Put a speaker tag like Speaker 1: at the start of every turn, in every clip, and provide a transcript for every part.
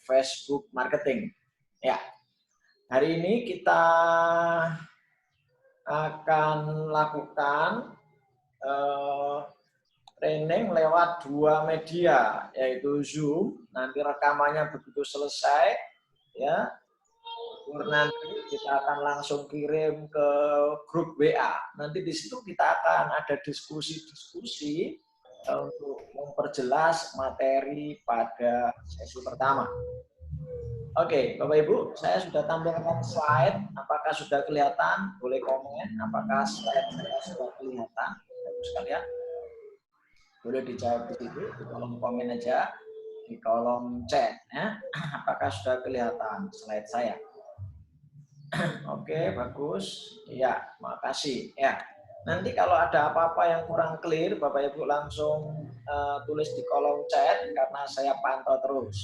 Speaker 1: Facebook marketing. Ya, hari ini kita akan lakukan training lewat 2 media, yaitu Zoom. Nanti rekamannya begitu selesai, ya, nanti kita akan langsung kirim ke grup WA. Nanti di situ kita akan ada diskusi-diskusi untuk memperjelas materi pada sesi pertama. Oke, Bapak Ibu, saya sudah tampilkan slide. Apakah sudah kelihatan? Boleh komen. Apakah slide saya sudah kelihatan, Bapak sekalian? Boleh dijawab di situ, di kolom komen aja, di kolom chat. Ya. Apakah sudah kelihatan slide saya? Oke, bagus. Ya, makasih. Ya, nanti kalau ada apa-apa yang kurang clear, Bapak Ibu langsung tulis di kolom chat karena saya pantau terus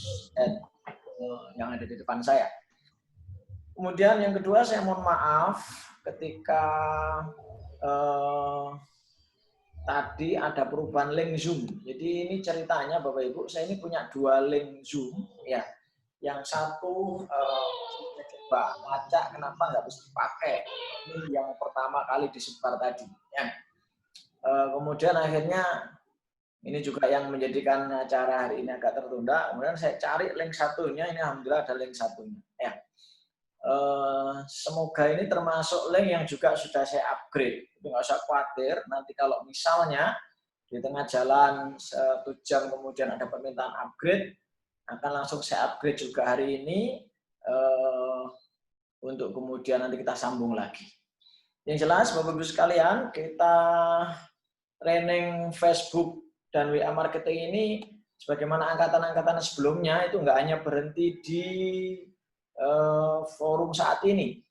Speaker 1: yang ada di depan saya. Kemudian yang kedua, saya mohon maaf ketika tadi ada perubahan link Zoom. Jadi ini ceritanya Bapak Ibu, saya ini punya 2 link Zoom, ya. Yang satu saya coba lacak kenapa nggak bisa dipakai. Ini yang pertama kali disebar tadi. Ya. Kemudian akhirnya ini juga yang menjadikan acara hari ini agak tertunda. Kemudian saya cari link satunya, ini alhamdulillah ada link satunya. Ya. Semoga ini termasuk link yang juga sudah saya upgrade. Tapi nggak usah khawatir, nanti kalau misalnya di tengah jalan 1 jam kemudian ada permintaan upgrade, akan langsung saya upgrade juga hari ini untuk kemudian nanti kita sambung lagi. Yang jelas Bapak-Ibu sekalian, kita training Facebook dan WA marketing ini sebagaimana angkatan-angkatan sebelumnya itu nggak hanya berhenti di forum saat ini,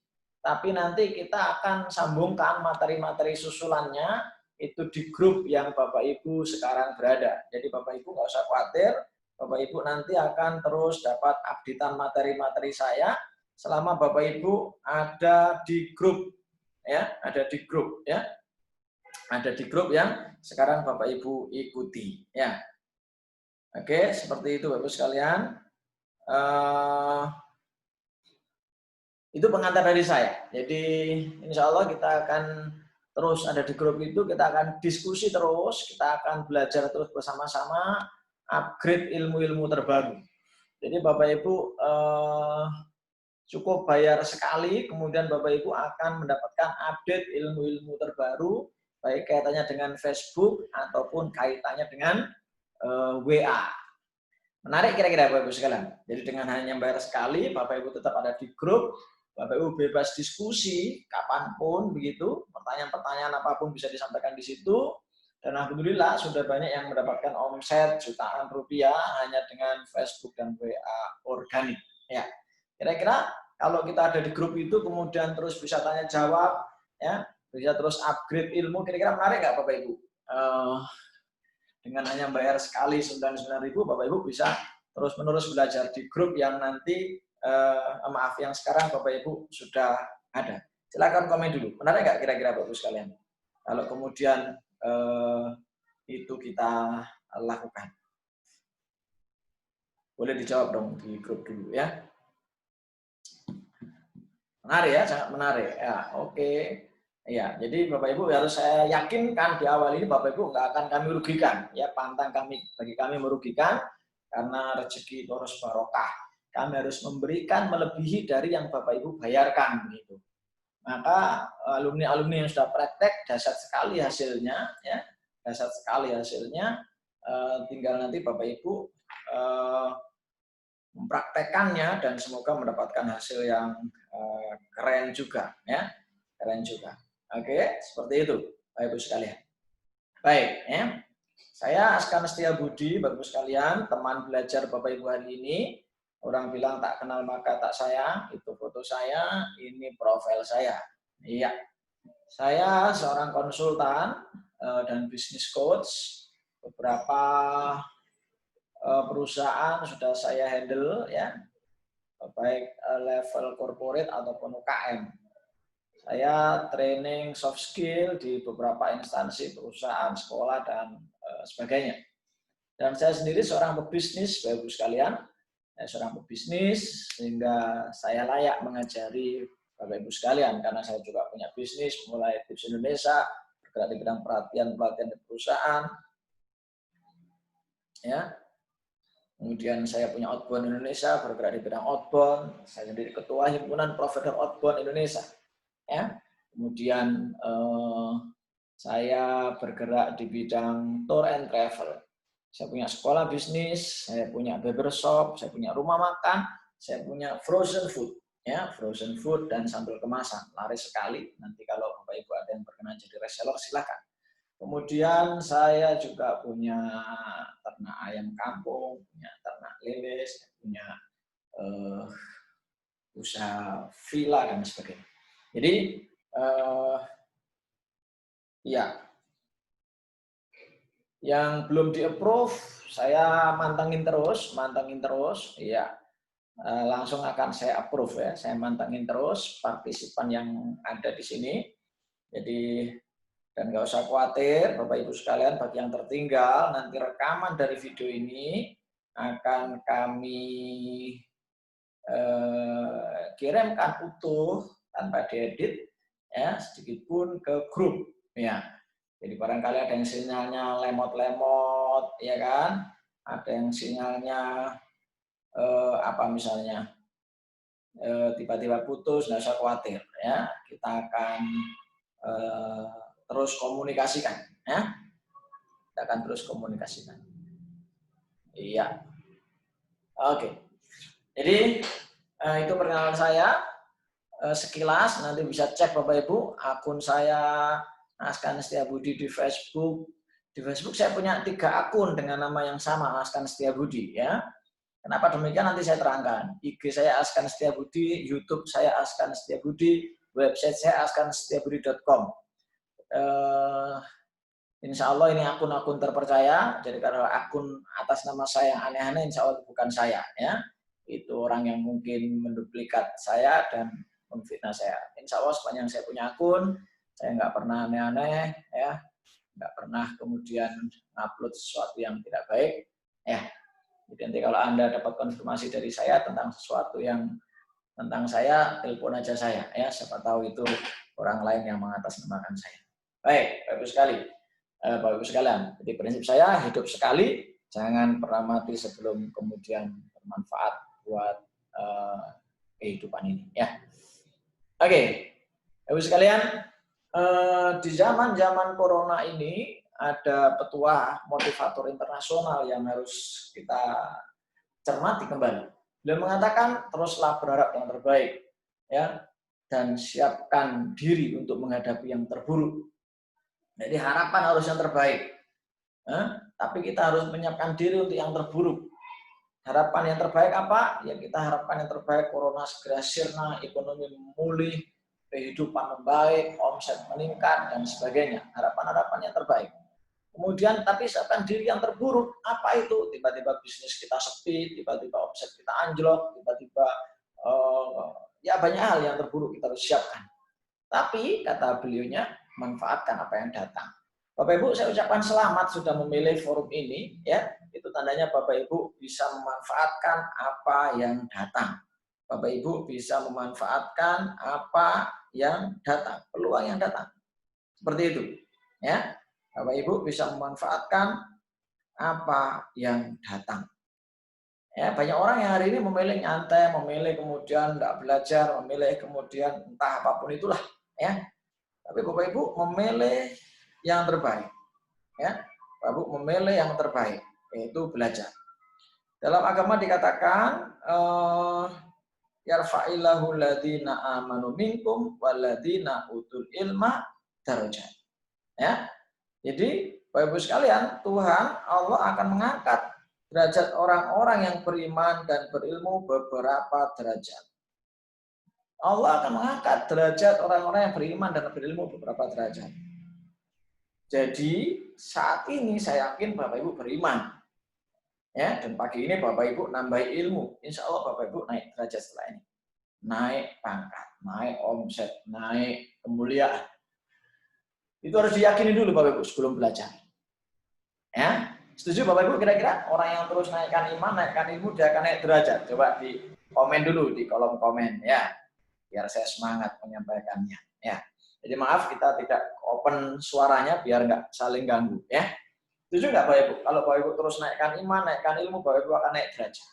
Speaker 1: tapi nanti kita akan sambungkan materi-materi susulannya itu di grup yang Bapak Ibu sekarang berada. Jadi Bapak Ibu nggak usah khawatir, Bapak Ibu nanti akan terus dapat updatean materi-materi saya selama Bapak Ibu ada di grup, ya, ada di grup, ya, ada di grup yang sekarang Bapak Ibu ikuti, ya. Oke, seperti itu Bapak Ibu sekalian. Itu pengantar dari saya. Jadi insya Allah kita akan terus ada di grup itu, kita akan diskusi terus, kita akan belajar terus bersama-sama, upgrade ilmu-ilmu terbaru. Jadi Bapak Ibu cukup bayar sekali, kemudian Bapak Ibu akan mendapatkan update ilmu-ilmu terbaru, baik kaitannya dengan Facebook ataupun kaitannya dengan WA. Menarik kira-kira Bapak Ibu sekalian. Jadi dengan hanya bayar sekali, Bapak Ibu tetap ada di grup, Bapak Ibu bebas diskusi kapanpun begitu, pertanyaan-pertanyaan apapun bisa disampaikan di situ. Dan alhamdulillah sudah banyak yang mendapatkan omset jutaan rupiah hanya dengan Facebook dan WA organik. Ya, kira-kira kalau kita ada di grup itu kemudian terus bisa tanya jawab, ya, bisa terus upgrade ilmu. Kira-kira menarik nggak Bapak Ibu? Dengan hanya bayar sekali 99.000, Bapak Ibu bisa terus-menerus belajar di grup yang nanti maaf yang sekarang Bapak Ibu sudah ada. Silakan komen dulu. Menarik nggak kira-kira Bapak Ibu sekalian? Kalau kemudian itu kita lakukan. Boleh dijawab dong di grup dulu ya. Menarik ya, sangat menarik. Ya, oke. Ya, jadi Bapak Ibu harus saya yakinkan di awal ini Bapak Ibu nggak akan kami rugikan. Ya, pantang bagi kami merugikan karena rezeki itu harus barokah. Kami harus memberikan melebihi dari yang Bapak Ibu bayarkan begitu. Maka alumni-alumni yang sudah praktek dahsyat sekali hasilnya, ya, dahsyat sekali hasilnya. Tinggal nanti Bapak Ibu mempraktekannya dan semoga mendapatkan hasil yang keren juga, ya, keren juga. Oke, seperti itu, Bapak Ibu sekalian. Baik, ya. Saya Askan Setia Budi, Bapak Ibu sekalian, teman belajar Bapak Ibu hari ini. Orang bilang tak kenal maka tak sayang, itu foto saya, ini profil saya. Iya, saya seorang konsultan dan bisnis coach. Beberapa perusahaan sudah saya handle, ya, baik level corporate ataupun UKM. Saya training soft skill di beberapa instansi, perusahaan, sekolah, dan sebagainya. Dan saya sendiri seorang pebisnis, Bapak Ibu sekalian. Saya seorang pebisnis, sehingga saya layak mengajari Bapak Ibu sekalian, karena saya juga punya bisnis, mulai Tips Indonesia, bergerak di bidang pelatihan di perusahaan, ya. Kemudian saya punya Outbound Indonesia, bergerak di bidang outbound. Saya sendiri ketua himpunan provider outbound Indonesia, ya. Kemudian saya bergerak di bidang tour and travel. Saya punya sekolah bisnis, saya punya barbershop, saya punya rumah makan, saya punya frozen food, ya, frozen food dan sambal kemasan, laris sekali. Nanti kalau Bapak Ibu ada yang berkenan jadi reseller, silakan. Kemudian saya juga punya ternak ayam kampung, punya ternak lele, saya punya usaha villa dan sebagainya. Jadi ya, yang belum di-approve, saya mantengin terus, ya, langsung akan saya approve ya. Saya mantengin terus partisipan yang ada di sini. Jadi, dan nggak usah khawatir, Bapak Ibu sekalian, bagi yang tertinggal, nanti rekaman dari video ini akan kami kirimkan utuh tanpa diedit, ya, sedikit pun ke grup, ya. Jadi barangkali ada yang sinyalnya lemot-lemot, ya kan? Ada yang sinyalnya apa misalnya tiba-tiba putus, nggak usah khawatir, ya. Kita akan terus komunikasikan, ya. Kita akan terus komunikasikan. Iya. Oke. Jadi itu perkenalan saya. Sekilas nanti bisa cek Bapak Ibu akun saya Askan Setiabudi di Facebook. Di Facebook saya punya 3 akun dengan nama yang sama, Askan Setiabudi, ya. Kenapa demikian nanti saya terangkan. IG saya Askan Setiabudi, YouTube saya Askan Setiabudi, website saya askansetiabudi.com. Insya Allah ini akun-akun terpercaya. Jadi kalau akun atas nama saya yang aneh-aneh, insya Allah bukan saya, ya. Itu orang yang mungkin menduplikat saya dan memfitnah saya. Insya Allah sepanjang saya punya akun, saya nggak pernah aneh-aneh, ya, nggak pernah kemudian upload sesuatu yang tidak baik, ya. Jadi nanti kalau Anda dapat konfirmasi dari saya tentang sesuatu yang tentang saya, telepon aja saya, ya. Siapa tahu itu orang lain yang mengatasnamakan saya. Baik, Bapak Ibu sekalian. Jadi prinsip saya hidup sekali, jangan pernah mati sebelum kemudian bermanfaat buat kehidupan ini, ya. Oke, Bapak Ibu sekalian, di zaman corona ini ada petuah motivator internasional yang harus kita cermati kembali. Beliau mengatakan teruslah berharap yang terbaik, ya, dan siapkan diri untuk menghadapi yang terburuk. Jadi harapan harus yang terbaik, tapi kita harus menyiapkan diri untuk yang terburuk. Harapan yang terbaik apa? Ya kita harapkan yang terbaik, corona segera sirna, ekonomi memulih, kehidupan membaik, omset meningkat, dan sebagainya. Harapan-harapan yang terbaik. Kemudian tapi siapkan diri yang terburuk. Apa itu? Tiba-tiba bisnis kita sepi, tiba-tiba omset kita anjlok, tiba-tiba ya banyak hal yang terburuk kita harus siapkan. Tapi kata beliaunya, manfaatkan apa yang datang. Bapak Ibu, saya ucapkan selamat sudah memilih forum ini, ya. Itu tandanya Bapak Ibu bisa memanfaatkan apa yang datang. Bapak Ibu bisa memanfaatkan apa yang datang, peluang yang datang. Seperti itu, ya. Bapak Ibu bisa memanfaatkan apa yang datang. Ya, banyak orang yang hari ini memilih nyantai, memilih kemudian nggak belajar, memilih kemudian entah apapun itulah, ya. Tapi Bapak Ibu memilih yang terbaik, ya. Bapak Ibu memilih yang terbaik, yaitu belajar. Dalam agama dikatakan yarfa'illahu ladina amanu minkum waladina utul ilma darajat. Ya. Jadi, Bapak Ibu sekalian, Tuhan Allah akan mengangkat derajat orang-orang yang beriman dan berilmu beberapa derajat. Allah akan mengangkat derajat orang-orang yang beriman dan berilmu beberapa derajat. Jadi, saat ini saya yakin Bapak Ibu beriman. Ya, dan pagi ini Bapak Ibu nambah ilmu. Insya Allah Bapak Ibu naik derajat setelah ini. Naik pangkat, naik omset, naik kemuliaan. Itu harus diyakini dulu Bapak Ibu sebelum belajar. Ya. Setuju Bapak Ibu kira-kira? Orang yang terus naikkan iman, naikkan ilmu, dia akan naik derajat. Coba di komen dulu di kolom komen ya, biar saya semangat menyampaikannya. Ya, jadi maaf kita tidak open suaranya biar nggak saling ganggu ya. Setuju nggak Bapak Ibu? Kalau Bapak Ibu terus naikkan iman, naikkan ilmu, Bapak Ibu akan naik derajat.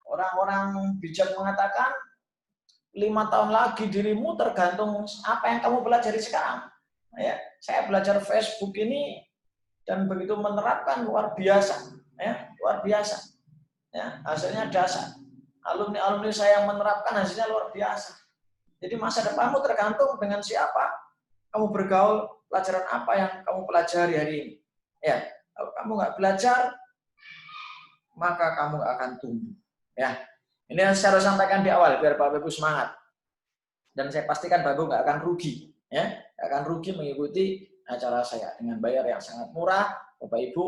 Speaker 1: Orang-orang bijak mengatakan 5 tahun lagi dirimu tergantung apa yang kamu pelajari sekarang. Ya, saya belajar Facebook ini dan begitu menerapkan luar biasa, ya luar biasa, ya hasilnya dasar. Alumni saya yang menerapkan hasilnya luar biasa. Jadi masa depanmu tergantung dengan siapa kamu bergaul, pelajaran apa yang kamu pelajari hari ini. Ya, kalau kamu nggak belajar, maka kamu nggak akan tumbuh. Ya, ini yang saya harus sampaikan di awal biar Bapak Ibu semangat. Dan saya pastikan Bapak Ibu nggak akan rugi, ya, nggak akan rugi mengikuti acara saya dengan bayar yang sangat murah. Bapak Ibu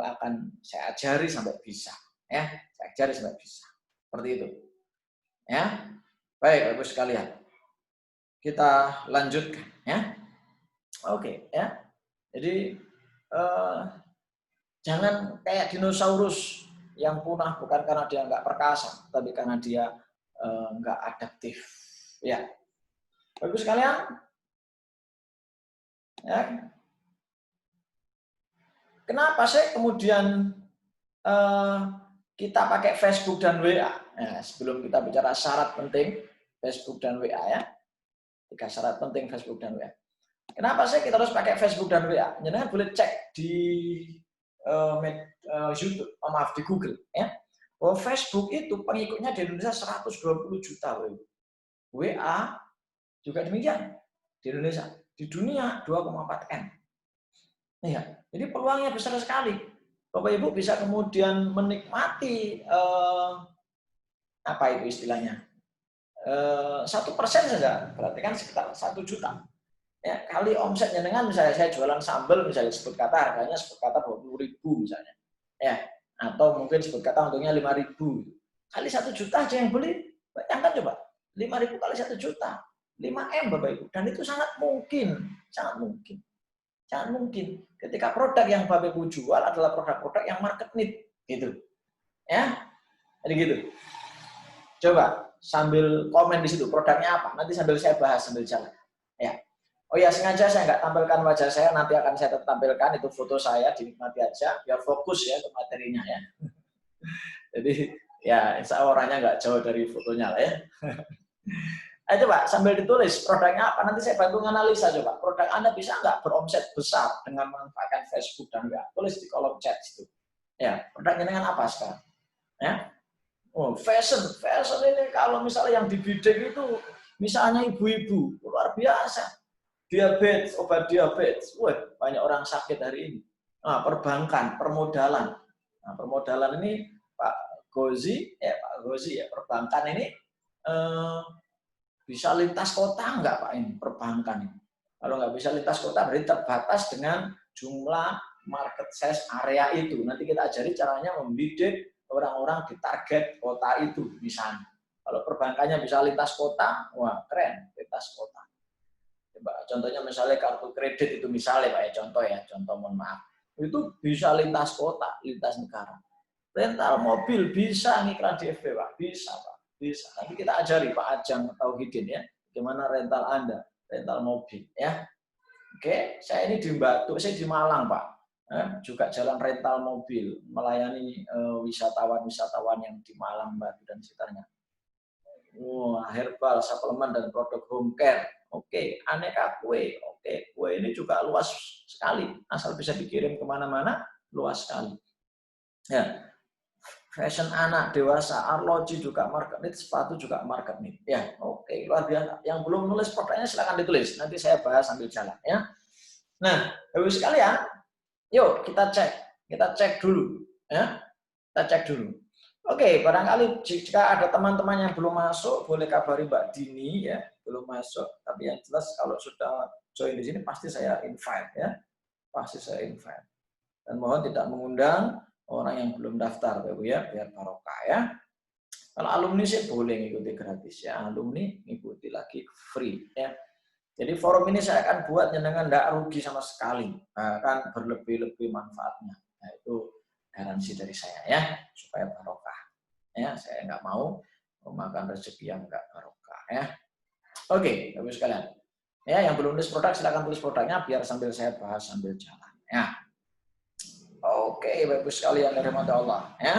Speaker 1: akan saya ajari sampai bisa, ya, saya ajari sampai bisa, seperti itu, ya. Baik, Bapak Ibu sekalian, kita lanjutkan, ya. Oke, ya. Jadi jangan kayak dinosaurus yang punah bukan karena dia nggak perkasa, tapi karena dia nggak adaptif, ya. Bapak Ibu sekalian, ya. Kenapa sih kemudian kita pakai Facebook dan WA? Nah, sebelum kita bicara syarat penting Facebook dan WA ya, 3 syarat penting Facebook dan WA. Kenapa sih kita harus pakai Facebook dan WA? Jangan boleh cek di YouTube, maaf di Google ya. Bahwa Facebook itu pengikutnya di Indonesia 120 juta. WA juga demikian di Indonesia. Di dunia 2,4 M. Iya, jadi peluangnya besar sekali. Bapak Ibu bisa kemudian menikmati apa itu istilahnya 1% saja, berarti kan sekitar 1 juta. Ya, kali omsetnya dengan misalnya saya jualan sambal misalnya sebut kata harganya sebut kata 20.000 misalnya, ya, atau mungkin sebut kata untungnya 5.000 kali 1 juta aja yang beli, bayangkan coba 5.000 kali 1 juta, 5 M Bapak Ibu, dan itu sangat mungkin, sangat mungkin. Sangat mungkin ketika produk yang Bapak Ibu jual adalah produk-produk yang market need, gitu. Ya, jadi gitu. Coba sambil komen di situ produknya apa. Nanti sambil saya bahas sambil jalan. Ya. Oh ya, sengaja saya nggak tampilkan wajah saya. Nanti akan saya tampilkan itu foto saya, dinikmati aja biar fokus ya ke materinya ya. Jadi ya insya Allah orangnya nggak jauh dari fotonya lah ya. Ayo coba sambil ditulis produknya apa, nanti saya bantu analisa coba. Produk Anda bisa nggak beromset besar dengan memanfaatkan Facebook dan WA? Tulis di kolom chat situ. Ya, produknya dengan apa sekarang? Ya. Oh, fashion ini kalau misalnya yang di bidang itu misalnya ibu-ibu luar biasa. Diabetes, obat diabetes. Wah, banyak orang sakit hari ini. Nah, perbankan, permodalan. Nah, permodalan ini Pak Gozi ya, perbankan ini bisa lintas kota enggak Pak ini perbankan ini? Kalau nggak bisa lintas kota berarti terbatas dengan jumlah market size area itu. Nanti kita ajari caranya membidik orang-orang di target kota itu misalnya. Kalau perbankannya bisa lintas kota, wah keren lintas kota. Coba contohnya misalnya kartu kredit itu misalnya Pak ya, contoh mohon maaf. Itu bisa lintas kota, lintas negara. Rental mobil bisa ngiklan di FB Pak, bisa Pak. Bisa. Nanti kita ajari Pak Ajang Tauhidin ya, bagaimana rental Anda, rental mobil ya. Oke, saya ini di Batu, saya di Malang Pak. Juga jalan rental mobil, melayani wisatawan-wisatawan yang di Malang, Batu dan sekitarnya. Wah, herbal, suplemen dan produk home care. Oke, aneka kue. Oke, kue ini juga luas sekali. Asal bisa dikirim kemana-mana, luas sekali. Ya, fashion anak, dewasa, arloji juga market need, sepatu juga market need. Ya, oke, luar biasa. Yang belum nulis produknya silakan ditulis. Nanti saya bahas sambil jalan ya. Nah, Bapak sekalian, yuk kita cek dulu ya. Kita cek dulu. Oke, barangkali jika ada teman-teman yang belum masuk, boleh kabari Mbak Dini ya, belum masuk. Tapi yang jelas kalau sudah join di sini pasti saya invite ya. Pasti saya invite. Dan mohon tidak mengundang orang yang belum daftar, Bapak ya, biar barokah ya. Kalau alumni sih boleh ngikuti gratis ya, alumni ngikuti lagi free ya. Jadi forum ini saya akan buat dengan tidak rugi sama sekali, bahkan berlebih-lebih manfaatnya. Nah, itu garansi dari saya ya, supaya barokah. Ya, saya nggak mau memakan rezeki yang nggak barokah ya. Oke, Bapak sekalian. Ya, yang belum tulis produk silakan tulis produknya biar sambil saya bahas sambil jalan ya. Oke, Bapak sekalian dari mata Allah ya.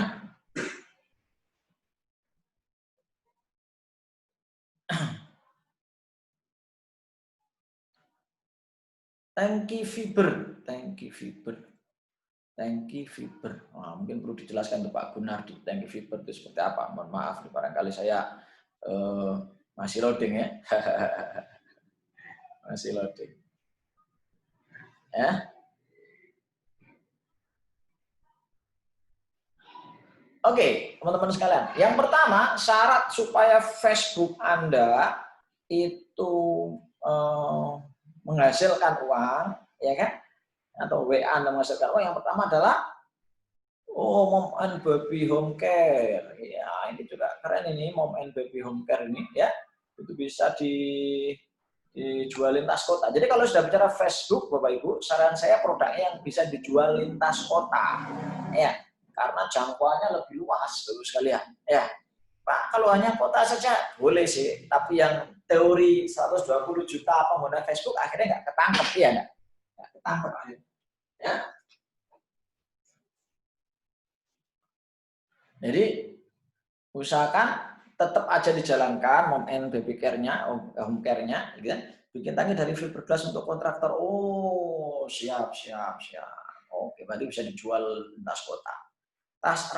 Speaker 1: Tangki fiber, tangki fiber, tangki fiber. Wah, mungkin perlu dijelaskan untuk Pak Gunardi, tangki fiber itu seperti apa? Mohon maaf, barangkali saya masih loading ya. Masih loading. Ya. Oke, teman-teman sekalian. Yang pertama, syarat supaya Facebook Anda itu menghasilkan uang, ya kan? Atau WA Anda menghasilkan uang, yang pertama adalah Mom and Baby Home Care. Ya, ini juga keren ini Mom and Baby Home Care ini ya. Itu bisa dijual lintas kota. Jadi kalau sudah bicara Facebook, Bapak Ibu, saran saya produknya yang bisa dijual lintas kota. Ya, karena jangkauannya lebih luas, Bapak sekalian. Ya, Pak, kalau hanya kota saja boleh sih, tapi yang teori 120 juta pengguna Facebook akhirnya nggak ketangkep, ya nggak ketangkep. Ya. Jadi usahakan tetap aja dijalankan Mom and Baby Care-nya, Home Care-nya, gitu kan. Bikin tangki dari fiberglass untuk kontraktor. Oh, siap. Oke, berarti bisa dijual lintas kota. Tas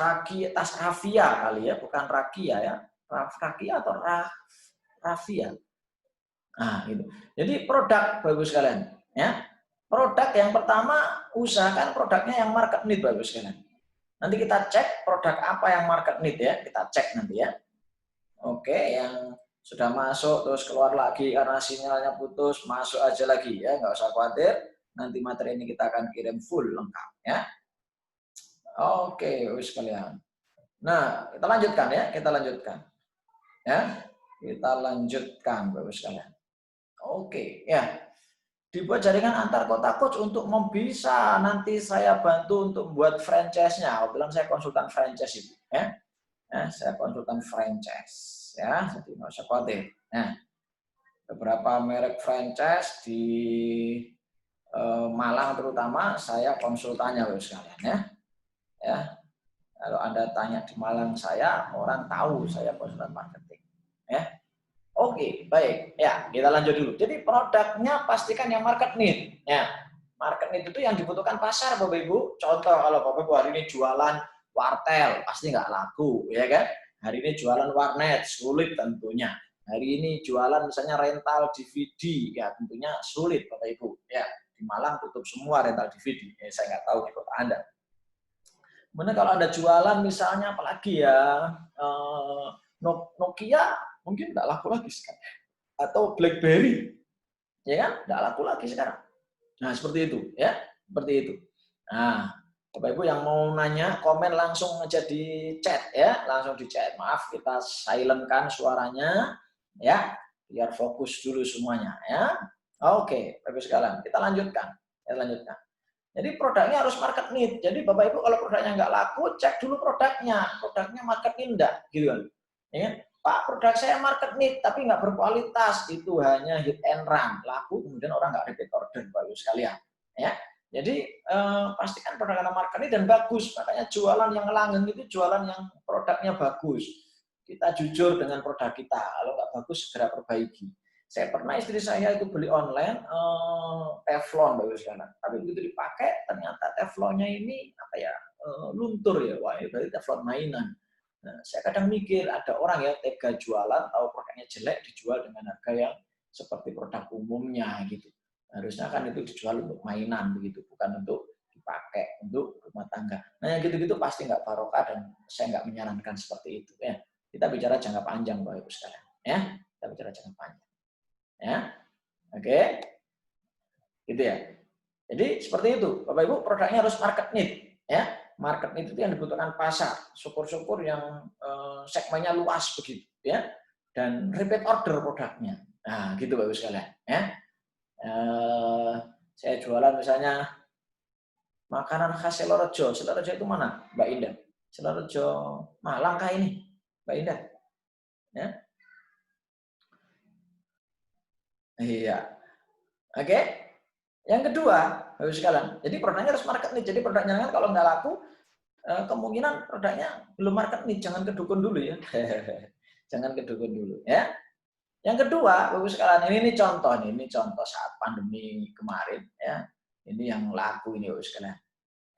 Speaker 1: Rafia kali ya, bukan Rakia ya. Rakia atau Rafia. Nah, gitu. Jadi produk bagus sekalian, ya. Produk yang pertama usahakan produknya yang market need bagus sekalian. Nanti kita cek produk apa yang market need ya, kita cek nanti ya. Oke, yang sudah masuk terus keluar lagi karena sinyalnya putus, masuk aja lagi ya, nggak usah khawatir. Nanti materi ini kita akan kirim full lengkap ya. Oke, sekalian. Nah, kita lanjutkan ya, kita lanjutkan. Ya, kita lanjutkan Bapak sekalian. Oke, ya. Dibuat jaringan antar kota coach untuk bisa nanti saya bantu untuk membuat franchise-nya. Kebetulan saya konsultan franchise itu, ya. Saya konsultan franchise, ya. Jadi nggak usah khawatir. Nah, beberapa merek franchise di Malang terutama saya konsultannya loh sekalian ya. Ya. Kalau Anda tanya di Malang saya, orang tahu saya konsultan marketing. Ya. Oke, baik. Ya, kita lanjut dulu. Jadi produknya pastikan yang market need. Ya, market need itu yang dibutuhkan pasar, Bapak Ibu. Contoh kalau Bapak Ibu hari ini jualan wartel, pasti nggak laku, ya kan? Hari ini jualan warnet, sulit tentunya. Hari ini jualan misalnya rental DVD, ya tentunya sulit, Bapak Ibu. Ya, di Malang tutup semua rental DVD. Saya nggak tahu di kota Anda. Kemudian kalau Anda jualan misalnya apalagi ya, Nokia mungkin nggak laku lagi sekarang. Atau BlackBerry, ya kan? Nggak laku lagi sekarang. Nah, seperti itu, ya. Seperti itu. Nah, Bapak Ibu yang mau nanya, komen langsung aja di chat, ya. Langsung di chat. Maaf, kita silentkan suaranya, ya. Biar fokus dulu semuanya, ya. Oke, Bapak Ibu sekalian, kita lanjutkan. Kita lanjutkan. Jadi produknya harus market need. Jadi Bapak Ibu kalau produknya nggak laku, cek dulu produknya. Produknya market need enggak, gitu kan. Ya, Pak, produk saya market need tapi nggak berkualitas, itu hanya hit and run, laku kemudian orang nggak repeat order, Bapak Ibu sekalian. Ya, jadi pastikan produk Anda market need dan bagus. Makanya jualan yang langgeng itu jualan yang produknya bagus. Kita jujur dengan produk kita. Kalau nggak bagus segera perbaiki. Saya pernah istri saya itu beli online teflon bagus sekalian. Tapi begitu dipakai ternyata teflonnya ini apa ya luntur ya. Wah, berarti teflon mainan. Nah, saya kadang mikir ada orang ya tega jualan, tahu produknya jelek dijual dengan harga yang seperti produk umumnya gitu. Harusnya kan itu dijual untuk mainan begitu, bukan untuk dipakai untuk rumah tangga. Nah, yang gitu-gitu pasti nggak barokah dan saya nggak menyarankan seperti itu ya. Kita bicara jangka panjang Bapak Ibu sekalian ya. Kita bicara jangka panjang. Ya. Oke. Gitu ya. Jadi seperti itu. Bapak Ibu, produknya harus market need ya. Market need itu yang dibutuhkan pasar. Syukur-syukur yang segmennya luas begitu ya. Dan repeat order produknya. Nah, gitu Bapak Ibu sekalian ya. Saya jualan misalnya Makanan khas Sidoarjo. Sidoarjo itu mana, Mbak Indah? Sidoarjo Malang kah ini, Mbak Indah? Ya. Iya. Oke. Yang kedua, Bapak sekalian, jadi produknya harus market need. Jadi produknya kan kalau nggak laku, kemungkinan produknya belum market need. Jangan kedukun dulu ya. Jangan kedukun dulu ya. Yang kedua, Bapak sekalian, ini contoh nih, ini contoh saat pandemi kemarin ya. Ini yang laku ini Bapak sekalian.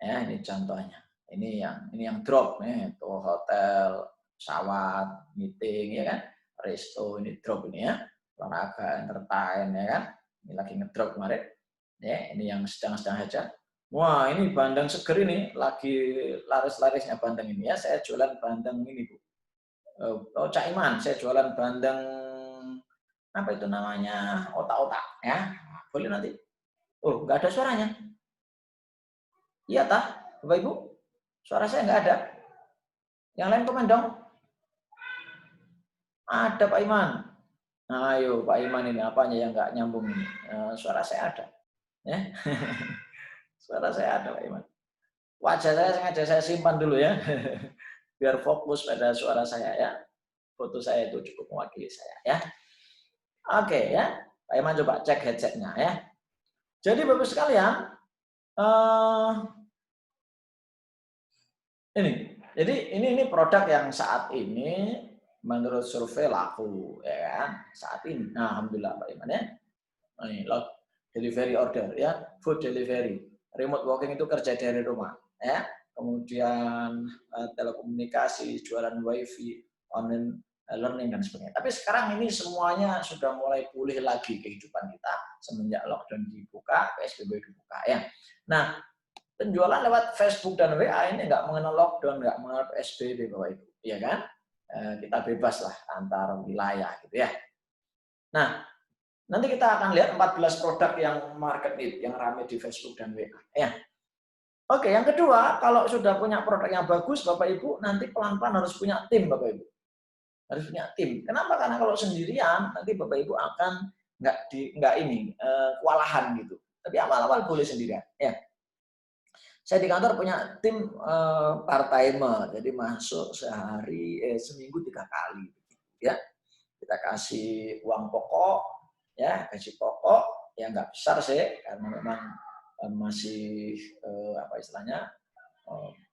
Speaker 1: Ya, ini contohnya. Ini yang drop nih, itu hotel, pesawat, meeting ya kan. Resto ini drop ini ya. Olahraga, entertain ya kan. Ini lagi ngedrop kemarin. Ya, ini yang sedang-sedang aja. Wah, ini bandeng seger ini lagi laris-larisnya bandeng ini ya. Saya jualan bandeng ini, Bu. Oh, Cak Iman, saya jualan bandeng apa itu namanya? Otak-otak ya. Boleh nanti. Oh, nggak ada suaranya. Iya tah, Bapak Ibu? Suara saya nggak ada. Yang lain komen dong. Ada Pak Iman. Nah, ayo Pak Iman ini apanya yang nggak nyambung ini? Suara saya ada. Ya. Suara saya ada Pak Iman. Wajah saya sengaja saya simpan dulu ya. Biar fokus pada suara saya ya. Foto saya itu cukup mewakili saya ya. Oke ya. Pak Iman coba cek headsetnya ya. Jadi Bapak sekalian, ini produk yang saat ini menurut survei laku ya kan saat ini. Nah, alhamdulillah Pak Iman ya. Ini delivery order ya, food delivery, remote working itu kerja dari rumah ya. Kemudian telekomunikasi, jualan wifi, online learning dan sebagainya. Tapi sekarang ini semuanya sudah mulai pulih lagi kehidupan kita semenjak lockdown dibuka, PSBB dibuka ya. Nah, penjualan lewat Facebook dan WA ini nggak mengenal lockdown, nggak mengenal PSBB Bapak Ibu, ya kan? Kita bebas lah antar wilayah gitu ya. Nah, nanti kita akan lihat 14 produk yang market need, yang ramai di Facebook dan WA. Ya. Oke, yang kedua, kalau sudah punya produk yang bagus, Bapak Ibu, nanti pelan-pelan harus punya tim, Bapak Ibu. Harus punya tim. Kenapa? Karena kalau sendirian, nanti Bapak Ibu akan kewalahan gitu. Tapi awal-awal boleh sendirian. Ya. Saya di kantor punya tim part-timer, jadi masuk seminggu 3 kali. Ya. Kita kasih uang pokok, ya gaji pokok yang nggak besar sih karena memang masih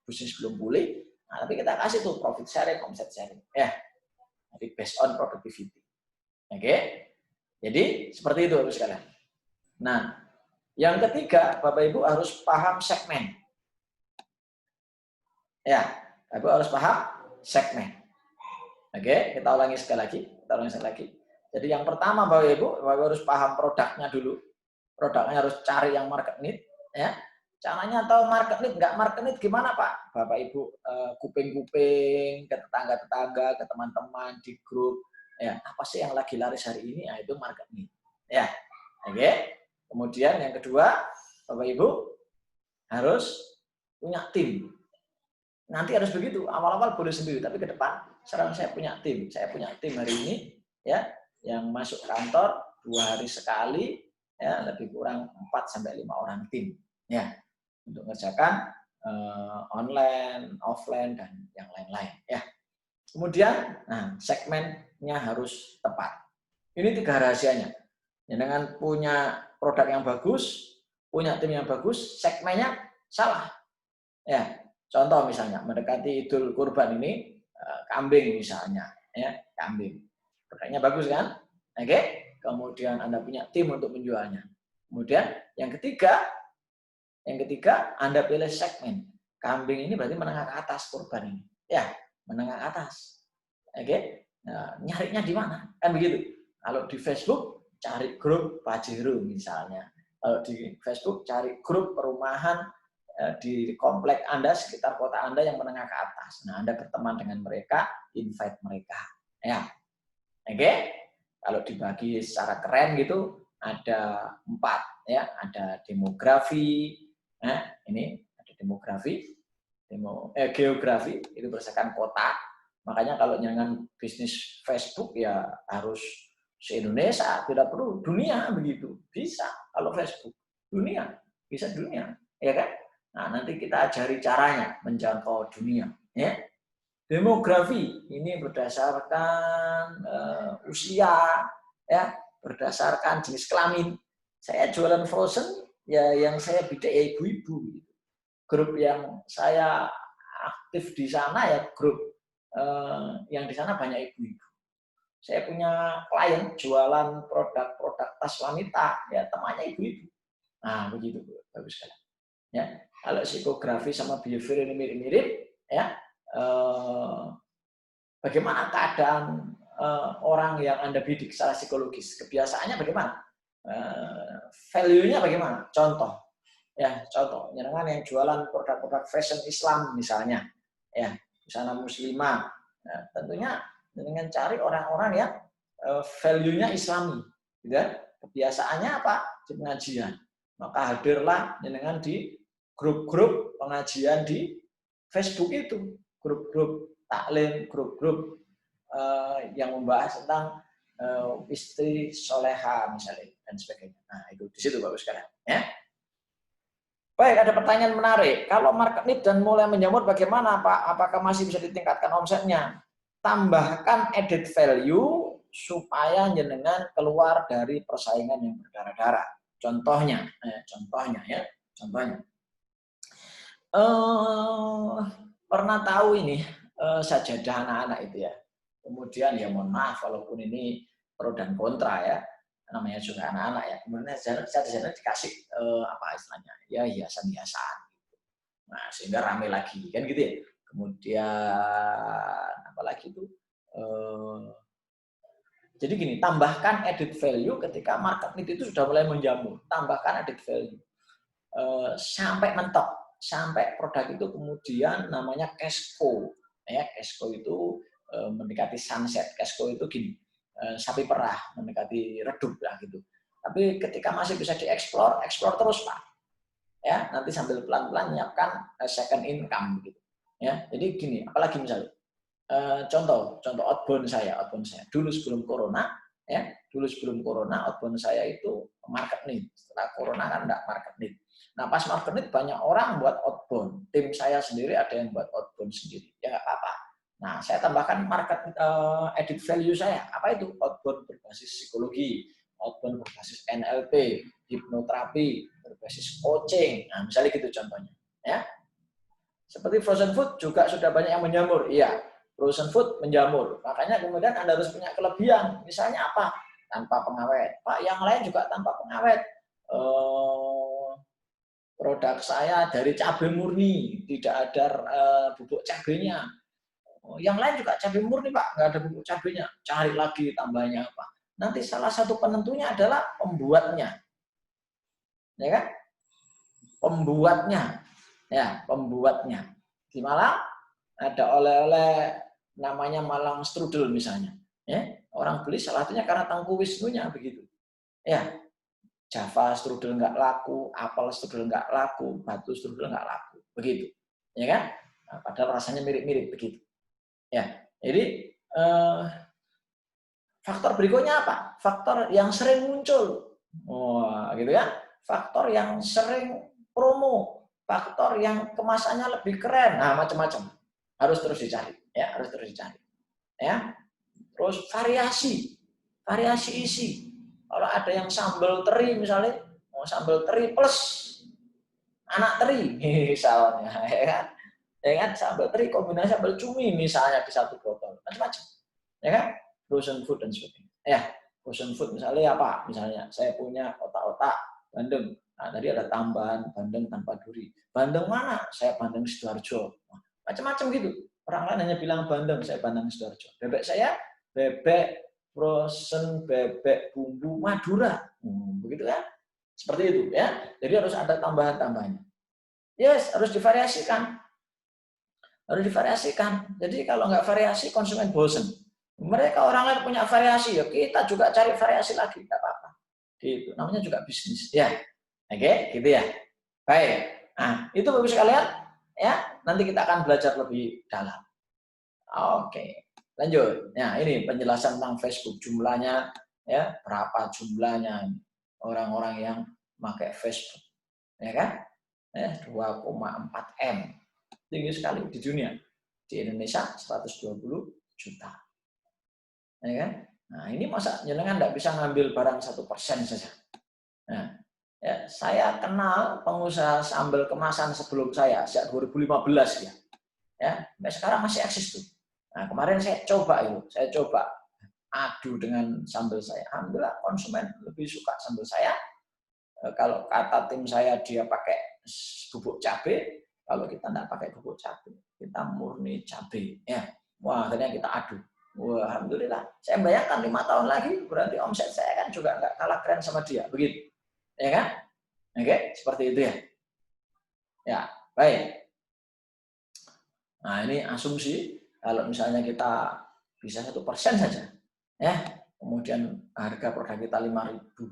Speaker 1: bisnis belum pulih. Nah, tapi kita kasih tuh profit sharing, omset sharing, ya. Jadi based on productivity. Oke, jadi seperti itu Bapak sekalian. Nah, yang ketiga Bapak Ibu harus paham segmen. Ya, Bapak Ibu harus paham segmen. Oke, kita ulangi sekali lagi. Jadi yang pertama Bapak Ibu harus paham produknya dulu. Produknya harus cari yang market need, ya. Caranya tahu market need, nggak market need gimana Pak? Bapak Ibu kuping-kuping ke tetangga-tetangga, ke teman-teman di grup, ya apa sih yang lagi laris hari ini? Nah, itu market need, ya. Oke. Kemudian yang kedua, Bapak Ibu harus punya tim. Nanti harus begitu, awal-awal boleh sendiri, tapi ke depan sekarang saya punya tim. Saya punya tim hari ini, ya, yang masuk kantor 2 hari sekali, ya, lebih kurang 4-5 orang tim, ya, untuk mengerjakan online, offline, dan yang lain-lain, ya. Kemudian, nah, segmennya harus tepat. Ini 3 rahasianya. Ya, dengan punya produk yang bagus, punya tim yang bagus, segmennya salah, ya. Contoh misalnya mendekati Idul Kurban ini kambing misalnya, ya kambing. Produknya bagus kan? Oke. Kemudian Anda punya tim untuk menjualnya. Kemudian yang ketiga Anda pilih segmen. Kambing ini berarti menengah ke atas kurban ini. Ya, menengah ke atas. Oke. Nah, nyarinya di mana? Kan begitu. Kalau di Facebook cari grup Pajero misalnya. Kalau di Facebook cari grup perumahan di komplek Anda, sekitar kota Anda yang menengah ke atas. Nah, Anda berteman dengan mereka, invite mereka. Ya. Oke? Kalau dibagi secara keren gitu, ada 4. Ya. Ada demografi, ini ada demografi, geografi, itu berdasarkan kota. Makanya kalau jangan bisnis Facebook ya harus se-Indonesia, tidak perlu dunia begitu. Bisa kalau Facebook. Dunia, bisa dunia. Ya kan? Nah, nanti kita ajari caranya menjangkau dunia. Ya. Demografi ini berdasarkan usia, ya, berdasarkan jenis kelamin. Saya jualan frozen, ya yang saya bidik ya ibu-ibu. Grup yang saya aktif di sana ya grup yang di sana banyak ibu-ibu. Saya punya klien jualan produk-produk tas wanita, ya temannya ibu-ibu. Nah, begitu, bagus sekali. Ya, kalau psikografi sama behavior ini mirip-mirip, ya. Bagaimana keadaan orang yang Anda bidik secara psikologis? Kebiasaannya bagaimana? Value-nya bagaimana? Contoh, ya, contoh. Jangan yang jualan produk-produk fashion Islam misalnya, ya, busana muslimah. Nah, tentunya dengan cari orang-orang yang value-nya Islami, gitu kan? Kebiasaannya apa? Di pengajian. Maka hadirlah dengan di grup-grup pengajian di Facebook itu, grup-grup taklim, grup-grup yang membahas tentang istri soleha misalnya dan sebagainya. Nah, itu di situ bagus sekali. Ya. Baik, ada pertanyaan menarik. Kalau market need dan mulai menjamur bagaimana, Pak? Apakah masih bisa ditingkatkan omsetnya? Tambahkan added value supaya jenengan keluar dari persaingan yang berdarah-darah. Contohnya, contohnya. Pernah tahu ini sajadah anak-anak itu ya. Kemudian ya mohon maaf walaupun ini pro dan kontra ya, namanya juga anak-anak ya. Kemudian sajadah dikasih apa istilahnya ya hiasan-hiasan. Nah sehingga rame lagi kan gitu ya. Kemudian apalagi itu jadi gini, tambahkan added value ketika market need itu sudah mulai menjamur. Tambahkan added value sampai mentok, sampai produk itu kemudian namanya cashco. Ya, cashco itu mendekati sunset. Cashco itu gini, sapi perah, mendekati redup lah gitu. Tapi ketika masih bisa dieksplor, eksplor terus Pak. Ya, nanti sambil pelan-pelan menyiapkan second income gitu. Ya, jadi gini, apalagi misalnya contoh outbound saya dulu sebelum corona outbound saya itu market need. Setelah corona kan enggak market need. Nah pas market need banyak orang buat outbound, tim saya sendiri ada yang buat outbound sendiri, ya nggak apa-apa. Nah saya tambahkan market added value saya, apa itu? Outbound berbasis psikologi, outbound berbasis NLP, hipnoterapi, berbasis coaching, nah misalnya gitu contohnya ya. Seperti frozen food juga sudah banyak yang menjamur, iya. Frozen food menjamur. Makanya kemudian Anda harus punya kelebihan. Misalnya apa? Tanpa pengawet. Pak, yang lain juga tanpa pengawet. Produk saya dari cabai murni, tidak ada bubuk cabainya. Yang lain juga cabai murni, Pak, nggak ada bubuk cabainya. Cari lagi tambahnya apa. Nanti salah satu penentunya adalah pembuatnya. Ya kan? Pembuatnya. Ya, pembuatnya. Di Malang ada oleh-oleh namanya Malang strudel misalnya. Ya, orang beli salah satunya karena Tangku Wisnunya begitu. Ya, Java strudel nggak laku, apel strudel nggak laku, batu strudel nggak laku, begitu. Ya kan? Nah, padahal rasanya mirip-mirip begitu. Ya, jadi faktor berikutnya apa? Faktor yang sering muncul. Wah, gitu ya. Faktor yang sering promo, faktor yang kemasannya lebih keren. Nah, macam-macam. Harus terus dicari, ya, harus terus dicari. Ya. Terus variasi isi. Kalau ada yang sambal teri misalnya, mau sambal teri plus anak teri misalnya, ya kan? Ya kan, sambal teri kombinasi sambal cumi misalnya di satu botol, macam-macam. Ya kan? Frozen food dan sebagainya. Ya, frozen food misalnya apa? Misalnya saya punya otak-otak bandeng. Nah, tadi ada tambahan bandeng tanpa duri. Bandeng mana? Saya bandeng Sidoarjo. Macam-macam gitu. Orang lain hanya bilang bandeng, saya bandeng Sidoarjo. Bebek saya bebek frozen, bebek bumbu Madura. Begitu kan? Seperti itu ya. Jadi harus ada tambahan-tambahannya. Yes, harus divariasikan. Harus divariasikan. Jadi kalau nggak variasi, konsumen bosen. Mereka orang lain punya variasi, ya kita juga cari variasi lagi, nggak apa-apa. Gitu. Namanya juga bisnis. Ya, oke, gitu ya. Baik. Nah, itu bagus sekalian. Ya, nanti kita akan belajar lebih dalam. Oke, lanjut. Nah, ini penjelasan tentang Facebook jumlahnya, ya berapa jumlahnya orang-orang yang pakai Facebook, ya kan? 2,4 M. Tinggi sekali di dunia. Di Indonesia 120 juta. Ya kan? Nah, ini masa jenengan tidak bisa ngambil barang 1% saja. Nah, ya, saya kenal pengusaha sambal kemasan sebelum saya, sejak 2015 ya. Ya, sekarang masih eksis tuh. Nah, kemarin saya coba adu dengan sambal saya. Alhamdulillah konsumen lebih suka sambal saya. Kalau kata tim saya dia pakai bubuk cabai, kalau kita tidak pakai bubuk cabai, kita murni cabai. Ya, wah akhirnya kita adu. Wah, alhamdulillah. Saya bayangkan 5 tahun lagi berarti omset saya kan juga nggak kalah keren sama dia, begitu, ya kan? Oke, seperti itu ya. Ya, baik. Nah ini asumsi kalau misalnya kita bisa 1% saja, ya, kemudian harga produk kita 5.000,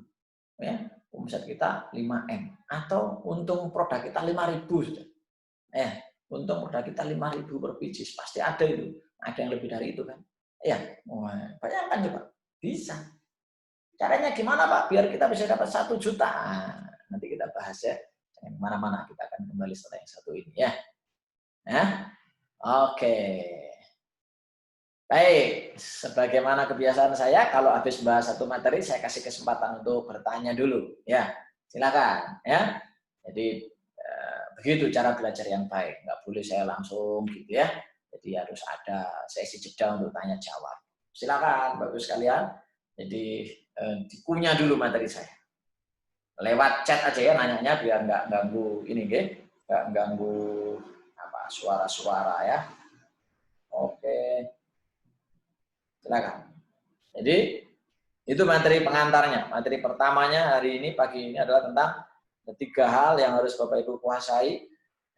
Speaker 1: ya, omset kita 5 M, atau untung produk kita 5.000 sudah. Untung produk kita 5.000 per biji, pasti ada itu, ada yang lebih dari itu kan. Ya, bayangkan coba, bisa. Caranya gimana Pak? Biar kita bisa dapat 1 juta. Nanti kita bahas ya. Jangan kemana-mana, kita akan kembali setelah yang satu ini ya. Oke. Baik, sebagaimana kebiasaan saya, kalau habis bahas satu materi, saya kasih kesempatan untuk bertanya dulu. Ya, silakan. Ya. Jadi begitu cara belajar yang baik. Nggak boleh saya langsung gitu ya. Jadi harus ada sesi jeda untuk tanya jawab. Silakan Bapak sekalian. Jadi dikunyah dulu materi saya. Lewat chat aja ya nanyanya biar nggak ganggu ini, nggak ganggu suara-suara ya. Oke. Silakan. Jadi itu materi pengantarnya. Materi pertamanya hari ini pagi ini adalah tentang 3 hal yang harus Bapak Ibu kuasai,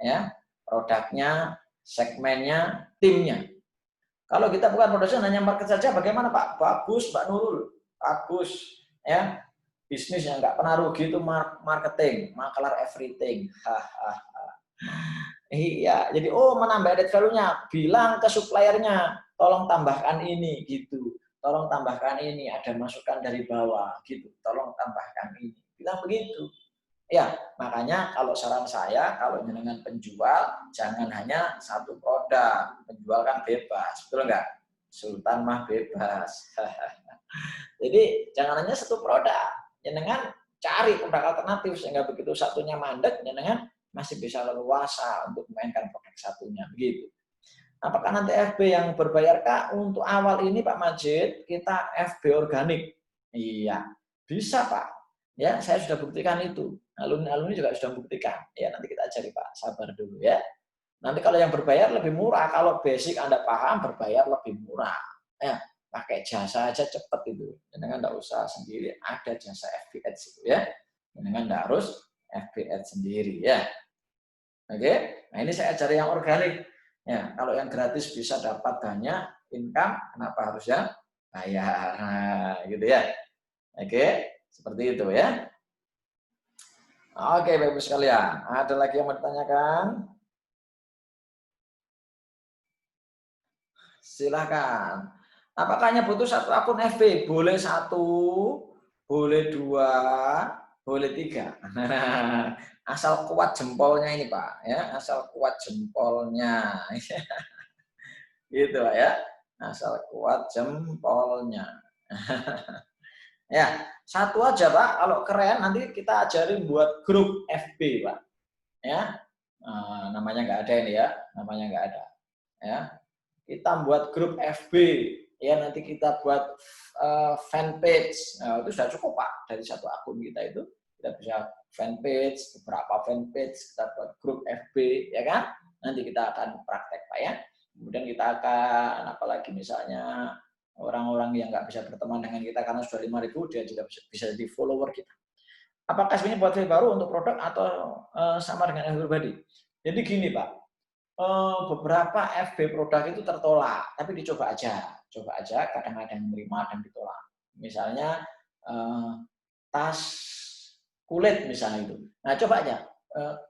Speaker 1: ya, produknya, segmennya, timnya. Kalau kita bukan produsen hanya market saja, bagaimana Pak? Bagus, Pak Nurul, bagus, ya. Bisnis yang nggak pernah rugi itu marketing, makelar everything. Iya, jadi menambah added value-nya, bilang ke suppliernya, tolong tambahkan ini, gitu. Tolong tambahkan ini, ada masukan dari bawah, gitu. Tolong tambahkan ini. Bilang begitu. Ya, makanya kalau saran saya, kalau dengan penjual, jangan hanya satu produk. Penjual kan bebas, betul nggak? Sultan mah bebas. Jadi, jangan hanya satu produk. Jangan cari produk alternatif, sehingga begitu satunya mandek, jangan masih bisa leluasa untuk memainkan produk satunya. Begitu. Apakah nanti FB yang berbayar Kak? Untuk awal ini Pak Majid, kita FB organik. Iya, bisa Pak. Ya, saya sudah buktikan itu. Alumni-alumni juga sudah buktikan. Ya, nanti kita ajari Pak, sabar dulu ya. Nanti kalau yang berbayar lebih murah, kalau basic Anda paham, berbayar lebih murah. Ya, pakai jasa aja cepet itu. Jangan enggak usah sendiri, ada jasa FB Ads itu ya. Jangan enggak harus FB Ads sendiri ya. Oke, nah ini saya ajari yang organik. Ya, kalau yang gratis bisa dapat banyak income, kenapa harus yang bayar? Nah, gitu ya. Oke, seperti itu ya. Oke, Bapak-Ibu sekalian, ada lagi yang mau ditanyakan? Silakan. Apakah hanya butuh satu akun FB? Boleh 1, boleh 2, boleh 3. Asal kuat jempolnya ini Pak, ya, asal kuat jempolnya. Gitu Pak ya. Asal kuat jempolnya. Ya, satu aja Pak, kalau keren nanti kita ajarin buat grup FB Pak. Ya, namanya nggak ada ini ya, namanya nggak ada. Ya, kita buat grup FB, ya nanti kita buat fanpage. Nah, itu sudah cukup Pak, dari satu akun kita itu kita bisa fanpage, beberapa fanpage, kita buat grup FB, ya kan? Nanti kita akan praktek Pak ya. Kemudian kita akan, apalagi misalnya orang-orang yang nggak bisa berteman dengan kita karena sudah 5.000, dia juga bisa jadi follower kita. Apakah sebenarnya buat FB baru untuk produk atau sama dengan FB pribadi? Jadi gini Pak, beberapa FB produk itu tertolak, tapi dicoba aja. Coba aja, kadang ada yang menerima dan ditolak. Misalnya tas kulit misalnya itu. Nah coba aja,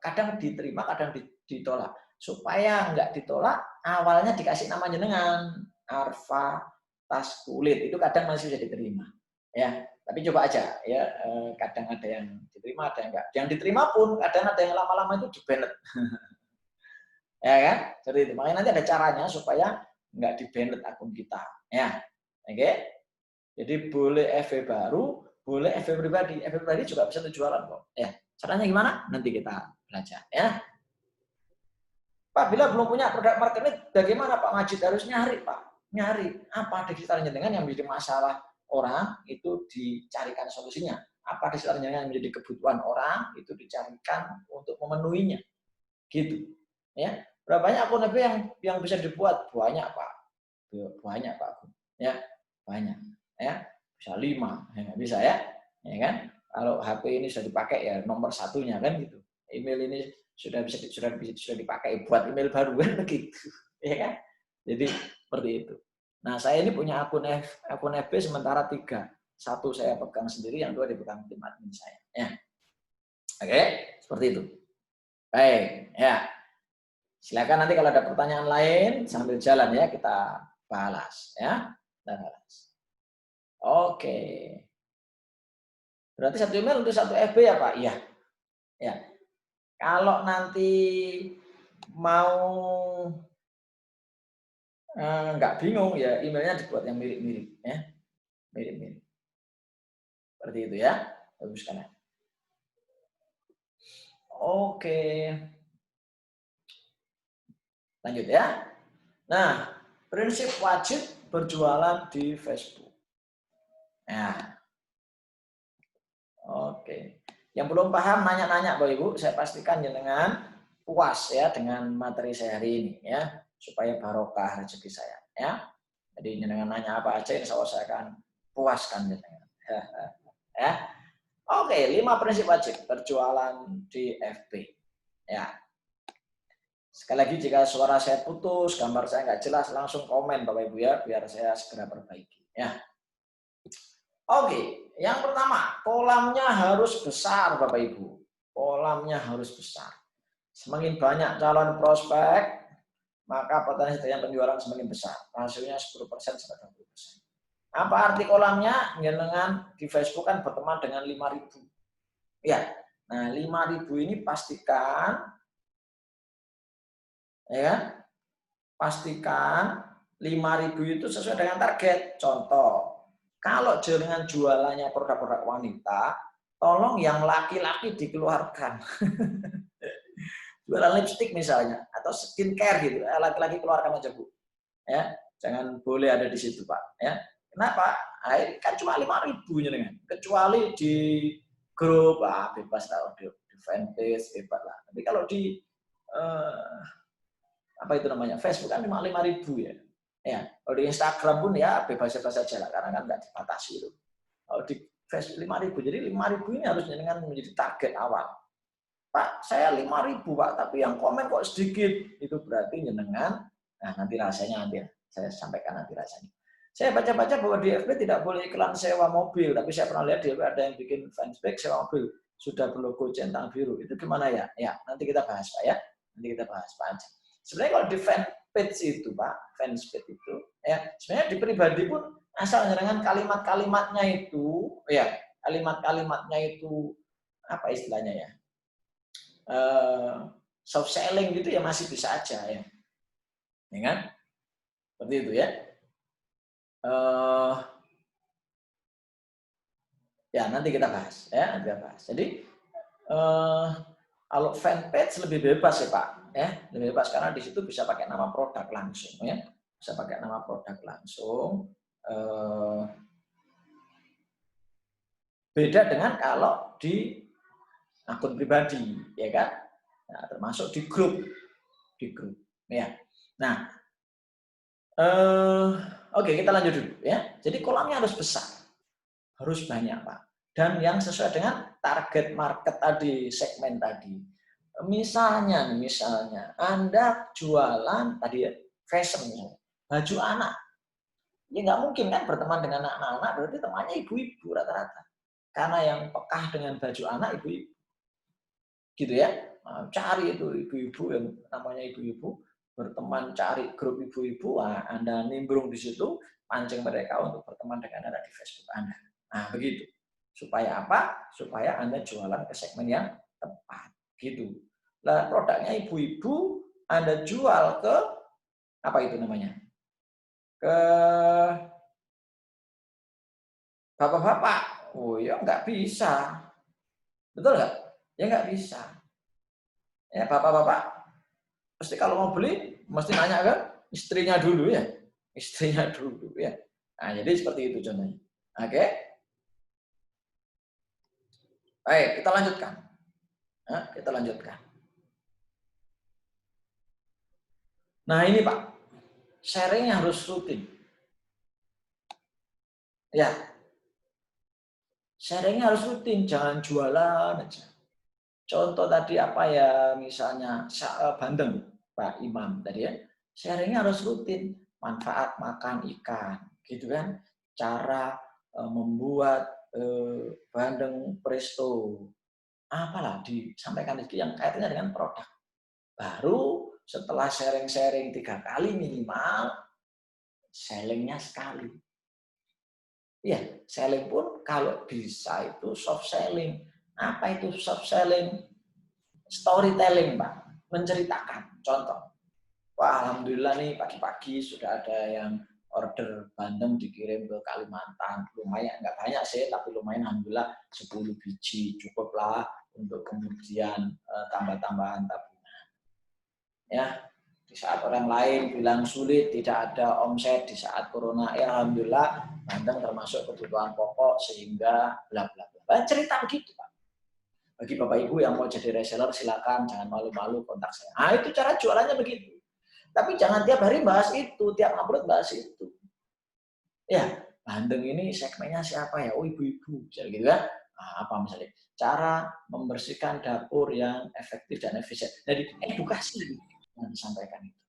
Speaker 1: kadang diterima, kadang ditolak. Supaya nggak ditolak, awalnya dikasih nama jenengan, Arfa tas kulit, itu kadang masih bisa diterima. Ya, Tapi coba aja ya, kadang ada yang diterima, ada yang enggak. Yang diterima pun kadang ada yang lama-lama itu di-banned. Ya kan? Seperti itu. Makanya nanti ada caranya supaya enggak di-banned akun kita. Ya. Oke. Jadi boleh FB baru, boleh FB pribadi. FB pribadi juga bisa jualan kok. Ya. Caranya gimana? Nanti kita belajar ya. Pak, bila belum punya produk marketing, bagaimana Pak Majid harus nyari Pak? Nyari apa di sekitar jenengan yang menjadi masalah orang itu dicarikan solusinya. Apa di sekitar jenengan yang menjadi kebutuhan orang itu dicarikan untuk memenuhinya. Gitu. Ya. Berapa banyak akun FB yang bisa dibuat? Banyak Pak. Banyak Pak. Ya, banyak. Ya, bisa 5, ya, bisa ya. Ya kan? Kalau HP ini sudah dipakai ya nomor satunya kan gitu. Email ini sudah dipakai buat email baru kan begitu. Ya kan? Jadi seperti itu. Nah, saya ini punya akun FB sementara 3. Satu saya pegang sendiri, yang 2 dipegang tim admin saya. Ya. Oke, seperti itu. Baik, ya. Silakan nanti kalau ada pertanyaan lain sambil jalan ya kita balas ya. Kita balas. Oke. Berarti satu email untuk satu FB ya Pak? Iya. Ya. Kalau nanti mau nggak bingung ya emailnya dibuat yang mirip-mirip ya. Mirip-mirip. Seperti itu ya. Bagus kan ya. Oke. Lanjut ya. Nah, prinsip wajib berjualan di Facebook. Ya. Oke. Yang belum paham nanya-nanya Bapak Ibu, saya pastikan jenengan puas ya dengan materi saya hari ini ya, supaya barokah rezeki saya ya. Jadi jenengan nanya apa aja insya Allah saya akan puaskan jenengan. Ya. Oke, 5 prinsip wajib berjualan di FB. Ya. Sekali lagi jika suara saya putus, gambar saya nggak jelas, langsung komen Bapak Ibu ya, biar saya segera perbaiki ya. Oke, yang pertama, kolamnya harus besar Bapak Ibu. Kolamnya harus besar. Semakin banyak calon prospek, maka potensi terjadinya penjualan semakin besar. Rasionya 10% sampai 20%. Apa arti kolamnya? Dengan di Facebook kan berteman dengan 5.000. Ya. Nah, 5.000 ini pastikan ya. Pastikan 5.000 itu sesuai dengan target. Contoh, kalau dengan jualannya produk-produk wanita, tolong yang laki-laki dikeluarkan. Jualan lipstik misalnya, atau skincare gitu, laki-laki keluarkan aja Bu. Ya, jangan boleh ada di situ Pak. Ya, kenapa? Kan cuma 5.000 dengan. Kecuali di grup, bebas lah, di fanpage bebas lah. Tapi kalau di apa itu namanya Facebook kan cuma 5.000 ya. Ya, kalau di Instagram pun ya bebas-bebas saja lah, karena kan nggak dibatasi itu. Kalau di Facebook 5.000, jadi 5.000 ini harus dengan menjadi target awal. Pak, saya 5.000 Pak, tapi yang komen kok sedikit. Itu berarti jenengan, nah nanti rasanya nanti saya sampaikan nanti rasanya. Saya baca-baca bahwa di FB tidak boleh iklan sewa mobil, tapi saya pernah lihat di FB ada yang bikin fanspage sewa mobil sudah berlogo centang biru. Itu gimana ya? Ya, nanti kita bahas Pak ya. Nanti kita bahas Pak. Sebenarnya kalau di fanpage itu Pak, fanspage itu, ya sebenarnya di pribadi pun asal dengan kalimat-kalimatnya itu, ya kalimat-kalimatnya itu apa istilahnya ya? Soft selling gitu ya masih bisa aja ya. Ya kan? Seperti itu ya. Ya nanti kita bahas ya, nanti kita bahas. Jadi kalau fanpage lebih bebas ya Pak, ya lebih bebas karena di situ bisa pakai nama produk langsung ya, bisa pakai nama produk langsung. Beda dengan kalau di akun pribadi, ya kan? Nah, termasuk di grup, ya. Nah, oke kita lanjut dulu ya. Jadi kolamnya harus besar, harus banyak Pak, dan yang sesuai dengan target market tadi, segmen tadi. Misalnya Anda jualan tadi ya fashion, baju anak, ya nggak mungkin kan berteman dengan anak-anak, berarti temannya ibu-ibu rata-rata. Karena yang pekah dengan baju anak ibu-ibu, gitu ya. Nah, cari itu ibu-ibu yang namanya ibu-ibu, berteman, cari grup ibu-ibu, Anda nimbrung di situ, pancing mereka untuk berteman dengan Anda di Facebook Anda. Nah, begitu. Supaya apa? Supaya Anda jualan ke segmen yang tepat. Gitu. Nah, produknya ibu-ibu Anda jual ke apa itu namanya? Ke bapak-bapak. Oh ya nggak bisa. Betul nggak? Ya nggak bisa. Ya bapak-bapak pasti kalau mau beli mesti nanya ke istrinya dulu ya. Istrinya dulu ya. Nah, jadi seperti itu contohnya. Oke. Baik, kita lanjutkan. Nah, kita lanjutkan. Nah, ini Pak, sharing harus rutin. Ya, sharingnya harus rutin, jangan jualan aja. Contoh tadi apa ya, misalnya bandeng, Pak Imam tadi ya, sharingnya harus rutin, manfaat makan ikan, gitu kan, cara membuat bandeng presto, apalah disampaikan yang kaitannya dengan produk. Baru setelah sharing-sharing 3 kali minimal, sellingnya sekali. Iya, selling pun kalau bisa itu soft selling. Apa itu soft selling? Storytelling, Pak. Menceritakan. Contoh, wah alhamdulillah nih pagi-pagi sudah ada yang order bandeng dikirim ke Kalimantan. Lumayan, nggak banyak sih, tapi lumayan alhamdulillah 10 biji. Cukuplah untuk kemudian tambah-tambahan tabungan. Ya, di saat orang lain bilang sulit, tidak ada omset di saat corona, ya alhamdulillah bandeng termasuk kebutuhan pokok sehingga bla bla bla. Cerita begitu, Pak. Bagi Bapak Ibu yang mau jadi reseller silakan, jangan malu-malu kontak saya. Nah, itu cara jualannya begitu. Tapi jangan tiap hari bahas itu, tiap upload bahas itu. Ya, bandeng ini segmennya siapa ya? Oh, ibu-ibu, misalnya gitu kan. Nah, apa misalnya? Cara membersihkan dapur yang efektif dan efisien. Jadi edukasi yang disampaikan itu.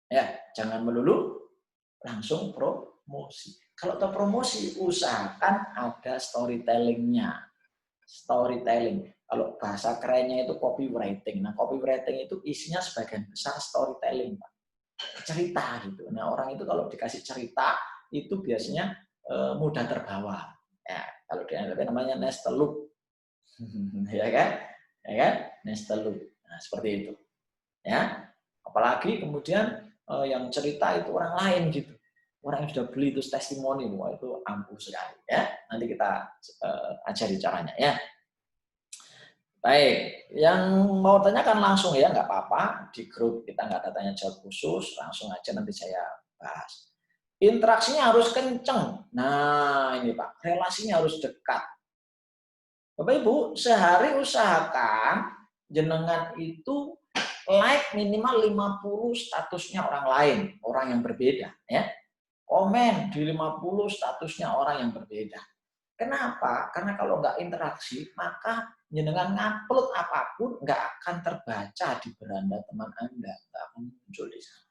Speaker 1: Ya, jangan melulu langsung promosi. Kalau untuk promosi, usahakan ada storytelling-nya. Storytelling. Kalau bahasa kerennya itu copywriting. Nah, copywriting itu isinya sebagian besar storytelling, Pak. Cerita gitu. Nah, orang itu kalau dikasih cerita, itu biasanya mudah terbawa. Ya, kalau dianggap namanya nesteluk. Ya kan? Ya kan? Nesteluk. Nah, seperti itu. Ya. Apalagi kemudian yang cerita itu orang lain gitu. Orang yang sudah beli itu testimoni, wah itu ampuh sekali ya. Nanti kita ajari caranya ya. Baik, yang mau tanyakan langsung ya nggak apa-apa di grup kita nggak ada tanya jawab khusus, langsung aja nanti saya bahas. Interaksinya harus kenceng. Nah ini Pak, relasinya harus dekat. Bapak Ibu, sehari usahakan jenengan itu like minimal 50 statusnya orang lain, orang yang berbeda ya. Komen di 50 statusnya orang yang berbeda. Kenapa? Karena kalau nggak interaksi, maka jenengan ngupload apapun nggak akan terbaca di beranda teman Anda, nggak akan muncul di sana.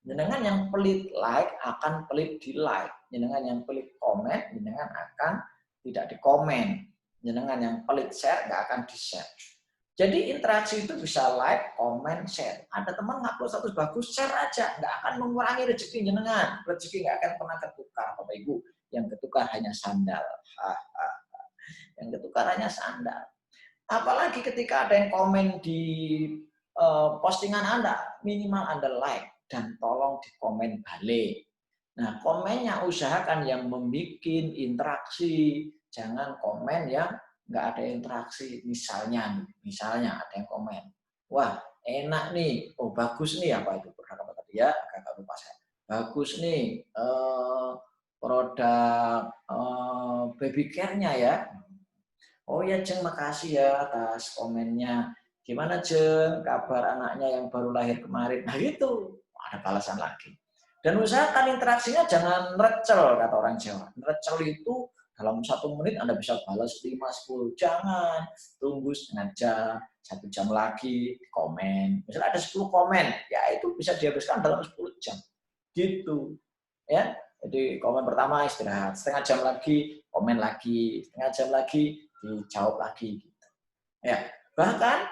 Speaker 1: Jenengan yang pelit like akan pelit di like, jenengan yang pelit komen, jenengan akan tidak dikomen, jenengan yang pelit share nggak akan di share. Jadi interaksi itu bisa like, komen, share. Ada teman ngupload status bagus, share aja, nggak akan mengurangi rezeki jenengan, rezeki nggak akan pernah tertukar, Bapak Ibu. Yang ketukar hanya sandal. Yang ketukar hanya sandal. Apalagi ketika ada yang komen di postingan Anda, minimal Anda like dan tolong dikomen balik. Nah, komennya usahakan yang membuat interaksi, jangan komen yang nggak ada interaksi. Misalnya ada yang komen, wah enak nih, oh bagus nih apa itu produk apa tadi ya, agak lupa saya. Bagus nih produk baby care-nya ya. Oh ya Jeng, makasih ya atas komennya. Gimana Jeng, kabar anaknya yang baru lahir kemarin? Nah itu, ada balasan lagi. Dan usahakan interaksinya jangan recel, kata orang Jawa. Recel itu dalam 1 menit Anda bisa balas 5-10. Jangan, tunggu setengah jam, 1 jam lagi, komen. Misalnya ada 10 komen, ya itu bisa dihabiskan dalam 10 jam. Gitu. Ya, jadi komen pertama istirahat, setengah jam lagi, komen lagi, setengah jam lagi, dijawab lagi gitu. Ya, bahkan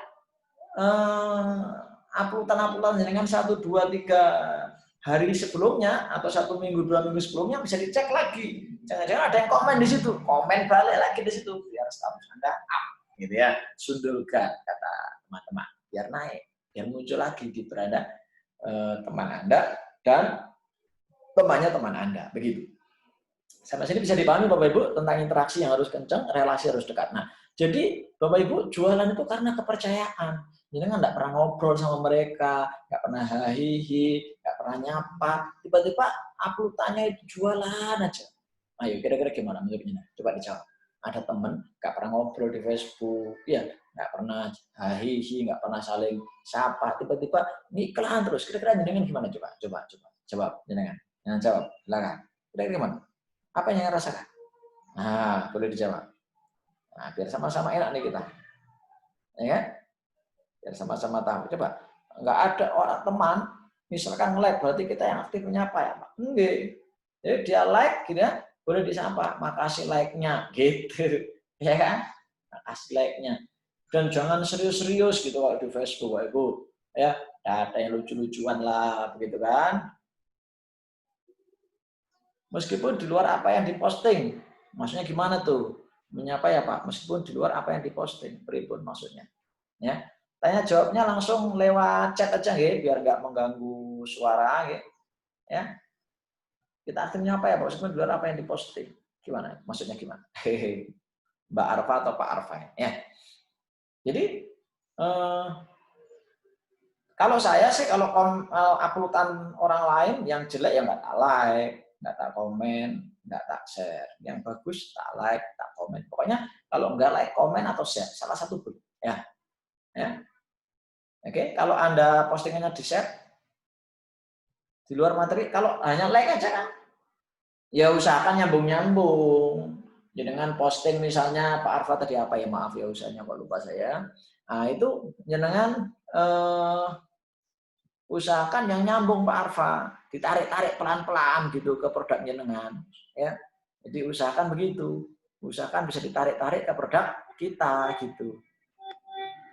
Speaker 1: uploadan dengan 1, 2, 3 hari sebelumnya atau 1 minggu, 2 minggu sebelumnya bisa dicek lagi. Jangan-jangan ada yang komen di situ, komen balik lagi di situ biar status Anda up, gitu ya. Sundulkan kata teman-teman, biar naik, biar muncul lagi di beranda teman Anda dan temannya teman Anda, begitu. Sampai sini bisa dipahami Bapak Ibu tentang interaksi yang harus kencang, relasi harus dekat. Nah, jadi Bapak Ibu jualan itu karena kepercayaan. Jadi kan nggak pernah ngobrol sama mereka, nggak pernah hahihi, nggak pernah nyapa. Tiba-tiba uploadannya itu jualan aja. Ayo kira-kira gimana menurutnya? Coba dijawab. Ada teman nggak pernah ngobrol di Facebook, ya nggak pernah hahihi, nggak pernah saling sapa. Tiba-tiba ini iklan terus. Kira-kira jenengan gimana? Coba jawab jenengan. Jangan jawab, silakan. Kira-kira gimana? Apa yang rasakan? Nah, boleh dijawab. Nah, biar sama-sama enak nih kita. Ya kan? Biar sama-sama tahu. Coba, nggak ada orang teman, misalkan like, berarti kita yang aktif menyapa ya, Pak? Enggak. Jadi dia like, gitu ya, boleh disapa. Makasih like-nya, gitu. Ya kan? Makasih like-nya. Dan jangan serius-serius gitu kalau di Facebook, Pak Ibu. Ya, ada yang lucu-lucuan lah, begitu kan? Meskipun di luar apa yang diposting. Maksudnya gimana tuh? Menyapa ya Pak, meskipun di luar apa yang diposting. Pripun maksudnya. Ya. Tanya jawabnya langsung lewat chat aja ya, biar nggak mengganggu suara ya. Ya. Kita artinya apa ya Pak, meskipun di luar apa yang diposting. Gimana? Maksudnya gimana? Hehe. Mbak Arfa atau Pak Arfa ya. Jadi kalau saya sih kalau uploadan orang lain yang jelek ya nggak tak like, nggak tak komen, nggak tak share. Yang bagus tak like, tak komen. Pokoknya kalau nggak like, komen atau share, salah satu boleh. Ya, ya. Oke. Kalau Anda postingannya di share di luar materi, kalau hanya like aja kan, ya usahakan nyambung-nyambung. Jadi dengan posting misalnya Pak Arfa tadi apa ya, maaf ya usahanya kok lupa saya. Nah itu jenengan usahakan yang nyambung Pak Arfa, ditarik-tarik pelan-pelan gitu ke produk jenengan, ya. Jadi usahakan begitu, usahakan bisa ditarik-tarik ke produk kita gitu,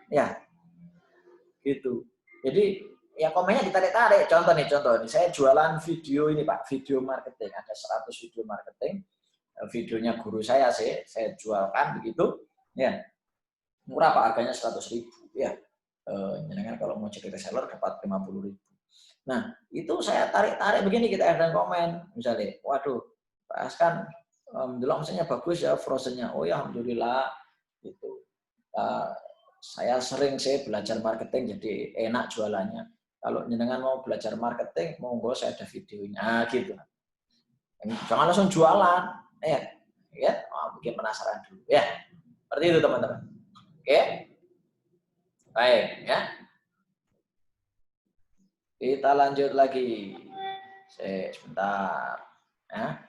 Speaker 1: ya, gitu. Jadi ya komennya ditarik-tarik. Contoh nih, saya jualan video ini Pak, video marketing, ada 100 video marketing, videonya guru saya sih, saya jualkan begitu, ya. Murah Pak, harganya 100.000, ya. Jenengan kalau mau jadi reseller dapat 50.000. Nah, itu saya tarik-tarik begini, kita ada komen. Misalnya, waduh, Pak Askan, alhamdulillah maksudnya bagus ya, frozennya. Oh ya, alhamdulillah. Gitu. Saya sering belajar marketing, jadi enak jualannya. Kalau jenengan mau belajar marketing, monggo saya ada videonya. Nah, gitu. Jangan langsung jualan. Ya, bikin penasaran dulu. Ya, seperti itu teman-teman. Oke? Baik, ya. Kita lanjut lagi. Sebentar. Ya.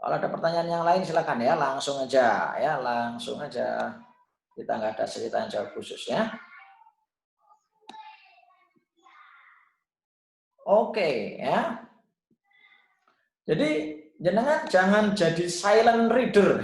Speaker 1: Kalau ada pertanyaan yang lain silakan ya, langsung aja ya, langsung aja. Kita nggak ada cerita yang jawab khusus ya. Oke ya. Jadi jenengan jangan jadi silent reader.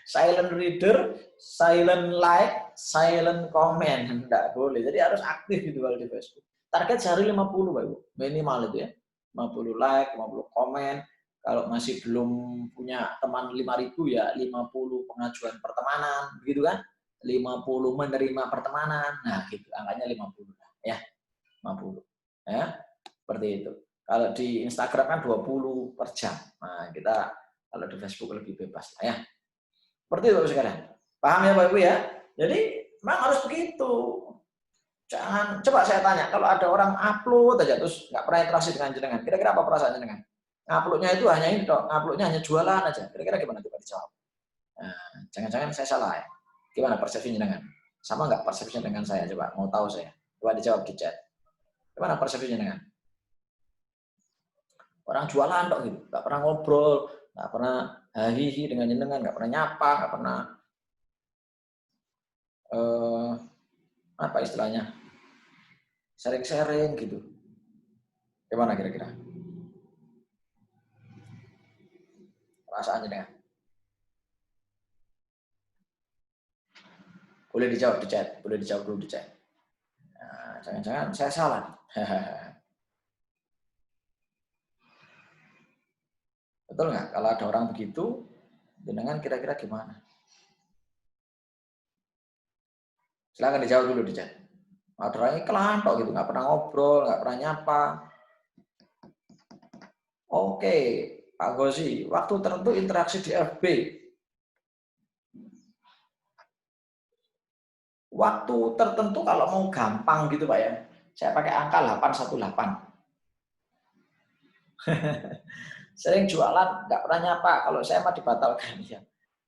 Speaker 1: Silent reader, silent like, silent comment. Enggak boleh. Jadi harus aktif gitu kalau di Facebook. Target sehari 50 Pak Ibu. Minimal itu ya. 50 like, 50 komen. Kalau masih belum punya teman 5.000 ya 50 pengajuan pertemanan, begitu kan? 50 menerima pertemanan. Nah, gitu. Angkanya 50 ya. 50. Ya. Seperti itu. Kalau di Instagram kan 20 per jam. Nah, kita kalau di Facebook lebih bebas lah ya. Seperti itu Bapak sekalian. Paham ya Bapak Ibu ya? Jadi memang harus begitu. Jangan, coba saya tanya, kalau ada orang upload aja terus nggak pernah interaksi dengan jenengan, kira-kira apa perasaan jenengan? Uploadnya itu hanya ini dong, uploadnya hanya jualan aja. Kira-kira gimana coba dijawab? Nah, jangan-jangan saya salah ya. Gimana persepsi jenengan? Sama nggak persepsinya dengan saya? Coba mau tahu saya. Coba dijawab di chat. Gimana persepsi jenengan? Orang jualan dong gitu, nggak pernah ngobrol, nggak pernah hahihi dengan jenengan, nggak pernah nyapa, nggak pernah apa istilahnya, sharing-sharing gitu. Gimana kira-kira? Perasaannya dengan? Boleh dijawab di chat, boleh dijawab dulu di chat. Nah, jangan-jangan saya salah. Betul nggak? Kalau ada orang begitu, jenengan kira-kira gimana? Silakan dijawab dulu di chat. Ada orangnya kelantok gitu, nggak pernah ngobrol, nggak pernah nyapa. Oke, Pak Gozi, waktu tertentu interaksi di FB. Waktu tertentu kalau mau gampang gitu Pak ya, saya pakai angka 818. Sering jualan, nggak pernah nyapa, kalau saya mah dibatalkan ya.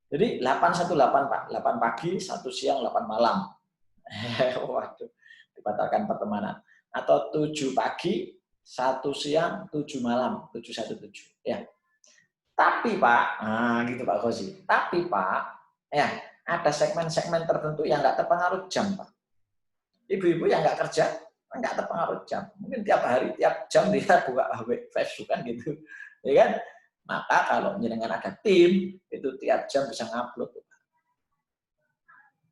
Speaker 1: Jadi 818 Pak, 8 pagi, 1 siang, 8 malam. Waduh, dibatalkan pertemanan. Atau 7 pagi, 1 siang, 7 malam, 717. Ya. Tapi Pak, nah gitu Pak Khozi. Tapi Pak, ya ada segmen-segmen tertentu yang nggak terpengaruh jam Pak. Ibu-ibu yang nggak kerja, nggak terpengaruh jam. Mungkin tiap hari, tiap jam dia buka Facebook kan gitu. Ya kan? Maka kalau jenengan ada tim, itu tiap jam bisa ngupload.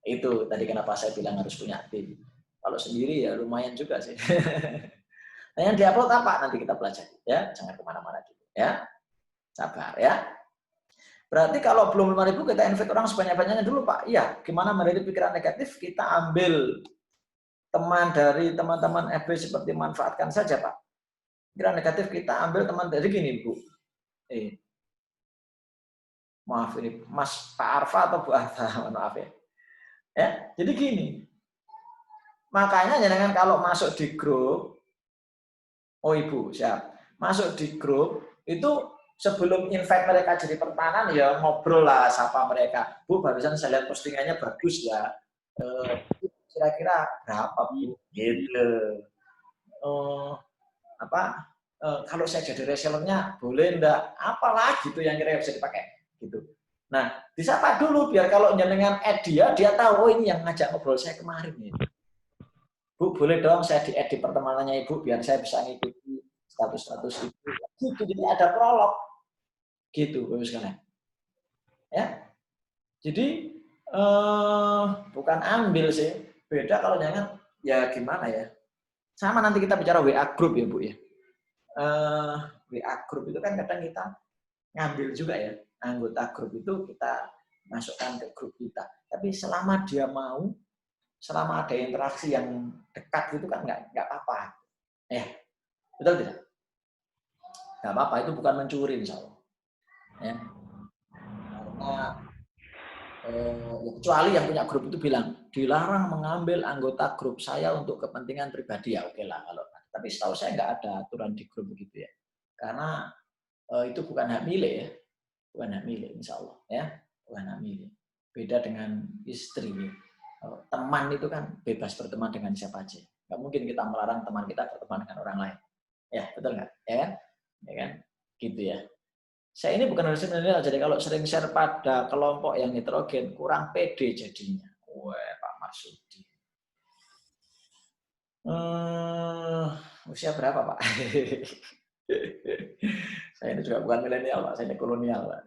Speaker 1: Itu tadi kenapa saya bilang harus punya tim. Kalau sendiri ya lumayan juga sih. Nah yang diupload apa? Nanti kita pelajari ya. Jangan kemana-mana dulu ya. Sabar ya. Berarti kalau belum 5.000 kita invite orang sebanyak-banyaknya dulu Pak. Iya, gimana menjadi pikiran negatif? Kita ambil teman dari teman-teman FB seperti manfaatkan saja Pak. Pikiran negatif kita ambil teman dari gini Bu. Maaf ini Mas Pak Arfa atau Bu Arfa? Maaf ya. Ya, jadi gini. Makanya jangan kalau masuk di grup, oh Ibu, siap. Masuk di grup itu sebelum invite mereka jadi pertahanan ya ngobrol lah sapa mereka. Bu, barusan saya lihat postingannya bagus ya. Kira-kira berapa Bu? Gitu. Kalau saya jadi resellernya boleh enggak? Apalah gitu yang kira bisa dipakai gitu. Nah, disapa dulu biar kalau jenengan add dia tahu oh ini yang ngajak ngobrol saya kemarin ya. Bu, boleh dong saya di-add di pertemanannya Ibu biar saya bisa ngikuti status-status Ibu. Gitu, jadi ada prolog. Gitu, Bapak sekalian. Ya. Jadi bukan ambil sih. Beda kalau jangan ya gimana ya. Sama nanti kita bicara WA group ya, Bu ya. WA group itu kan kadang kita ngambil juga ya. Anggota grup itu kita masukkan ke grup kita. Tapi selama dia mau, selama ada interaksi yang dekat gitu kan nggak apa-apa. Ya, betul tidak? Nggak apa-apa, itu bukan mencuri insya Allah. Ya. Karena kecuali yang punya grup itu bilang dilarang mengambil anggota grup saya untuk kepentingan pribadi ya oke lah kalau. Tapi setahu saya nggak ada aturan di grup begitu ya. Karena itu bukan hak milik ya, bukan hak milik insya Allah ya, bukan hak milik. Beda dengan istri. Teman itu kan bebas berteman dengan siapa aja. Nggak mungkin kita melarang teman kita berteman dengan orang lain. Ya, betul nggak? Ya kan? Ya kan? Gitu ya. Saya ini bukan harus milenial, jadi kalau sering share pada kelompok yang nitrogen, kurang pede jadinya. Wah, Pak Marsudi. Usia berapa, Pak? Saya ini juga bukan milenial, Pak. Saya ini kolonial, Pak.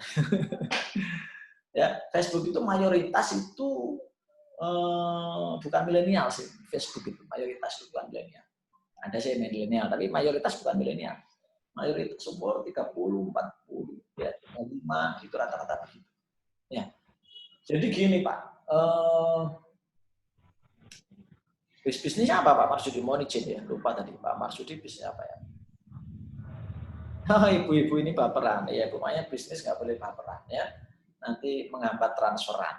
Speaker 1: Ya, Facebook itu mayoritas itu bukan milenial sih. Facebook itu mayoritas itu bukan milenial. Ada sih milenial, tapi mayoritas bukan milenial. Mayoritas umur 30, 40, ya, 35, itu rata-rata begitu. Ya. Jadi gini Pak, bisnisnya apa Pak Marsudi? Mohon izin ya, lupa tadi Pak Marsudi bisnis apa ya? Ibu-ibu ini baperan, ya pokoknya bisnis nggak boleh baperan ya. Nanti menghambat transferan.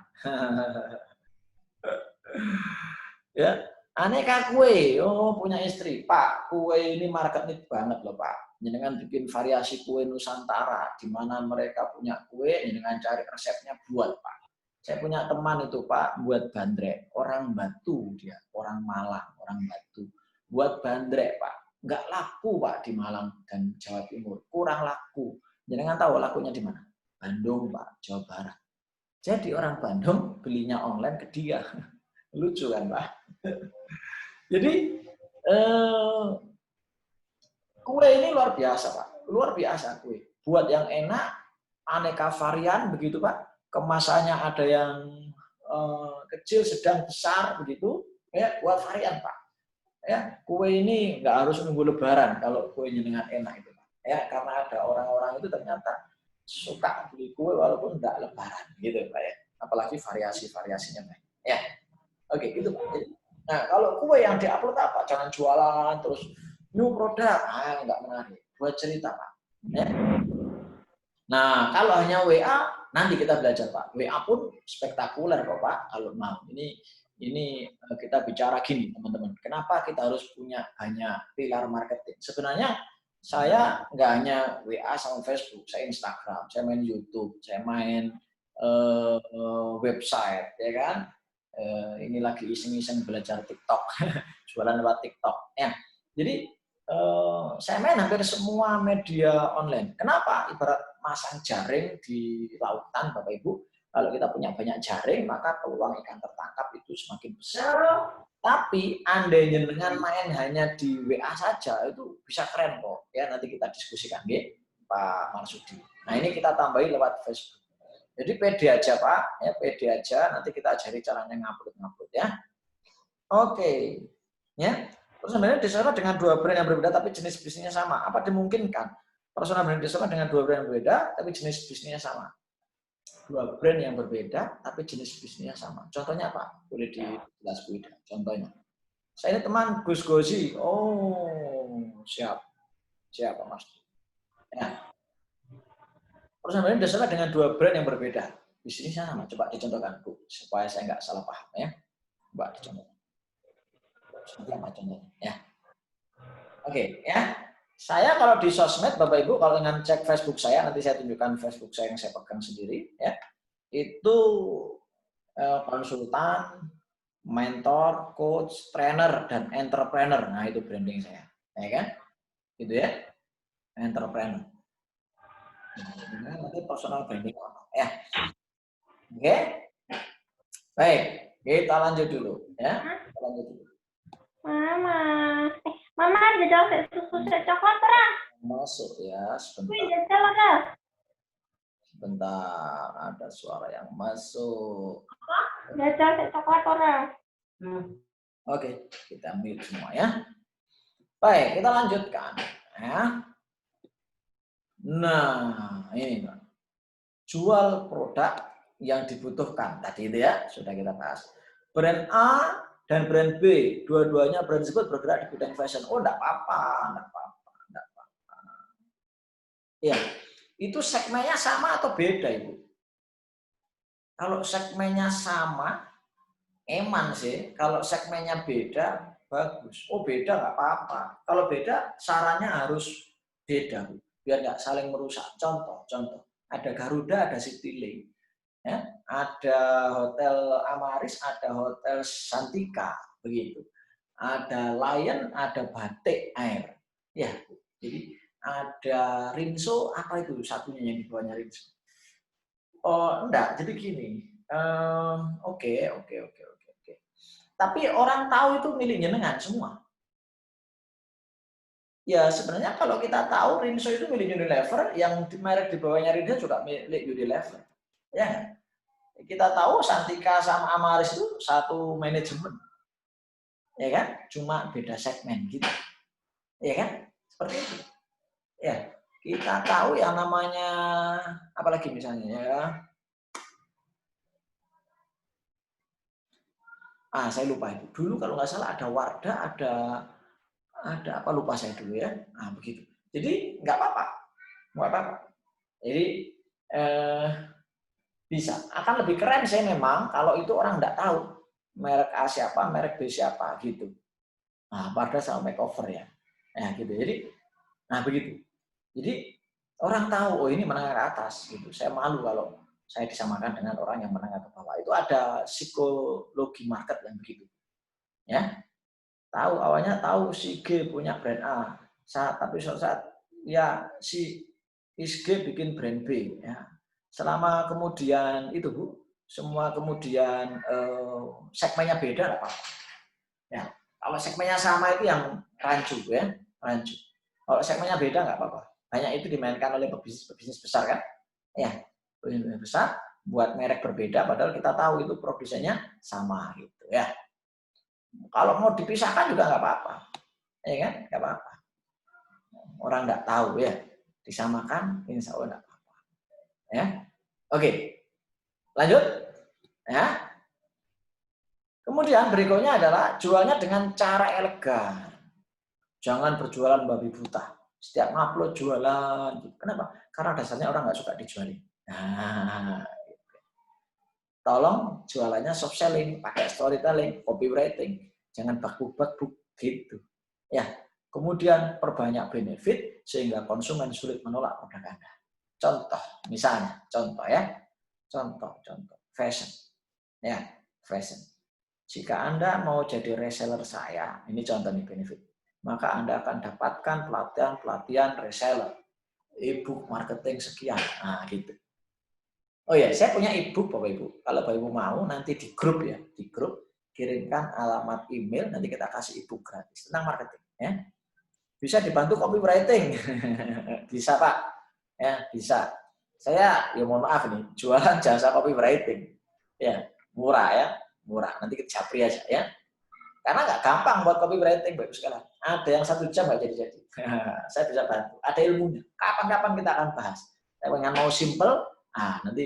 Speaker 1: Ya, aneka kue, oh punya istri, Pak, kue ini market need banget loh Pak. Jenengan bikin variasi kue Nusantara, di mana mereka punya kue, jenengan cari resepnya buat Pak. Saya punya teman itu Pak, buat bandrek, orang Batu dia, orang Malang, orang Batu, buat bandrek Pak. Nggak laku Pak di Malang dan Jawa Timur, kurang laku. Jenengan tahu lakunya di mana? Bandung Pak, Jawa Barat. Jadi orang Bandung belinya online ke dia. Lucu kan Pak? Jadi kue ini luar biasa Pak, luar biasa kue. Buat yang enak, aneka varian begitu Pak. Kemasannya ada yang kecil, sedang, besar begitu. Ya, buat varian Pak. Ya, kue ini nggak harus nunggu Lebaran kalau kuenya dengan enak itu Pak. Ya, karena ada orang-orang itu ternyata suka beli kue walaupun enggak lebaran gitu Pak ya. Apalagi variasi-variasinya Pak. Ya. Oke, gitu Pak. Jadi, nah, kalau kue yang diupload apa? Jangan jualan terus new produk, enggak menarik. Buat cerita Pak. Ya. Nah, kalau hanya WA, nanti kita belajar Pak. WA pun spektakuler kok Pak. Kalau mau, ini kita bicara gini teman-teman. Kenapa kita harus punya banyak pilar marketing? Sebenarnya saya nggak hanya WA sama Facebook, saya Instagram, saya main YouTube, saya main website, ya kan? Ini lagi iseng-iseng belajar TikTok, jualan lewat TikTok. Ya, jadi saya main hampir semua media online. Kenapa? Ibarat masang jaring di lautan, Bapak Ibu. Kalau kita punya banyak jaring, maka peluang ikan tertangkap itu semakin besar. Tapi andai jenengan main hanya di WA saja, itu bisa keren kok. Ya, nanti kita diskusikan, ya, Pak Marsudi. Nah, ini kita tambahin lewat Facebook. Jadi pede aja Pak, ya pede aja. Nanti kita ajari caranya ngupload ya. Oke, ya. Personal branding disesuaikan dengan dua brand yang berbeda tapi jenis bisnisnya sama. Apa dimungkinkan? Personal branding disesuaikan dengan dua brand yang berbeda tapi jenis bisnisnya sama. Dua brand yang berbeda tapi jenis bisnisnya sama. Contohnya apa? Boleh dijelas Bu Ida. Contohnya. Saya ini teman Gus Gozi. Oh, siap. Siap Pak Mas. Ya. Personal branding disesuaikan dengan dua brand yang berbeda. Bisnisnya sama. Coba dicontohkan Bu, supaya saya nggak salah paham ya. Coba dicontohkan. Seperti apa contohnya? Ya. Oke, ya. Saya kalau di sosmed, Bapak Ibu, kalau dengan cek Facebook saya, nanti saya tunjukkan Facebook saya yang saya pegang sendiri, ya. Itu konsultan, mentor, coach, trainer, dan entrepreneur. Nah, itu branding saya. Ya kan? Gitu ya. Entrepreneur. Nah, nanti personal branding apa? Ya. Oke. Baik, kita lanjut dulu. Ya. Kita lanjut dulu.
Speaker 2: Mama jajal susu coklat terang.
Speaker 1: Masuk ya, sebentar.
Speaker 2: Jajal ada.
Speaker 1: Sebentar, ada suara yang masuk.
Speaker 2: Jajal coklat orang.
Speaker 1: Oke, kita mute semua ya. Baik, kita lanjutkan. Ya. Nah, ini Pak. Jual produk yang dibutuhkan. Tadi itu ya, sudah kita bahas. Brand A dan brand B, dua-duanya brand tersebut bergerak di bidang fashion. Oh, enggak apa-apa, enggak apa-apa, enggak apa-apa. Ya, itu segmennya sama atau beda, Ibu? Kalau segmennya sama, eman sih. Kalau segmennya beda, bagus. Oh, beda nggak apa-apa. Kalau beda, sarannya harus beda, Bu. Biar nggak saling merusak. Contoh. Ada Garuda, ada Citylink. Ya, ada Hotel Amaris, ada Hotel Santika, begitu. Ada Lion, ada Batik Air. Ya, jadi ada Rinso, apa itu satunya yang di bawahnya Rinso? Oh, enggak. Jadi gini. Oke. Tapi orang tahu itu milik jenengan semua. Ya sebenarnya kalau kita tahu Rinso itu milik Unilever, yang merek di bawahnya Rinso juga milik Unilever. Ya, kita tahu Santika sama Amaris itu satu manajemen, ya kan? Cuma beda segmen gitu, ya kan? Seperti itu. Ya, kita tahu yang namanya apalagi misalnya ya. Saya lupa itu. Dulu kalau nggak salah ada Wardah, ada apa lupa saya dulu ya. Begitu. Jadi nggak apa-apa. Jadi bisa. Akan lebih keren saya memang kalau itu orang nggak tahu merek A siapa, merek B siapa gitu. Wardah sama makeover ya. Gitu. Jadi, begitu. Jadi orang tahu, oh ini menengah ke atas gitu. Saya malu kalau saya disamakan dengan orang yang menengah ke bawah. Itu ada psikologi market yang begitu. Ya. Awalnya tahu si G punya brand A. Tapi suatu saat ya si G bikin brand B ya. Selama kemudian itu Bu, semua kemudian segmennya beda lah Pak. Ya, kalau segmennya sama itu yang rancu ya, rancu. Kalau segmennya beda nggak apa-apa. Banyak itu dimainkan oleh pebisnis besar kan? Ya, pebisnis besar buat merek berbeda padahal kita tahu itu produsennya sama gitu ya. Kalau mau dipisahkan juga nggak apa-apa. Ya kan? Nggak apa-apa. Orang nggak tahu ya. Disamakan insya Allah nggak apa-apa. Ya, oke, lanjut. Ya. Kemudian berikutnya adalah jualnya dengan cara elegan. Jangan berjualan babi buta. Setiap ngupload jualan. Kenapa? Karena dasarnya orang nggak suka dijualin. Nah, tolong jualannya soft selling, pakai storytelling, copywriting. Jangan bak-buk gitu. Ya. Kemudian perbanyak benefit sehingga konsumen sulit menolak produk Anda. Contoh, misalnya, contoh ya. Contoh, fashion. Ya, fashion. Jika Anda mau jadi reseller saya, ini contoh nih benefit, maka Anda akan dapatkan pelatihan reseller, e-book marketing sekian, nah gitu. Oh ya, saya punya e-book Bapak Ibu. Kalau Bapak Ibu mau nanti di grup ya, di grup kirimkan alamat email, nanti kita kasih e-book gratis tentang marketing. Ya. Bisa dibantu copywriting, bisa Pak, ya bisa. Saya ya mohon maaf nih, jualan jasa copywriting, ya murah ya, murah. Nanti kita japri aja ya. Karena nggak gampang buat copywriting, Bapak sekalian. Ada yang 1 jam nggak jadi-jadi. Saya bisa bantu. Ada ilmunya. Kapan-kapan kita akan bahas. Saya pengen mau simple, nanti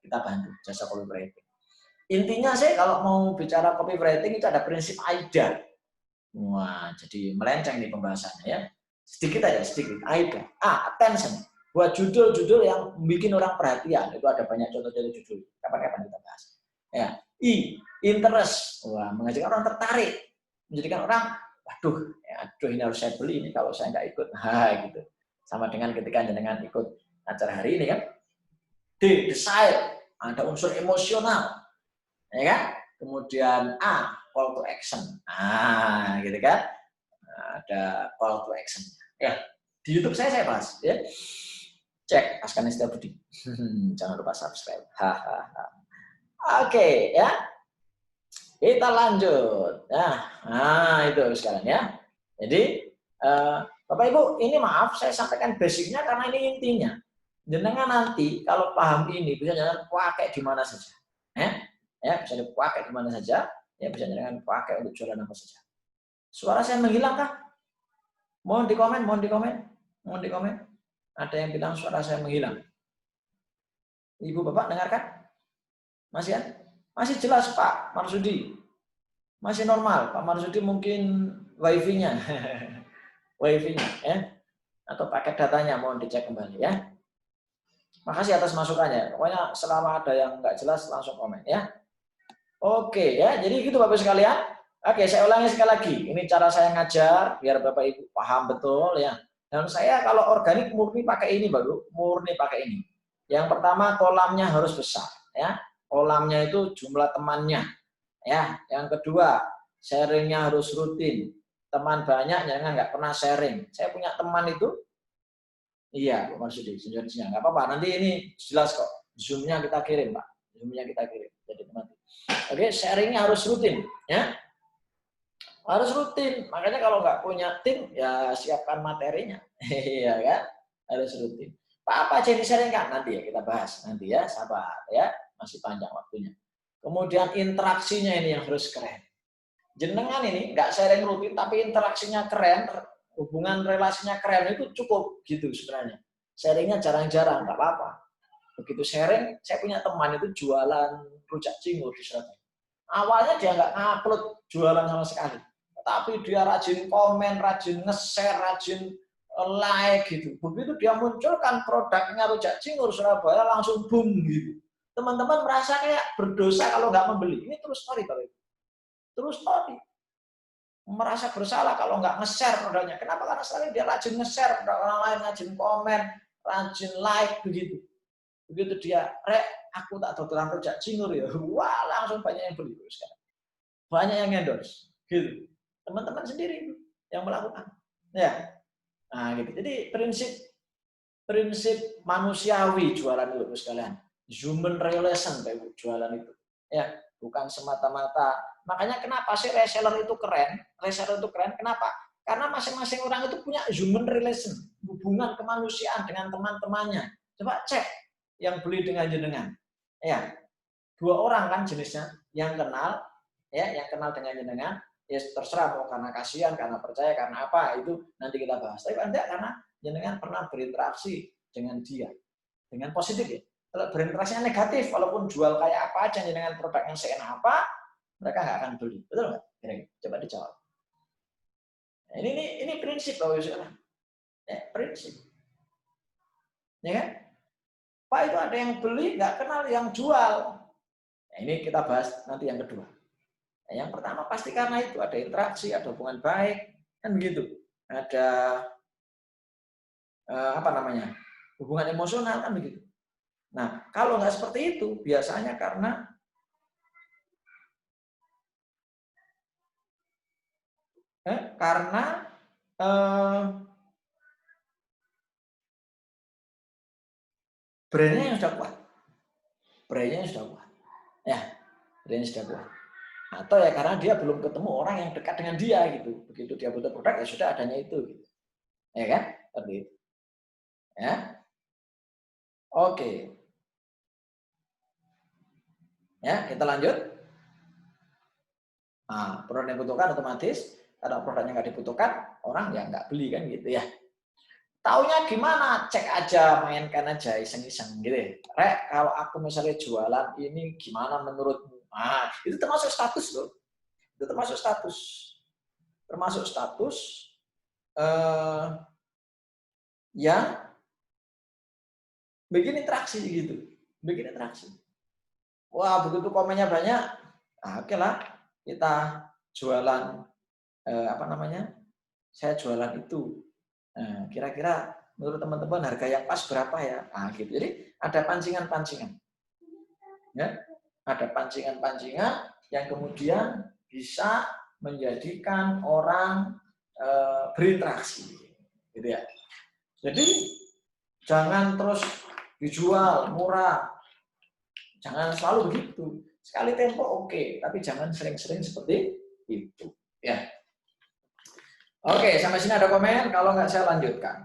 Speaker 1: kita bantu jasa copywriting. Intinya sih kalau mau bicara copywriting itu ada prinsip AIDA. Wah, jadi melenceng nih pembahasannya ya. Sedikit aja, sedikit. AIDA. Attention. Buat judul-judul yang bikin orang perhatian. Itu ada banyak contoh-contoh judul. Kapan-kapan kita bahas. Ya. Interest. Wah, mengajarkan orang tertarik. Menjadikan orang, waduh, ini harus saya beli ini kalau saya nggak ikut. Gitu. Sama dengan ketika jenengan ikut acara hari ini kan. Desire. Ada unsur emosional. Ya kan? Kemudian call to action. Gitu kan? Ada call to action. Ya, di YouTube saya bahas. Ya. Cek Askani Setiabudi. Jangan lupa subscribe. Oke, ya. Kita lanjut. Itu sekarang ya. Jadi, Bapak Ibu, ini maaf saya sampaikan basicnya karena ini intinya. Jenengan nanti kalau paham ini bisa jangan pakai di mana saja. Ya, bisa dipakai di mana saja. Ya, bisa jangan pakai untuk jualan apa saja. Suara saya menghilang kah? Mohon di komen, mohon di komen. Mohon di komen. Ada yang bilang suara saya menghilang. Ibu Bapak dengarkan? Masih ya? Masih jelas Pak Marsudi. Masih normal. Pak Marsudi mungkin wifi-nya. Wifi-nya ya. Atau paket datanya mohon dicek kembali ya. Makasih atas masukannya. Pokoknya selama ada yang nggak jelas langsung komen ya. Oke ya, jadi gitu Bapak sekalian. Oke, saya ulangi sekali lagi. Ini cara saya ngajar biar Bapak Ibu paham betul ya. Dan saya kalau organik murni pakai ini baru, murni pakai ini. Yang pertama kolamnya harus besar ya. Kolamnya itu jumlah temannya ya. Yang kedua, sharingnya harus rutin. Teman banyak jangan nggak pernah sharing. Saya punya teman itu iya, Pak Marsudi, sejujurnya nggak apa-apa. Nanti ini jelas kok. Zoom-nya kita kirim, Pak. Zoom-nya kita kirim. Jadi teman. Oke, sharingnya harus rutin, ya. Harus rutin. Makanya kalau nggak punya tim, ya siapkan materinya. Iya kan? Harus rutin. Apa aja yang di-sharingkan? Nanti ya kita bahas. Nanti ya, sabar ya. Masih panjang waktunya. Kemudian interaksinya ini yang harus keren. Jenengan ini nggak sharing rutin, tapi interaksinya keren, hubungan relasinya keren itu cukup gitu sebenarnya. Sharingnya jarang-jarang, nggak apa-apa. Begitu sharing, saya punya teman itu jualan rujak cingur di Surabaya. Awalnya dia nggak ngupload jualan sama sekali, tapi dia rajin komen, rajin nge-share, rajin like gitu. Begitu dia munculkan produknya rujak cingur Surabaya langsung boom gitu. Teman-teman merasa kayak berdosa kalau nggak membeli. Ini terus story Bapak Ibu. Terus story. Merasa bersalah kalau nggak nge-share produknya. Kenapa? Karena sekali dia rajin nge-share produk orang lain, rajin komen, rajin like begitu. Begitu dia, aku tak dodolan rujak cingur ya. Wah, langsung banyak yang beli sekarang. Banyak yang endorse. Gitu. Teman-teman sendiri yang melakukan. Ya. Nah, gitu. Jadi prinsip manusiawi jualan itu sekalian. Human relation Bapak jualan itu. Ya, bukan semata-mata. Makanya kenapa sih reseller itu keren? Reseller itu keren kenapa? Karena masing-masing orang itu punya human relation, hubungan kemanusiaan dengan teman-temannya. Coba cek yang beli dengan jenengan. Ya, 2 orang kan jenisnya, yang kenal dengan jenengan, ya terserah mau karena kasihan, karena percaya, karena apa, itu nanti kita bahas. Tapi enggak karena jenengan pernah berinteraksi dengan dia. dengan positif ya. Kalau berinteraksinya negatif, walaupun jual kayak apa aja dengan produk yang seenak apa, mereka nggak akan beli. Betul nggak? Coba dijawab. Nah, ini prinsip Bapak Ibu sekalian. Ya, prinsip. Ya kan? Pak itu ada yang beli, nggak kenal yang jual. Nah, ini kita bahas nanti yang kedua. Nah, yang pertama pasti karena itu ada interaksi, ada hubungan baik, kan begitu. Ada apa namanya? Hubungan emosional kan begitu. Nah, kalau nggak seperti itu, biasanya karena brandnya yang sudah kuat. Brandnya yang sudah kuat. Ya, brandnya sudah kuat. Atau ya karena dia belum ketemu orang yang dekat dengan dia gitu. Begitu dia butuh produk ya sudah adanya itu. Gitu. Ya kan? Seperti itu. Ya. Oke. Ya, kita lanjut. Nah, produk yang dibutuhkan otomatis kalau produknya nggak dibutuhkan, orang ya nggak beli kan gitu ya. Taunya gimana? Cek aja, mainkan aja, iseng-iseng gitu ya. Rek, kalau aku misalnya jualan ini gimana menurutmu? Nah, itu termasuk status loh. Itu termasuk status. Termasuk status yang bikin interaksi gitu. Bikin interaksi. Wah, begitu komennya banyak, nah, oke lah, kita jualan, apa namanya, saya jualan itu. Nah, kira-kira menurut teman-teman harga yang pas berapa ya? Nah, gitu. Jadi ada pancingan-pancingan. Ya, ada pancingan-pancingan yang kemudian bisa menjadikan orang berinteraksi. Gitu ya. Jadi jangan terus dijual murah. Jangan selalu begitu. Sekali tempo oke, tapi jangan sering-sering seperti itu. Ya. Oke, sampai sini ada komen. Kalau nggak saya lanjutkan.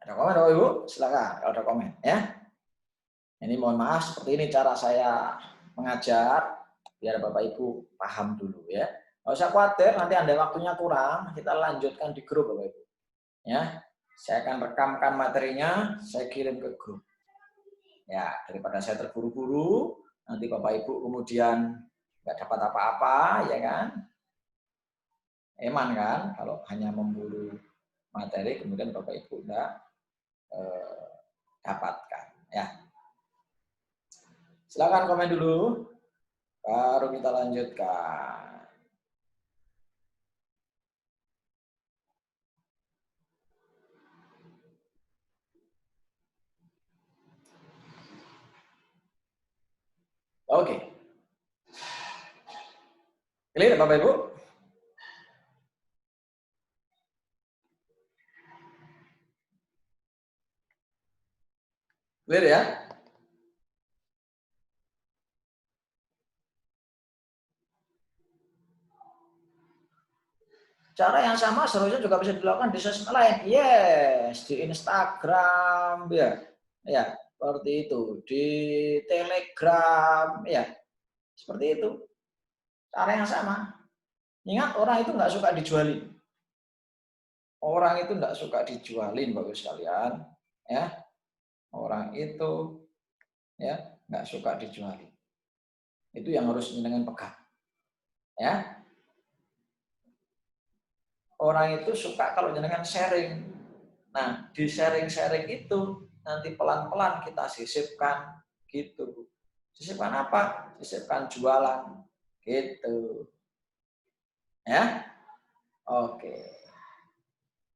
Speaker 1: Ada komen Bapak Ibu? Silakan kalau ada komen ya. Ini mohon maaf seperti ini cara saya mengajar biar Bapak Ibu paham dulu ya. Nggak usah khawatir nanti Anda waktunya kurang, kita lanjutkan di grup Bapak Ibu. Ya. Saya akan rekamkan materinya, saya kirim ke grup. Ya, daripada saya terburu-buru, nanti Bapak Ibu kemudian nggak dapat apa-apa, ya kan? Eman kan, kalau hanya memburu materi, kemudian Bapak Ibu nggak dapatkan. Ya. Silakan komen dulu, baru kita lanjutkan. Oke. Clear Bapak Ibu? Clear ya? Cara yang sama seharusnya juga bisa dilakukan di sosial lain. Yes, di Instagram ya. Ya, seperti itu. Di Telegram ya. Seperti itu. Cara yang sama. Ingat orang itu nggak suka dijualin. Orang itu nggak suka dijualin Bapak sekalian, ya. Orang itu ya nggak suka dijualin. Itu yang harus dengan pegang. Ya. Orang itu suka kalau jenengan sharing. Nah, di sharing-sharing itu nanti pelan-pelan kita sisipkan gitu. Sisipkan apa? Sisipkan jualan gitu. Ya? Oke.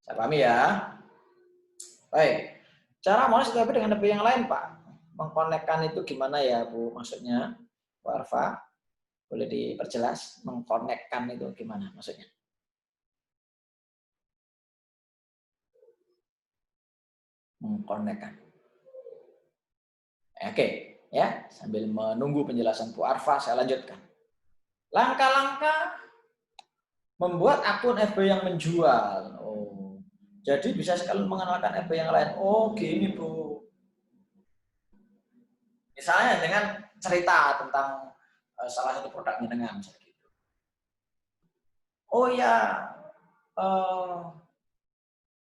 Speaker 1: Saya pahami ya. Baik. Cara mones tapi dengan FB yang lain, Pak. Mengkonekkan itu gimana ya, Bu? Maksudnya, Bu Arfa, boleh diperjelas mengkonekkan itu gimana maksudnya? Mengkonekkan. Oke, ya. Sambil menunggu penjelasan Bu Arfa, saya lanjutkan. Langkah-langkah membuat akun FB yang menjual. Oh, jadi bisa sekali mengenalkan FB yang lain. Oh, gini Bu. Misalnya dengan cerita tentang salah satu produk jenengan gitu. Oh ya,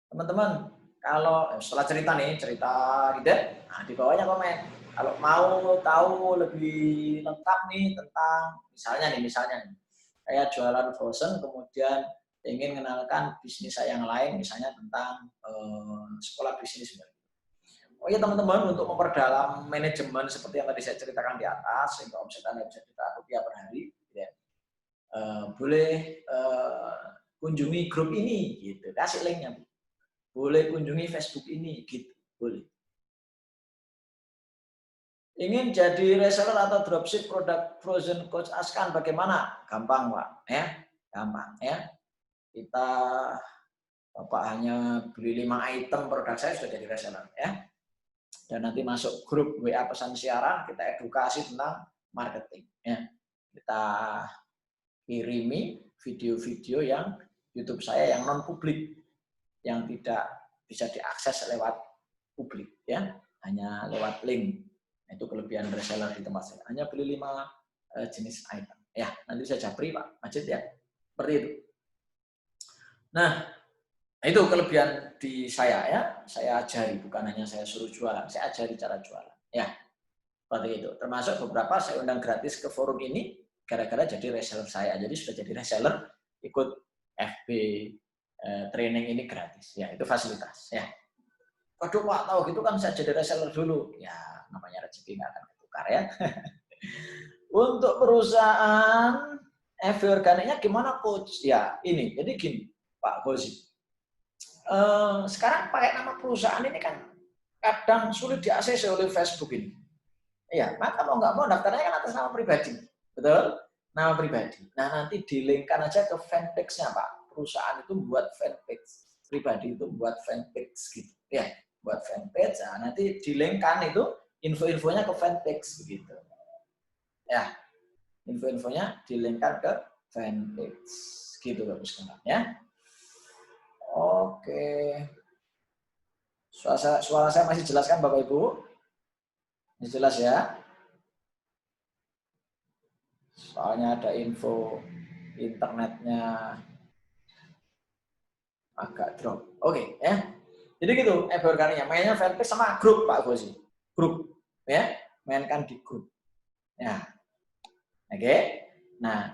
Speaker 1: teman-teman, kalau setelah cerita gitu, nah di bawahnya komen. Kalau mau tahu lebih lengkap nih tentang misalnya saya jualan frozen, kemudian ingin mengenalkan bisnis saya yang lain, misalnya tentang sekolah bisnis. Oh ya teman-teman, untuk memperdalam manajemen seperti yang tadi saya ceritakan di atas, sehingga omset Anda bisa Rp1 per hari, ya, boleh kunjungi grup ini, gitu. Kasih linknya. Boleh kunjungi Facebook ini, gitu. Boleh. Ingin jadi reseller atau dropship produk frozen Coach Askan, bagaimana? Gampang, Pak. Ya, gampang. Ya, kita Bapak hanya beli 5 item produk saya sudah jadi reseller. Ya. Dan nanti masuk grup WA pesan siaran, kita edukasi tentang marketing. Ya. Kita kirimi video-video yang YouTube saya yang non publik, yang tidak bisa diakses lewat publik, ya, hanya lewat link. Itu kelebihan reseller di tempat saya. Hanya beli 5 jenis item. Ya, nanti saya japri Pak Majid ya, seperti itu. Nah, itu kelebihan di saya ya. Saya ajari, bukan hanya saya suruh jualan, saya ajari cara jualan. Ya, seperti itu. Termasuk beberapa saya undang gratis ke forum ini gara-gara jadi reseller saya. Jadi sudah jadi reseller, ikut FB training ini gratis. Ya, itu fasilitas. Ya. Waduh Pak, tahu gitu kan saya jadi reseller dulu. Ya, namanya rezeki nggak akan ketukar ya. Untuk perusahaan FB organiknya gimana Coach? Ya, ini. Jadi gini, Pak Gozi. Sekarang pakai nama perusahaan ini kan kadang sulit diakses oleh Facebook ini. Iya, maka mau nggak mau daftarnya kan atas nama pribadi, betul? Nama pribadi. Nah nanti di-linkkan aja ke fanpage-nya Pak. Perusahaan itu buat fanpage, pribadi itu buat fanpage gitu, ya, buat fanpage. Nah, nanti di-linkkan itu info-infonya ke fanpage begitu. Ya, info-infonya di-linkkan ke fanpage, gitu bagus banget ya. Oke. Suara saya masih jelas kan Bapak Ibu? Masih jelas ya? Soalnya ada info internetnya agak drop. Oke, ya. Jadi gitu, FB organiknya. Mainnya fanpage sama grup Pak Gozi. Grup, ya. Mainkan di grup. Ya. Oke. Nah,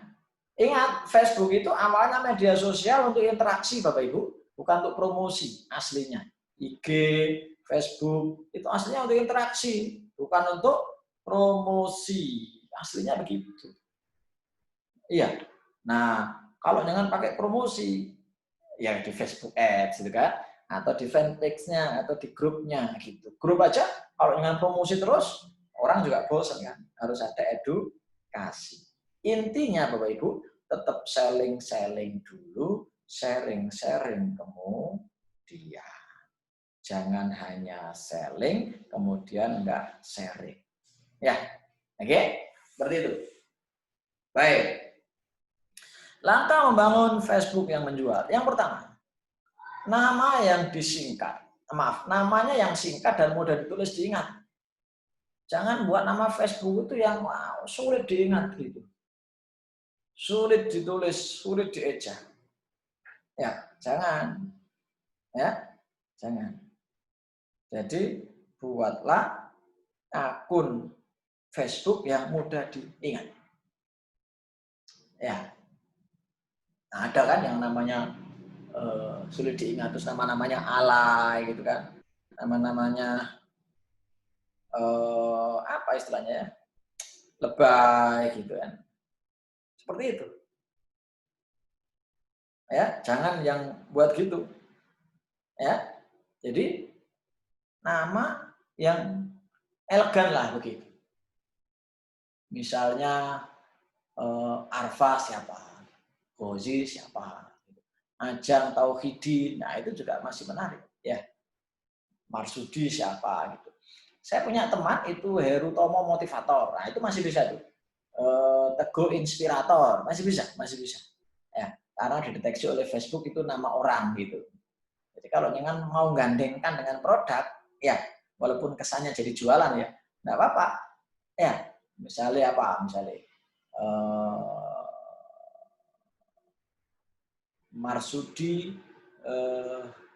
Speaker 1: ingat Facebook itu awalnya media sosial untuk interaksi Bapak Ibu, bukan untuk promosi aslinya. IG, Facebook itu aslinya untuk interaksi, bukan untuk promosi. Aslinya begitu. Iya. Nah, kalau jangan pakai promosi, ya di Facebook Ads gitu kan, atau di fanpage-nya atau di grupnya gitu. Grup aja kalau dengan promosi terus orang juga bosan kan, harus ada edukasi. Intinya Bapak Ibu tetap selling dulu, sharing kemudian. Jangan hanya selling kemudian enggak sharing. Ya. Oke? Seperti itu. Baik. Langkah membangun Facebook yang menjual. Yang pertama, nama yang disingkat. Maaf, namanya yang singkat dan mudah ditulis diingat. Jangan buat nama Facebook itu yang sulit diingat gitu. Sulit ditulis, sulit dieja. Ya, jangan. Ya, jangan. Jadi buatlah akun Facebook yang mudah diingat. Ya. Nah, ada kan yang namanya sulit diingat, terus nama-namanya alay gitu kan, nama-namanya apa istilahnya ya, lebay gitu kan, seperti itu ya. Jangan yang buat gitu ya. Jadi nama yang elegan lah begitu, misalnya Arfa siapa, Gozi siapa, Ajang Tauhidin, nah itu juga masih menarik ya. Marsudi siapa gitu. Saya punya teman itu Heru Tomo motivator, nah itu masih bisa tuh. Teguh inspirator, masih bisa. Ya, karena dideteksi oleh Facebook itu nama orang gitu. Jadi kalau jangan mau gandengkan dengan produk, ya walaupun kesannya jadi jualan ya, nggak apa-apa. Ya, misalnya apa? Misalnya Marsudi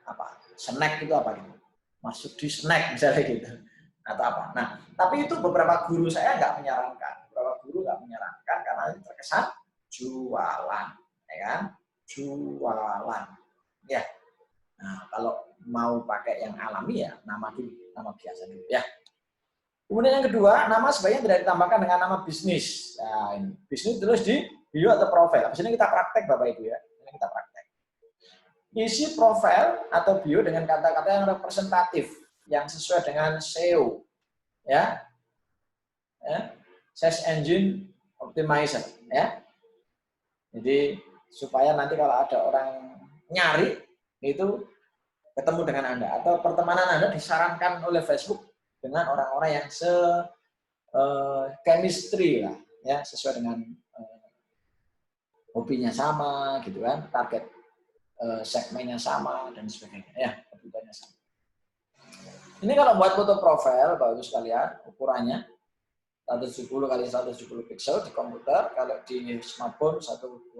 Speaker 1: apa? Snack itu apa gitu? Marsudi snack misalnya gitu atau apa? Nah, tapi itu beberapa guru saya nggak menyarankan. Beberapa guru nggak menyarankan karena itu terkesan jualan, ya kan? Jualan, ya. Nah, kalau mau pakai yang alami ya nama dulu, nama biasa dulu, ya. Kemudian yang kedua, nama sebaiknya tidak ditambahkan dengan nama bisnis. Nah, ini bisnis tulis di bio atau profil. Di sini kita praktek Bapak Ibu ya. Ini kita praktek. Isi profil atau bio dengan kata-kata yang representatif, yang sesuai dengan SEO, ya, Search Engine Optimizer, ya. Jadi supaya nanti kalau ada orang nyari itu ketemu dengan Anda atau pertemanan Anda disarankan oleh Facebook dengan orang-orang yang chemistry lah, ya, sesuai dengan hobinya sama, gitu kan, target segmennya sama dan sebagainya, ya, kebutuhannya sama. Ini kalau buat foto profil, Bapak Ibu sekalian, ukurannya 170 kali 170 pixel di komputer, kalau di smartphone 128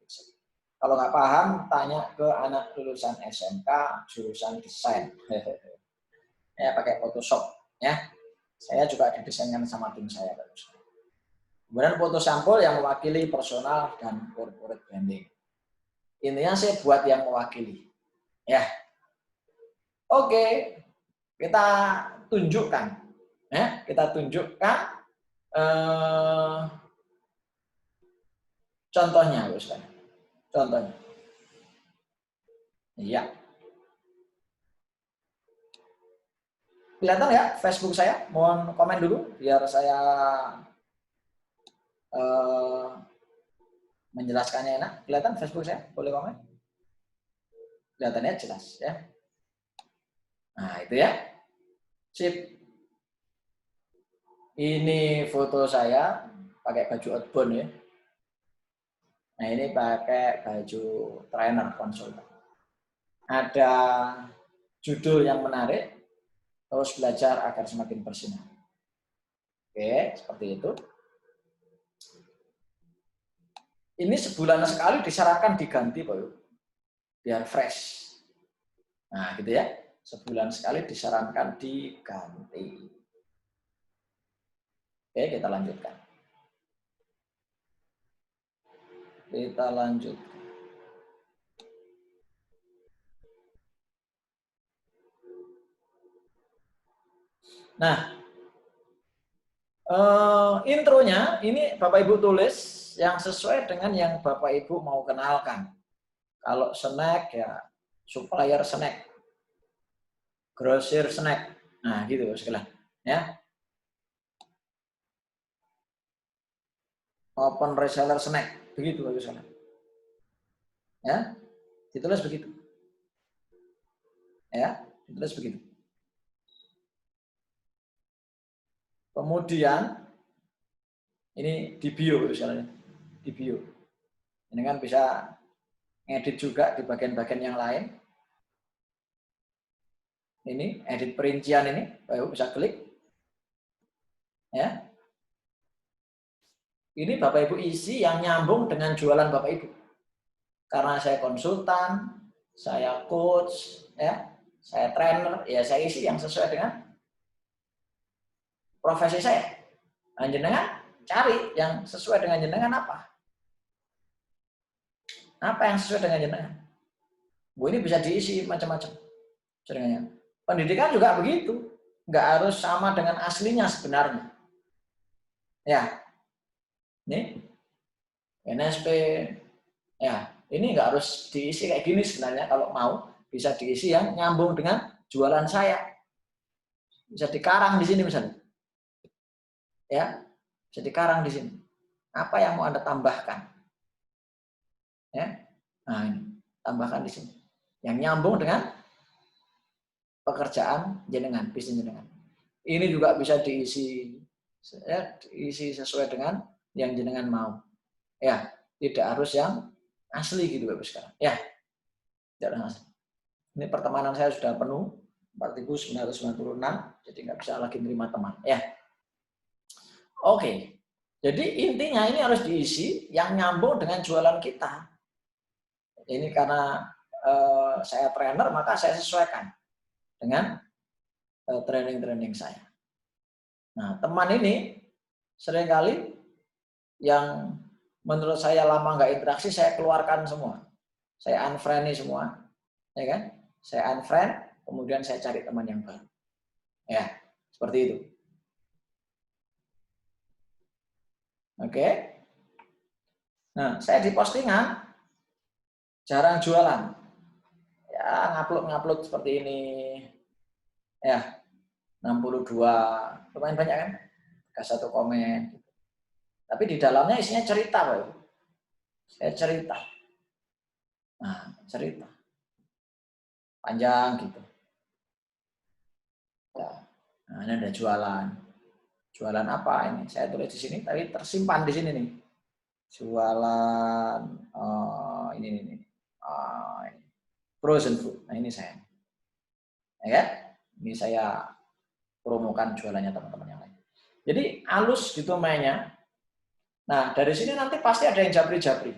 Speaker 1: pixel. Kalau nggak paham, tanya ke anak lulusan SMK jurusan desain. Ya, pakai Photoshop, ya. Saya juga didesainkan sama tim saya, Bapak Ibu. Kemudian foto sampul yang mewakili personal dan corporate branding. Intinya saya buat yang mewakili. Ya. Oke, kita tunjukkan. Ya, kita tunjukkan contohnya, Bos. Contohnya. Iya. Kelihatan ya Facebook saya? Mohon komen dulu biar saya menjelaskannya enak. Kelihatan Facebook saya? Boleh komen? Kelihatannya jelas ya. Nah, itu ya. Sip. Ini foto saya pakai baju outbound ya. Nah, ini pakai baju trainer konsultan. Ada judul yang menarik, terus belajar agar semakin bersinar. Oke, seperti itu. Ini sebulan sekali disarankan diganti, Pak. Biar fresh. Nah, gitu ya. Sebulan sekali disarankan diganti. Oke, kita lanjutkan. Kita lanjut. Nah, intronya ini Bapak Ibu tulis yang sesuai dengan yang Bapak Ibu mau kenalkan. Kalau snack ya supplier snack, grosir snack. Nah, gitu sekalian. Ya. Open reseller snack, begitu bagus sekalian. Ya, ditulis begitu. Ya, ditulis begitu. Kemudian ini di bio misalnya, di bio. Ini kan bisa ngedit juga di bagian-bagian yang lain. Ini edit perincian ini, Bapak Ibu bisa klik. Ya. Ini Bapak Ibu isi yang nyambung dengan jualan Bapak Ibu. Karena saya konsultan, saya coach, ya, saya trainer, ya saya isi yang sesuai dengan profesi saya. Nah, jenengan cari yang sesuai dengan jenengan apa? Apa yang sesuai dengan jenengan? Bu, ini bisa diisi macam-macam. Pendidikan juga begitu. Nggak harus sama dengan aslinya sebenarnya. Ya, ini NSP, ya, ini nggak harus diisi kayak gini sebenarnya. Kalau mau bisa diisi yang nyambung dengan jualan saya. Bisa dikarang di sini misalnya. Ya, bisa dikarang di sini. Apa yang mau Anda tambahkan? Ya, nah ini tambahkan di sini. Yang nyambung dengan pekerjaan jenengan, bisnis jenengan. Ini juga bisa diisi, ya, diisi sesuai dengan yang jenengan mau. Ya, tidak harus yang asli gitu Bapak sekarang. Ya, tidak harus asli. Ini pertemanan saya sudah penuh 4.996, jadi nggak bisa lagi menerima teman. Ya, Oke. Jadi intinya ini harus diisi yang nyambung dengan jualan kita. Ini karena saya trainer, maka saya sesuaikan dengan training-training saya. Nah, teman ini seringkali yang menurut saya lama nggak interaksi, saya keluarkan semua. Saya unfriend semua, ya kan? Saya unfriend, kemudian saya cari teman yang baru. Ya, seperti itu. Oke. Nah, saya di postingan jarang jualan. Ya, ngupload seperti ini. Ya, 62. Lumayan banyak kan? Ke satu komen. Tapi di dalamnya isinya cerita, Pak. Saya cerita. Nah, cerita. Panjang gitu. Ya. Nah, ini ada jualan. Jualan apa ini? Saya tulis di sini, tapi tersimpan di sini nih. Jualan ini. Frozen food. Nah, ini saya. Ya, ini saya promokan jualannya teman-teman yang lain. Jadi halus gitu mainnya. Nah, dari sini nanti pasti ada yang japri-japri.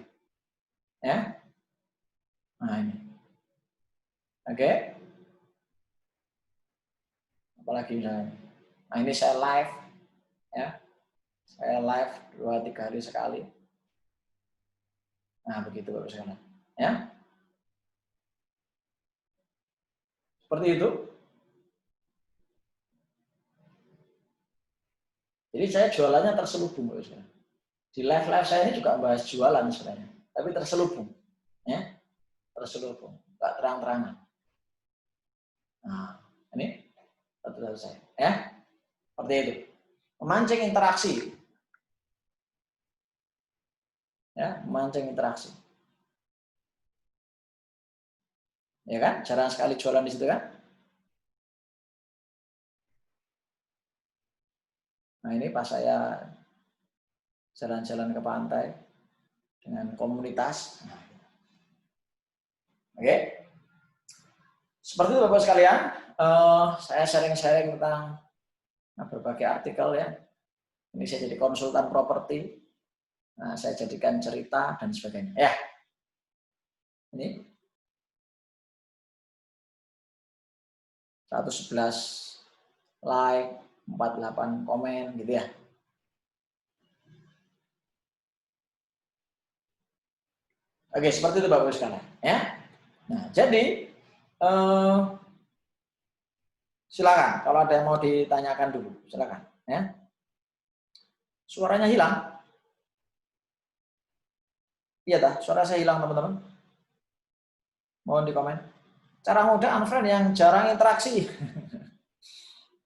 Speaker 1: Ya. Nah, ini. Oke. Apalagi misalnya. Nah, ini saya live. Ya. Saya live 2-3 hari sekali. Nah, begitu Bapak sekalian. Ya. Seperti itu. Jadi saya jualannya terselubung Bapak sekalian. Di live-live saya ini juga bahas jualan sebenarnya, tapi terselubung. Ya. Terselubung, enggak terang-terangan. Nah, ini satu-satu saya. Ya. Seperti itu. Memancing interaksi. Ya, memancing interaksi. Ya kan? Jarang sekali jualan di situ kan? Nah, ini pas saya jalan-jalan ke pantai dengan komunitas. Oke. Seperti itu Bapak sekalian, saya sharing-sharing tentang berbagai artikel ya. Ini saya jadi konsultan properti. Nah, saya jadikan cerita dan sebagainya. Ya. Ini 111 like, 48 komen gitu ya. Oke, seperti itu Bapak sekalian, ya. Nah, jadi silakan kalau ada yang mau ditanyakan dulu, silakan, ya. Suaranya hilang. Iya dah, suara saya hilang teman-teman. Mohon di komen. Cara mudah unfriend yang jarang interaksi.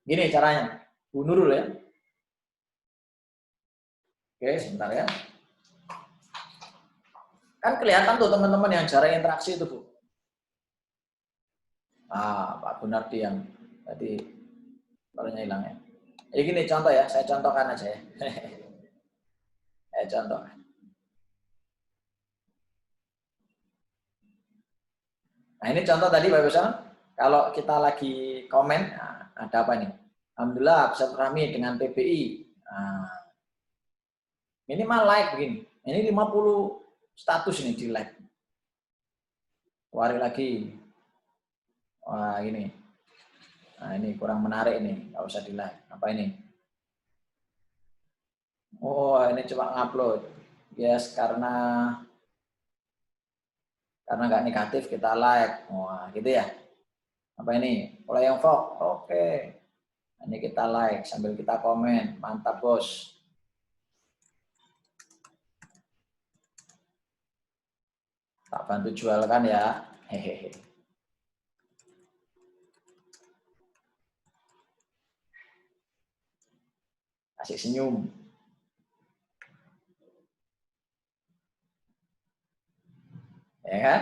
Speaker 1: Gini caranya. Bu Nurul ya. Oke, sebentar ya. Kan kelihatan tuh teman-teman yang jarang interaksi itu, Bu. Pak Gunardi yang tadi suaranya hilang ya. Jadi gini contoh ya, saya contohkan aja ya. Saya contohkan. Nah ini contoh tadi Bapak Ibu, kalau kita lagi komen, nah, ada apa nih? Alhamdulillah bisa berami dengan PBI. Nah, minimal like begini. Ini 50 status ini di like. Hari lagi. Wah ini. Nah ini kurang menarik ini, nggak usah di like. Apa ini? Oh ini cuma ngupload. Yes, karena nggak negatif kita like. Wah gitu ya. Apa ini? Mulai yang vlog. Oke. Ini kita like sambil kita komen. Mantap bos. Tak bantu jual kan ya. Hehehe. Kasih senyum. Ya kan?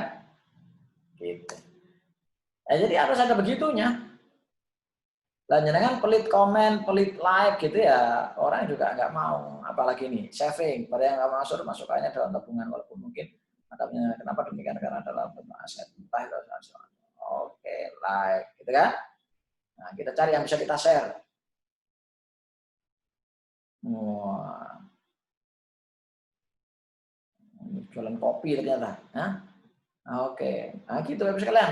Speaker 1: Gitu. Ya, jadi harus ada begitunya. Dan jangan pelit komen, pelit like gitu ya, orang juga nggak mau. Apalagi nih, saving. Pada yang nggak masuk, masukannya dalam tabungan. Walaupun mungkin adanya kenapa demikian, karena dalam bentuk aset. Entah itu. Oke, like. Gitu kan? Nah, kita cari yang bisa kita share. Wah, jualan kopi ternyata. Nah, oke, nah, gitu Bapak sekalian.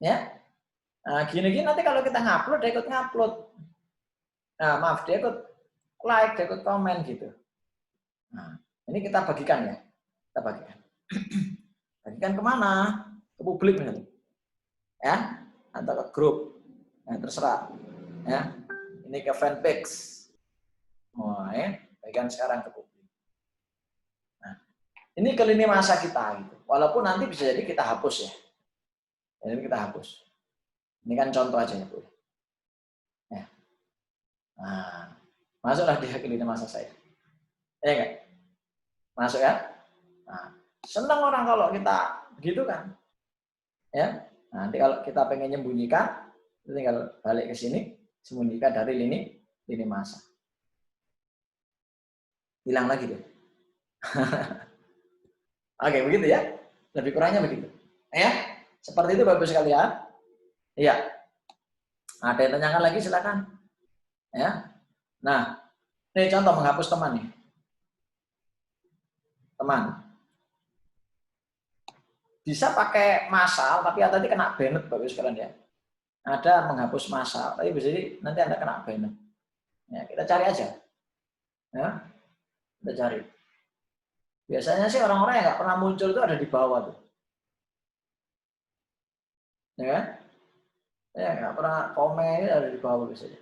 Speaker 1: Ya, nah, gini-gini nanti kalau kita ngupload, dia ikut ngupload. Nah, maaf, dia ikut like, dia ikut komen gitu. Nah, ini kita bagikan ya, kita bagikan. Bagikan kemana? Ke publik misalnya. Ya, atau ke grup. Nah, terserah. Ya, ini ke fanpage. Wah, ya, bagikan sekarang ke publik. Nah, ini ke lini masa kita gitu. Walaupun nanti bisa jadi kita hapus ya. Jadi kita hapus. Ini kan contoh aja ya, Bu. Ya. Nah, masuklah dia ke lini masa saya. Ya enggak? Masuk ya? Nah, senang orang kalau kita begitu kan. Ya. Nah, nanti kalau kita pengen menyembunyikan, tinggal balik ke sini, sembunyikan dari lini masa. Hilang lagi deh. Oke, begitu ya. Lebih kurangnya begitu. Ya. Seperti itu Bapak sekalian. Iya. Ada yang tanyakan lagi silakan. Ya. Nah, ini contoh menghapus teman nih. Teman. Bisa pakai massal, tapi tadi kena banned Bapak sekalian ya. Ada menghapus massal, tapi bisa jadi nanti Anda kena banned. Ya, kita cari aja. Ya. Kita cari. Biasanya sih orang-orang yang nggak pernah muncul itu ada di bawah tuh. Ya kan? Ya, nggak pernah komen itu ada di bawah biasanya.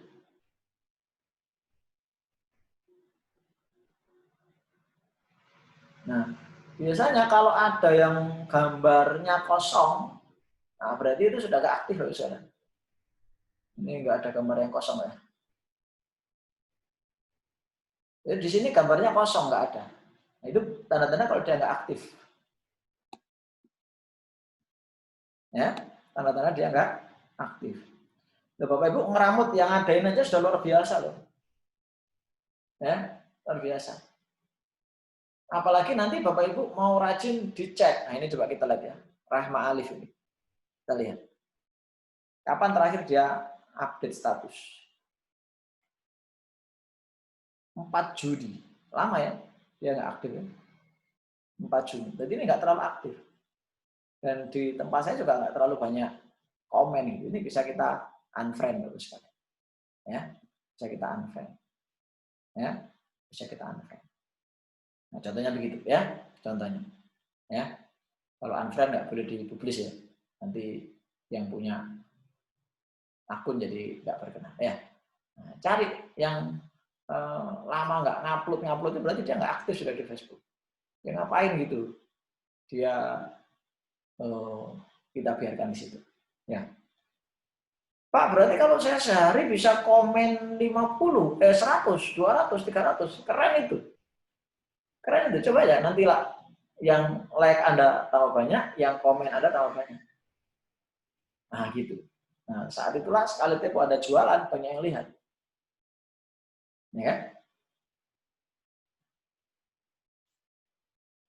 Speaker 1: Nah, biasanya kalau ada yang gambarnya kosong, nah berarti itu sudah nggak aktif misalnya. Ini nggak ada gambar yang kosong ya. Jadi di sini gambarnya kosong, nggak ada. Nah, itu tanda-tanda kalau dia nggak aktif. Ya, tanda-tanda dia nggak aktif. Loh, Bapak Ibu ngeramut yang ngadain aja sudah luar biasa loh. Ya, luar biasa. Apalagi nanti Bapak Ibu mau rajin dicek. Nah ini coba kita lihat ya. Rahma Alif ini. Kita lihat. Kapan terakhir dia update status? 4 Juni. Lama ya. Dia nggak aktif ya. 4 Juni. Jadi ini nggak terlalu aktif. Dan di tempat saya juga nggak terlalu banyak komen. Gitu. Ini bisa kita unfriend. Ya, bisa kita unfriend. Ya, bisa kita unfriend. Nah, contohnya begitu ya. Contohnya. Ya. Kalau unfriend nggak boleh dipublis ya. Nanti yang punya akun jadi nggak berkenan ya. Nah, cari yang lama nggak ngupload itu berarti dia nggak aktif sudah di Facebook. Ya ngapain gitu? Dia kita biarkan di situ. Ya. Pak, berarti kalau saya sehari bisa komen 50, 100, 200, 300. Keren itu. Keren itu. Coba ya nantilah yang like Anda tambah banyak, yang komen Anda tambah banyak. Nah, gitu. Nah, saat itulah sekali tempo ada jualan, banyak yang lihat. Ya.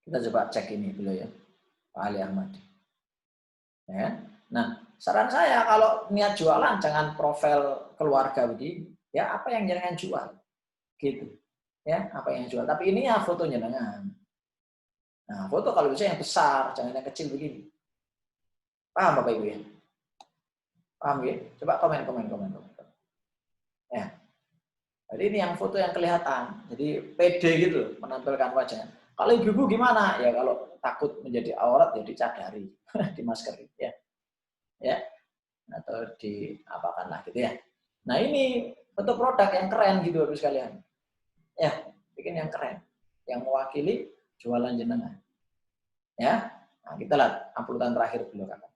Speaker 1: Kita coba cek ini dulu ya, Pak Ali Ahmad. Ya. Nah, saran saya kalau niat jualan jangan profil keluarga begini. Ya, apa yang jangan jual? Gitu. Ya, apa yang jual. Tapi ini ya fotonya dengan. Nah, foto kalau bisa yang besar, jangan yang kecil begini. Paham Bapak Ibu ya? Paham ya? Coba komen. Ya. Jadi ini yang foto yang kelihatan. Jadi pede gitu menampilkan wajah. Kalau ibu-ibu gimana? Ya kalau takut menjadi aurat ya dicadari, dimaskeri ya. Ya. Atau diapakan lah gitu ya. Nah, ini foto produk yang keren gitu Bapak sekalian. Ya, bikin yang keren. Yang mewakili jualan jenengan. Ya. Nah, kita lihat uploadan terakhir dulu Kakak.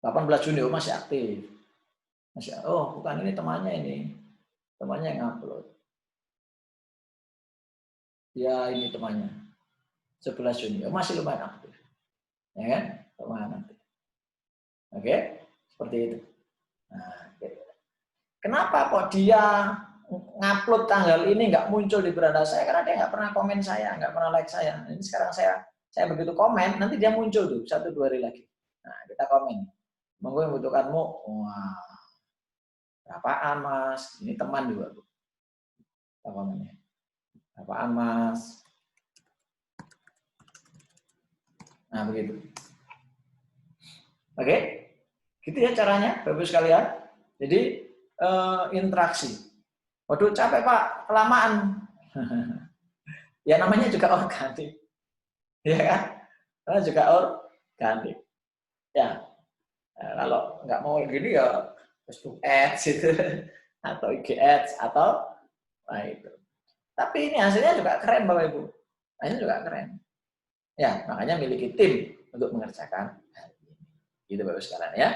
Speaker 1: 18 Juni oh, masih aktif. Masih, oh, bukan ini temannya ini. Temannya yang upload. Ya, ini temannya. 11 Juni. Oh, masih lumayan aktif. Ya kan? Lumayan aktif. Oke? Seperti itu. Nah, kenapa kok dia ngupload tanggal ini nggak muncul di beranda saya? Karena dia nggak pernah komen saya, nggak pernah like saya. Ini sekarang saya begitu komen, nanti dia muncul tuh 1-2 hari lagi. Nah, kita komen. Monggo yang membutuhkanmu, wah, Berapaan Mas? Ini teman juga, Bu. Apa namanya? Berapaan Mas? Nah, begitu. Oke, gitu ya caranya, Bapak sekalian. Jadi interaksi. Waduh, capek Pak, kelamaan. Ya namanya juga organik, ya kan? Namanya juga organik. Ya, kalau nggak mau gini ya Facebook Ads itu, atau IG Ads atau nah itu. Tapi ini hasilnya juga keren Bapak Ibu. Hasilnya juga keren. Ya, makanya miliki tim untuk mengerjakan hal ini. Gitu Bapak sekalian ya.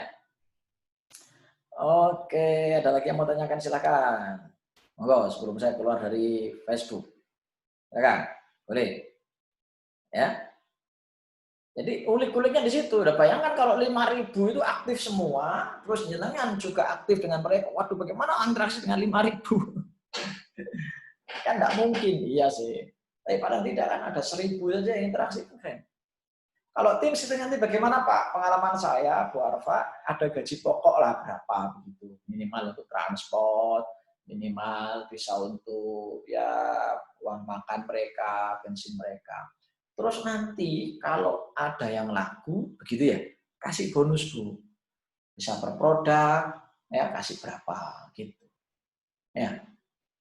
Speaker 1: Oke, ada lagi yang mau tanyakan silakan. Monggo sebelum saya keluar dari Facebook. Silakan. Boleh. Ya. Jadi ulik-uliknya di situ. Udah bayangkan kalau 5.000 itu aktif semua, terus jenengan juga aktif dengan mereka. Waduh, bagaimana interaksi dengan 5.000? Kan nggak mungkin. Iya sih. Tapi paling tidak kan ada 1.000 saja yang interaksi. Keren. Kalau tim itu nanti bagaimana Pak? Pengalaman saya, Bu Arfa, ada gaji pokok lah berapa begitu. Minimal untuk transport, minimal bisa untuk ya uang makan mereka, bensin mereka. Terus nanti kalau ada yang laku, begitu ya, kasih bonus Bu. Bisa per produk, ya kasih berapa gitu. Ya,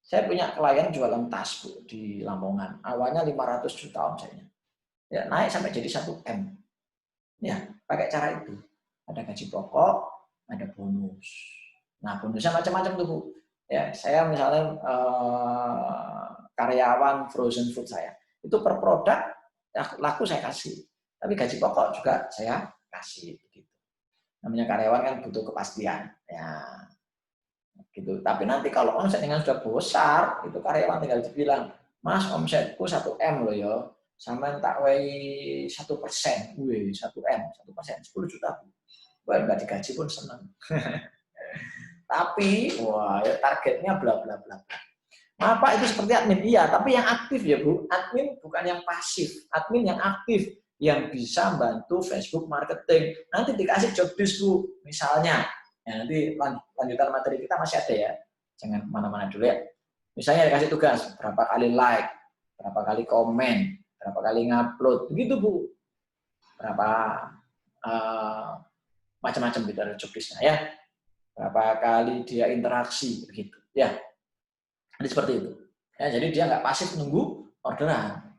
Speaker 1: saya punya klien jualan tas Bu di Lamongan. Awalnya 500 juta omsetnya. Ya, naik sampai jadi 1 M. Ya, pakai cara itu. Ada gaji pokok, ada bonus. Nah, bonusnya macam-macam tuh, Bu. Ya, saya misalnya karyawan frozen food saya. Itu per produk laku saya kasih. Tapi gaji pokok juga saya kasih begitu. Namanya karyawan kan butuh kepastian. Ya, gitu. Tapi nanti kalau omset dengan sudah besar, itu karyawan tinggal dibilang, "Mas, omsetku 1 M loh ya." Sama tak wei 1%, wih 1 M, 1%, 10 juta. Wah nggak digaji pun senang. Tapi wah ya targetnya bla bla bla. Maaf Pak, itu seperti admin iya, tapi yang aktif ya Bu. Admin bukan yang pasif, admin yang aktif yang bisa bantu Facebook marketing. Nanti dikasih job desk Bu, misalnya. Ya, nanti lanjutan materi kita masih ada ya. Jangan kemana-mana dulu ya. Misalnya dikasih tugas berapa kali like, berapa kali komen, berapa kali ngupload, begitu Bu. Berapa macam-macam gitu ada job desk-nya ya. Berapa kali dia interaksi begitu. Ya. Jadi seperti itu. Ya, jadi dia nggak pasif nunggu orderan.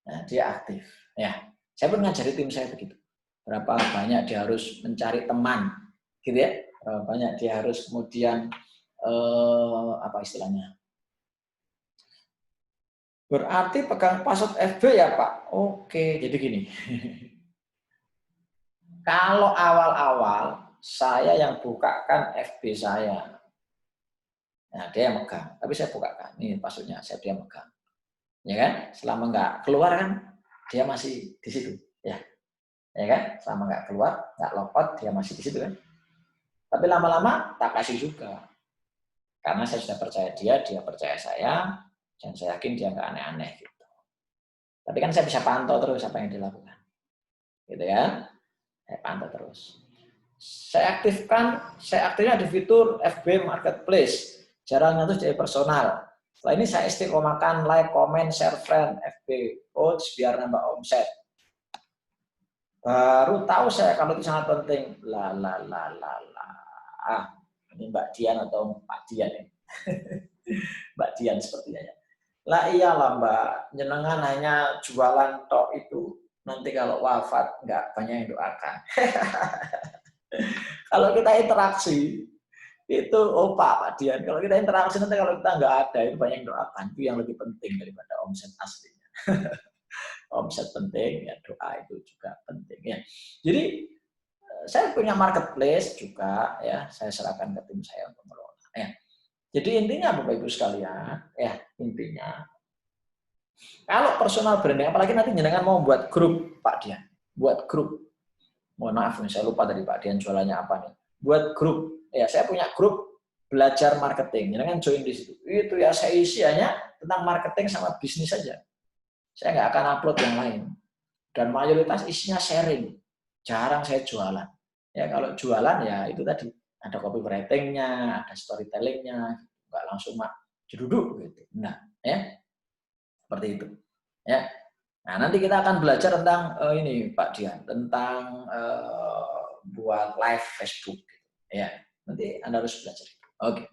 Speaker 1: Ya, dia aktif. Ya. Saya pun ngajari tim saya begitu. Berapa banyak dia harus mencari teman, gitu ya. Berapa banyak dia harus kemudian apa istilahnya? Berarti pegang password FB ya Pak? Oke, jadi gini. Kalau awal-awal saya yang bukakan FB saya. Nah, dia yang megang. Tapi saya bukakan. Ini passwordnya, dia megang. Ya kan? Selama nggak keluar kan, dia masih di situ. Ya kan? Selama nggak keluar, nggak logout, dia masih di situ kan. Tapi lama-lama tak kasih juga. Karena saya sudah percaya dia percaya saya, dan saya yakin dia nggak aneh-aneh gitu. Tapi kan saya bisa pantau terus apa yang dilakukan. Gitu kan? Saya pantau terus. Saya aktifnya di fitur FB Marketplace. Jarang itu jadi personal. Setelah ini saya istiqomahkan like, comment, share friend, FB Coach biar nambah omset. Baru tahu saya kalau itu sangat penting. Ini Mbak Dian atau Pak Dian ya? Mbak Dian sepertinya ya. Lah iyalah Mbak, jenengan hanya jualan tok itu. Nanti kalau wafat nggak banyak yang doakan. Kalau kita interaksi, itu Pak Dian. Kalau kita interaksi nanti kalau kita nggak ada, itu banyak yang doakan. Itu yang lebih penting daripada omset aslinya. Omset penting, ya doa itu juga penting ya. Jadi saya punya marketplace juga ya, saya serahkan ke tim saya untuk mengelola. Ya. Jadi intinya Bapak Ibu sekalian, ya intinya kalau personal branding, apalagi nanti jenengan mau buat grup Pak Dian, buat grup. Mohon maaf nih, saya lupa tadi Pak Dian jualannya apa nih. Buat grup, ya saya punya grup belajar marketing, jenengan join di situ. Itu ya saya isi hanya tentang marketing sama bisnis saja. Saya nggak akan upload yang lain. Dan mayoritas isinya sharing. Jarang saya jualan. Ya kalau jualan ya itu tadi Ada copywriting-nya, ada storytelling-nya, nggak langsung jeduduk gitu. Nah, ya seperti itu. Ya. Nah, nanti kita akan belajar tentang ini Pak Dian, tentang buat live Facebook. Ya, nanti Anda harus belajar. Oke.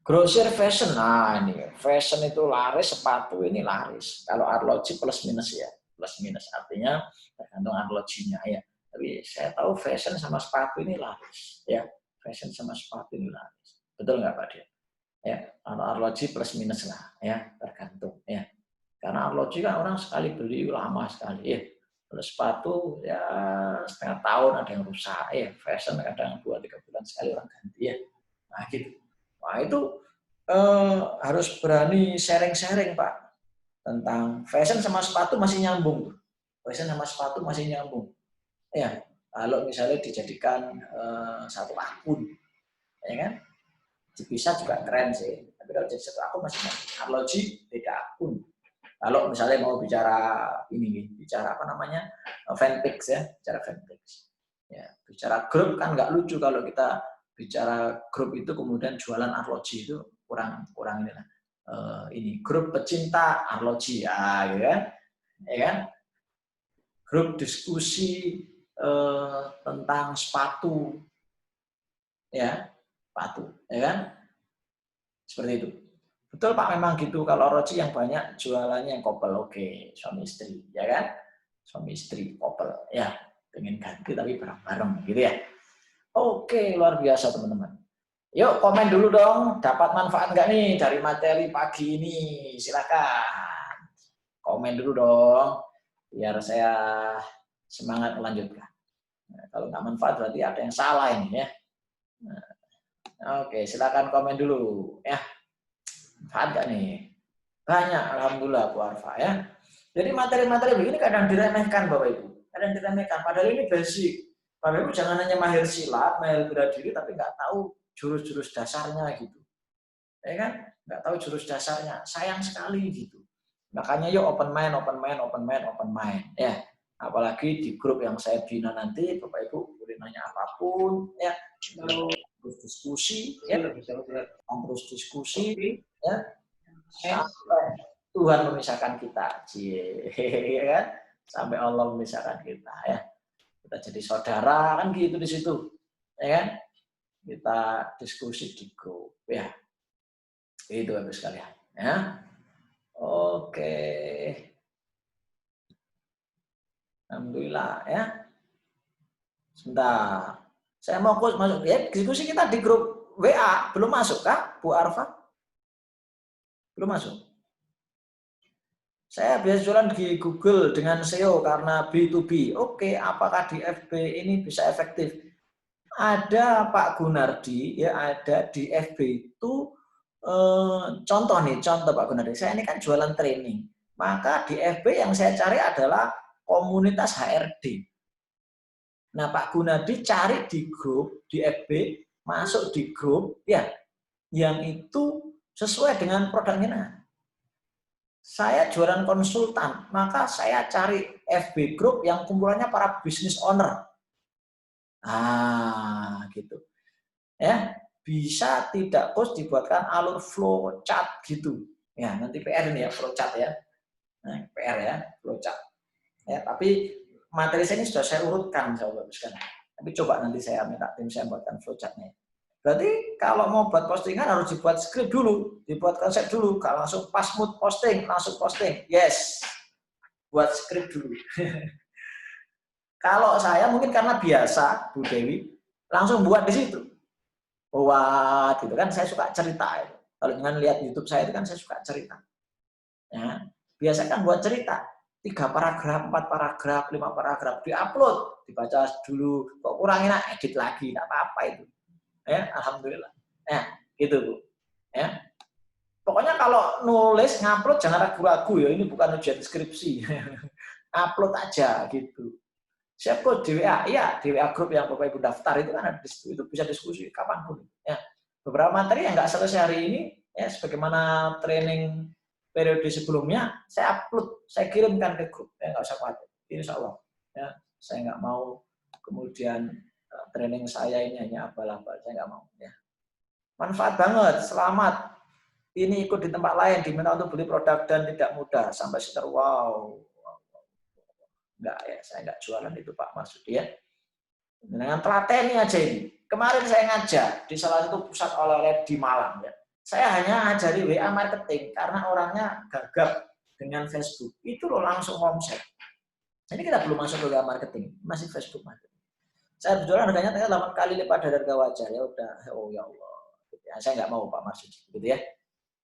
Speaker 1: Grosir fashion, nah ini fashion itu laris, sepatu ini laris. Kalau arloji plus minus ya, plus minus artinya tergantung arlojinya ya. Tapi saya tahu fashion sama sepatu ini laris, ya. Fashion sama sepatu ini laris. Betul nggak Pak Dian? Ya, kalau arloji plus minus lah, ya tergantung, ya. Karena arloji kan orang sekali beli lama sekali, ya. Kalau sepatu ya setengah tahun ada yang rusak, ya. Fashion kadang 2-3 bulan sekali orang ganti, ya. Nah gitu. Wah itu harus berani sharing-sharing Pak tentang fashion sama sepatu masih nyambung, fashion sama sepatu masih nyambung. Ya, kalau misalnya dijadikan satu akun, ya kan? Bisa juga keren sih. Tapi kalau jadi satu akun masih nyambung. Arloji beda akun. Kalau misalnya mau bicara ini, bicara apa namanya fanpage ya, bicara fanpage. Ya, bicara grup kan nggak lucu kalau kita bicara grup itu kemudian jualan arloji itu kurang ini lah. Ini grup pecinta arloji ya, gitu kan? Ya kan? Grup diskusi tentang sepatu, ya, sepatu, ya kan? Seperti itu. Betul Pak, memang gitu. Kalau arloji yang banyak jualannya yang couple, oke, suami istri, ya kan? Suami istri couple, ya, pengen ganti tapi bareng-bareng, gitu ya. Oke, luar biasa teman-teman. Yuk komen dulu dong, dapat manfaat nggak nih dari materi pagi ini? Silakan komen dulu dong, biar saya semangat melanjutkan. Nah, kalau nggak manfaat berarti ada yang salah ini ya. Nah, oke, silakan komen dulu ya. Manfaat nggak nih? Banyak, alhamdulillah Bu Arfa ya. Jadi materi-materi begini kadang diremehkan Bapak Ibu, kadang diremehkan. Padahal ini basic. Bapak Ibu jangan hanya mahir silat, mahir bela diri, tapi nggak tahu jurus-jurus dasarnya gitu. Ya kan? Nggak tahu jurus dasarnya. Sayang sekali gitu. Makanya yuk open mind, open mind, open mind, open mind. Ya. Apalagi di grup yang saya bina nanti, Bapak Ibu boleh nanya apapun, ya. Terus diskusi, ya. Terus diskusi, ya. Sampai Tuhan memisahkan kita, ya kan? Sampai Allah memisahkan kita, ya. Kita jadi saudara kan gitu di situ, ya kan? Kita diskusi di grup, ya. Itu Bapak sekalian, ya. Oke. Alhamdulillah, ya. Sebentar. Saya mau masuk ya, diskusi kita di grup WA belum masuk kah, Bu Arfa? Belum masuk. Saya biasa jualan di Google dengan SEO karena B2B. Oke, apakah di FB ini bisa efektif? Ada Pak Gunardi, ya ada di FB itu contoh Pak Gunardi. Saya ini kan jualan training. Maka di FB yang saya cari adalah komunitas HRD. Nah, Pak Gunardi cari di grup, di FB, masuk di grup, ya, yang itu sesuai dengan produknya. Nah, saya jualan konsultan, maka saya cari FB grup yang kumpulannya para business owner. Ah, gitu. Ya, bisa tidak coach dibuatkan alur flow chart gitu. Ya, nanti PR ini ya, flow chart ya. Nah, PR ya, flow chart. Ya, tapi materi saya ini sudah saya urutkan, sahabat sekalian. Tapi coba nanti saya minta tim saya buatkan flowchart-nya. Berarti kalau mau buat postingan harus dibuat skrip dulu, dibuat konsep dulu. Kalau langsung pas mood posting, langsung posting. Yes, buat skrip dulu. Kalau saya mungkin karena biasa, Bu Dewi, langsung buat di situ. Buat gitu kan, saya suka cerita. Kalau jangan lihat YouTube saya itu kan saya suka cerita. Ya, biasa kan buat cerita. 3 paragraf, 4 paragraf, 5 paragraf, diupload, dibaca dulu, kok kurangin, edit lagi, tidak apa-apa itu. Ya, alhamdulillah. Ya, gitu Bu. Ya. Pokoknya kalau nulis, ngupload jangan ragu-ragu ya, ini bukan ujian skripsi. Upload aja gitu. Siap kok di WA, iya di WA grup yang Bapak Ibu daftar itu kan ada itu bisa diskusi kapanpun. Ya. Beberapa materi yang nggak selesai hari ini, ya sebagaimana training periode sebelumnya, saya upload, saya kirimkan ke grup, ya nggak usah khawatir, insya Allah. Ya, saya nggak mau kemudian training saya ini hanya abal-abal, saya nggak mau ya. Manfaat banget, selamat. Ini ikut di tempat lain, diminta untuk beli produk dan tidak mudah sampai sekitar wow. Enggak ya, saya enggak jualan itu Pak Marsudi ya. Dengan telateni aja ini. Kemarin saya ngajar di salah satu pusat oleh-oleh di Malang ya. Saya hanya ngajari WA marketing karena orangnya gagap dengan Facebook. Itu loh langsung omset. Jadi kita belum masuk ke WA marketing, masih Facebook marketing. Saya berjualan harganya 8 kali lipat dari harga wajar ya udah. Oh ya Allah. Saya nggak mau Pak Marsudi gitu ya.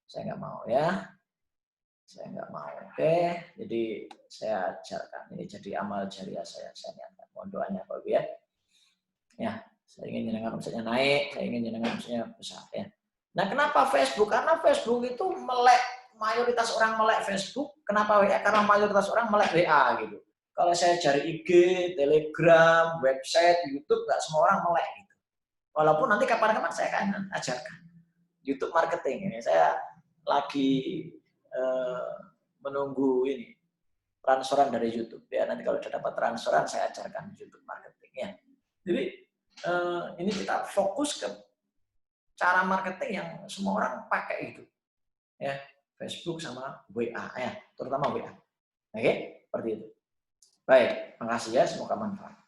Speaker 1: Saya nggak mau ya. Saya nggak mau. Oke. Jadi saya ajarkan. Ini jadi amal jariah saya. Saya niatkan. Mohon doanya Pak Ibu ya. Ya, saya ingin jenengan omsetnya naik. Saya ingin jenengan omsetnya besar ya. Nah, kenapa Facebook? Karena Facebook itu melek. Mayoritas orang melek Facebook. Kenapa WA? Karena mayoritas orang melek WA gitu. Kalau saya cari IG, Telegram, website, YouTube, nggak semua orang melek gitu. Walaupun nanti kapan-kapan saya akan ajarkan. YouTube marketing ini. Saya lagi menunggu ini transferan dari YouTube ya. Nanti kalau sudah dapat transferan saya ajarkan YouTube marketing ya. Jadi ini kita fokus ke cara marketing yang semua orang pakai itu ya, Facebook sama WA ya, terutama WA. Oke, seperti itu. Baik, makasih ya, semoga manfaat.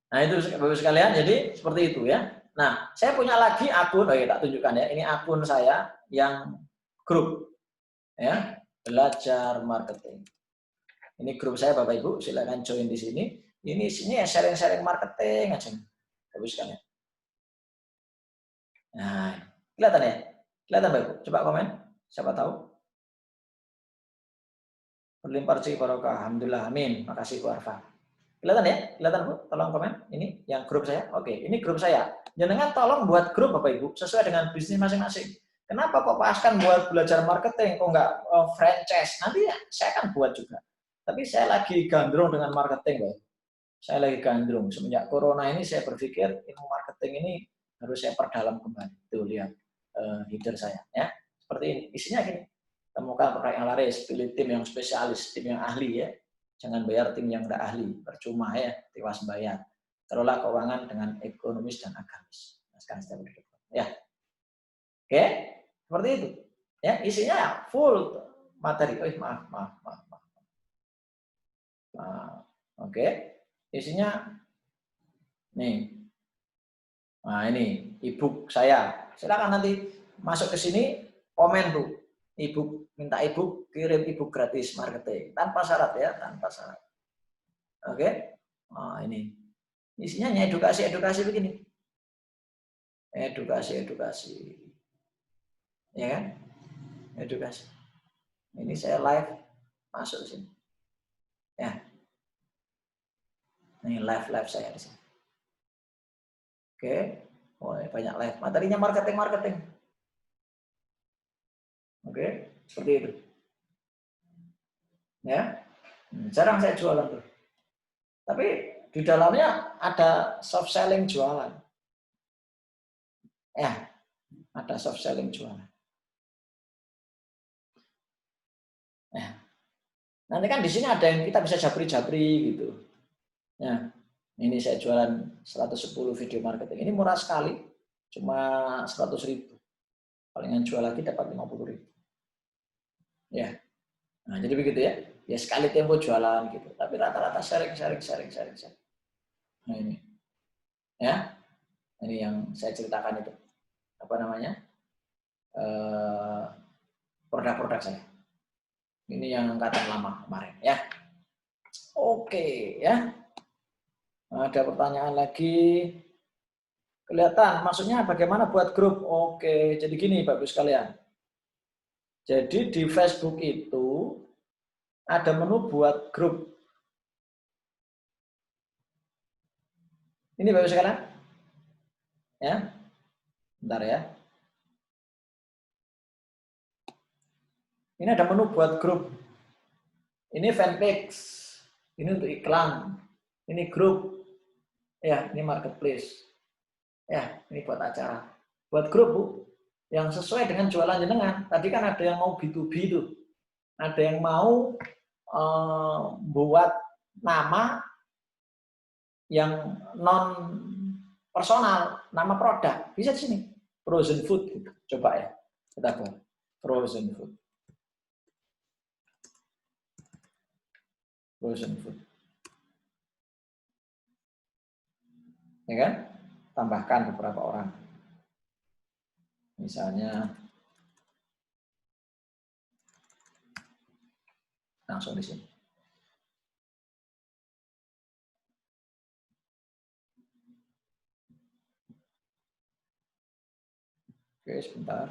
Speaker 1: Nah itu Bapak sekalian, jadi seperti itu ya. Nah saya punya lagi akun, tak tunjukkan ya. Ini akun saya yang grup ya, belajar marketing. Ini grup saya Bapak Ibu, silakan join di sini. Ini isinya sharing-sharing marketing aja. Bagus kan ya? Nah, kelihatan ya? Kelihatan Bapak Ibu? Coba komen, siapa tahu. Berlimpah rezeki barokah, alhamdulillah, amin. Makasih Bu Arfa. Kelihatan ya? Kelihatan Bu? Tolong komen. Ini yang grup saya. Oke, ini grup saya. Jangan tolong buat grup Bapak Ibu sesuai dengan bisnis masing-masing. Kenapa kok Pak Askan buat belajar marketing, kok nggak franchise? Nanti ya, saya akan buat juga. Tapi saya lagi gandrung dengan marketing, Pak. Saya lagi gandrung. Semenjak corona ini saya berpikir ilmu marketing ini harus saya perdalam kembali. Tuh lihat header saya, ya. Seperti ini. Isinya gini. Temukan produk yang laris, pilih tim yang spesialis, tim yang ahli ya. Jangan bayar tim yang tidak ahli, percuma ya, tewas bayar. Kelola keuangan dengan ekonomis dan agamis. Nah, sekarang saya berdua. Ya. Oke, seperti itu. Ya, isinya full materi. Maaf. Oke, isinya nih. Nah, ini ebook saya. Silakan nanti masuk ke sini, komen tuh. Ebook, minta ebook, kirim ebook gratis marketing tanpa syarat ya, tanpa syarat. Oke. Nah, ini. Isinya hanya edukasi begini. Edukasi. Ya kan? Edukasi. Ini saya live masuk sini. Ya. Ini live saya di sini. Oke. Oh, banyak live. Materinya marketing. Oke, seperti itu. Ya. Jarang saya jualan tuh. Tapi di dalamnya ada soft selling jualan. Ya. Ada soft selling jualan. Ya. Nanti kan di sini ada yang kita bisa japri gitu. Ya. Ini saya jualan 110 video marketing. Ini murah sekali. Cuma 100.000. Palingan jual lagi dapat 50.000. Ya. Nah, jadi begitu ya. Ya sekali tempo jualan gitu. Tapi rata-rata sharing. Nah, ini. Ya. Ini yang saya ceritakan itu. Apa namanya? Produk-produk saya. Ini yang angkatan lama kemarin ya. Oke, ya. Ada pertanyaan lagi. Kelihatan, maksudnya bagaimana buat grup? Oke, jadi gini Bapak sekalian. Jadi di Facebook itu ada menu buat grup. Ini Bapak sekalian. Ya. Bentar ya. Ini ada menu buat grup. Ini fanpage. Ini untuk iklan. Ini grup. Ya, ini marketplace. Ya, ini buat acara. Buat grup, Bu. Yang sesuai dengan jualan jenengan. Tadi kan ada yang mau B2B itu. Ada yang mau buat nama yang non personal, nama produk, bisa di sini. Frozen food gitu. Coba ya. Kita buat frozen food. Frozen food. Ya kan? Tambahkan beberapa orang. Misalnya langsung di sini. Oke, sebentar.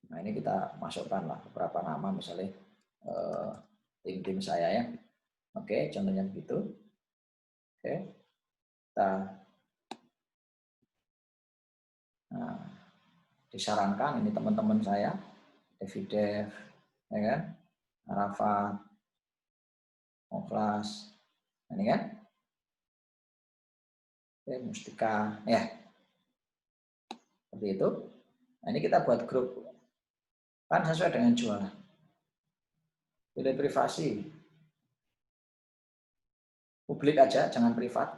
Speaker 1: Nah, ini kita masukkanlah beberapa nama, misalnya tim-tim saya ya. Oke, contohnya begitu. Oke, kita disarankan ini teman-teman saya, Devidev, ya kan, Arafat, Moklas, ini kan, oke, Mustika, ya, seperti itu. Nah, ini kita buat grup, kan sesuai dengan jualan. Pilih privasi, publik aja, jangan privat,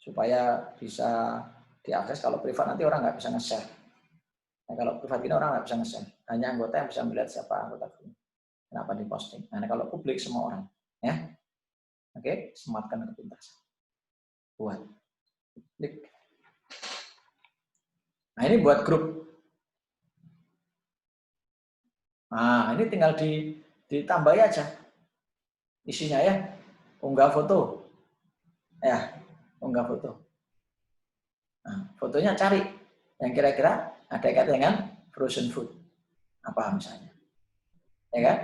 Speaker 1: supaya bisa diakses. Kalau privat nanti orang nggak bisa nge-share. Nah, kalau privat ini orang nggak bisa nge-share, hanya anggota yang bisa melihat siapa anggota grup. Kenapa diposting? Nah, kalau publik semua orang, ya, oke, sematkan ke pintas. Buat, klik. Nah, ini buat grup. Nah, ini tinggal ditambahi aja isinya ya. Unggah foto. Ya, unggah foto. Nah, fotonya cari yang kira-kira ada kaitan dengan frozen food. Apa misalnya? Ya kan?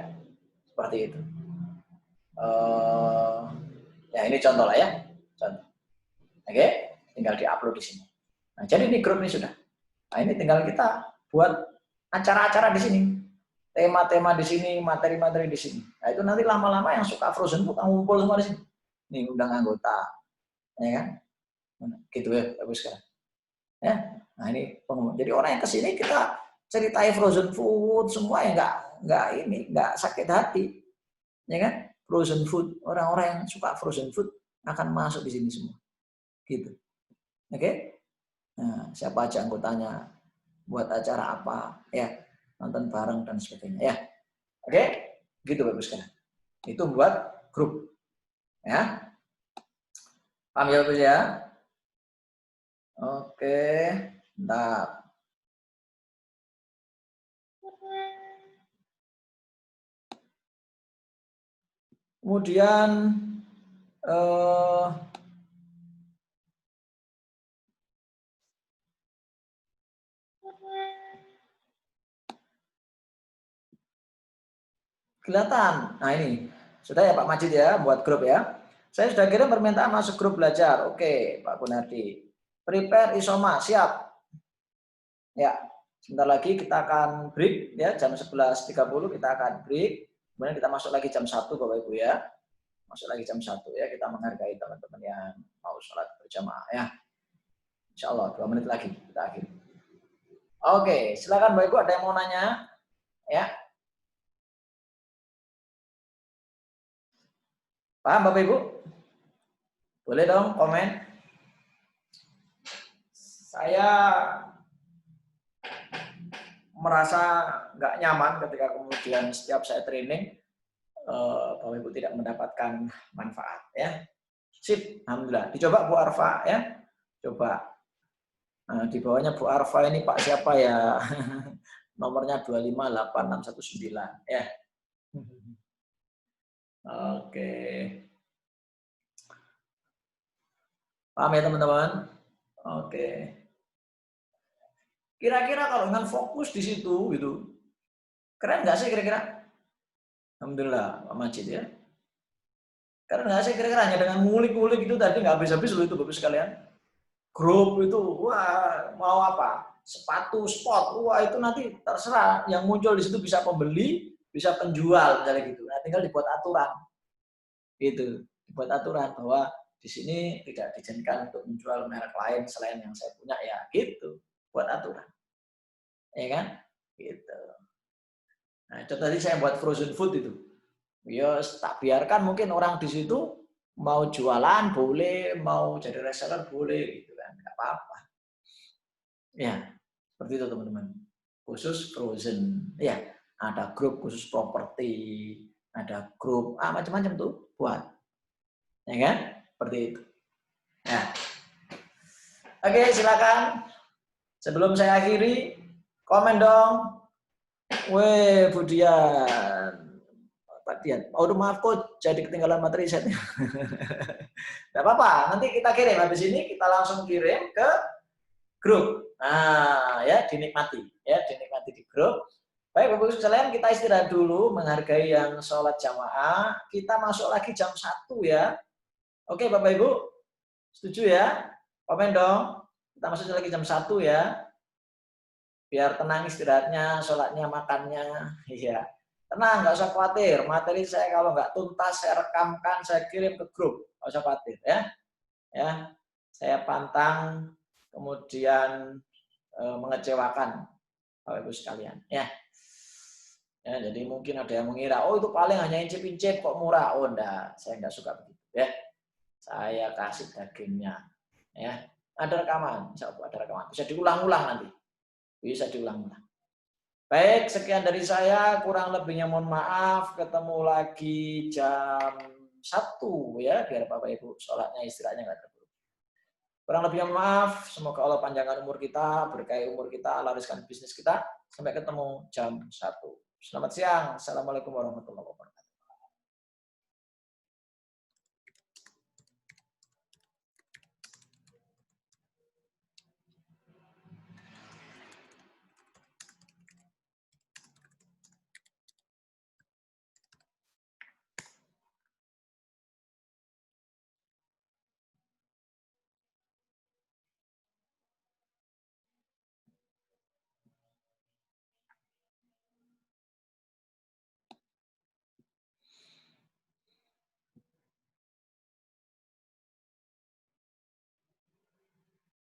Speaker 1: Seperti itu. Ya ini contoh lah ya. Contoh. Oke, tinggal diupload di sini. Nah, jadi ini grup ini sudah. Nah, ini tinggal kita buat acara-acara di sini. Tema-tema di sini, materi-materi di sini. Nah, itu nanti lama-lama yang suka frozen food ngumpul semua di sini. Nih undang anggota. Ya kan? Gitu ya, bagus kan? Ya. Nah, ini pengumuman. Jadi orang yang ke sini kita ceritain frozen food semua ya nggak sakit hati. Ya kan? Frozen food, orang-orang yang suka frozen food akan masuk di sini semua. Gitu. Oke? Nah, siapa aja anggotanya, buat acara apa, ya, nonton bareng dan sebagainya, ya. Oke? Gitu bagus kan? Itu buat grup. Ya. Paham ya, Bagus ya? Oke. Bentar. Kemudian kelihatan. Nah ini sudah ya Pak Majid ya buat grup ya. Saya sudah kirim permintaan masuk grup belajar. Oke Pak Gunardi. Prepare Isoma siap. Ya sebentar lagi kita akan break ya jam 11.30 kita akan break. Kemudian kita masuk lagi jam 1 Bapak Ibu ya. Masuk lagi jam 1 ya, kita menghargai teman-teman yang mau sholat berjamaah ya. Insya Allah 2 menit lagi kita akhiri. Oke, silakan Bapak Ibu ada yang mau nanya ya. Paham Bapak Ibu? Boleh dong komen. Saya merasa nggak nyaman ketika kemudian setiap saya training Bapak Ibu tidak mendapatkan manfaat ya. Sip, alhamdulillah. Dicoba Bu Arfa ya. Coba. Nah, di bawahnya Bu Arfa ini Pak siapa ya? Nomornya 25869 ya. Oke. Paham ya teman-teman? Oke. Kira-kira kalau dengan fokus di situ gitu, keren nggak sih kira-kira? Alhamdulillah Pak Majid ya. Keren nggak sih kira-kira hanya dengan ngulik-ngulik itu tadi nggak habis-habis loh itu Bapak sekalian. Grup itu, wah mau apa? Sepatu, spot, wah itu nanti terserah. Yang muncul di situ bisa pembeli, bisa penjual, misalnya gitu. Nah, tinggal dibuat aturan, gitu. Dibuat aturan bahwa di sini tidak diizinkan untuk menjual merek lain selain yang saya punya ya, gitu. Buat aturan, ya kan? Gitu. Nah, itu tadi saya buat frozen food itu. Ya, tak biarkan mungkin orang di situ mau jualan boleh, mau jadi reseller boleh, gitu kan, nggak apa-apa. Ya, seperti itu teman-teman. Khusus frozen, ya, ada grup khusus properti, ada grup macam-macam tuh buat, ya kan? Seperti itu. Ya. Oke, silakan. Sebelum saya akhiri, komen dong. Weh, Budian. Pak Dian, oh maaf kok jadi ketinggalan materi setnya. Tidak apa-apa, nanti kita kirim. Habis ini kita langsung kirim ke grup. Nah, ya dinikmati. Ya, dinikmati di grup. Baik, Bapak Ibu sekalian, kita istirahat dulu, menghargai yang sholat jamaah. Kita masuk lagi jam 1 ya. Oke, Bapak Ibu? Setuju ya? Komen dong. Kita masuk lagi jam 1 ya. Biar tenang istirahatnya, sholatnya, makannya. Iya. Tenang, nggak usah khawatir. Materi saya kalau nggak tuntas, saya rekamkan, saya kirim ke grup. Nggak usah khawatir ya. Ya, saya pantang, kemudian mengecewakan Bapak Ibu sekalian. Ya. Ya, jadi mungkin ada yang mengira, oh itu paling hanya incip-incip kok murah. Oh enggak, saya enggak suka begitu ya. Saya kasih dagingnya. Ya. Ada rekaman, ada rekaman. Bisa diulang-ulang nanti. Bisa diulang-ulang. Baik, sekian dari saya, kurang lebihnya mohon maaf, ketemu lagi jam 1 ya, biar Bapak Ibu sholatnya istirahatnya nggak terburu. Kurang lebihnya mohon maaf, semoga Allah panjangkan umur kita, berkahi umur kita, lariskan bisnis kita, sampai ketemu jam 1. Selamat siang, Assalamualaikum warahmatullahi wabarakatuh.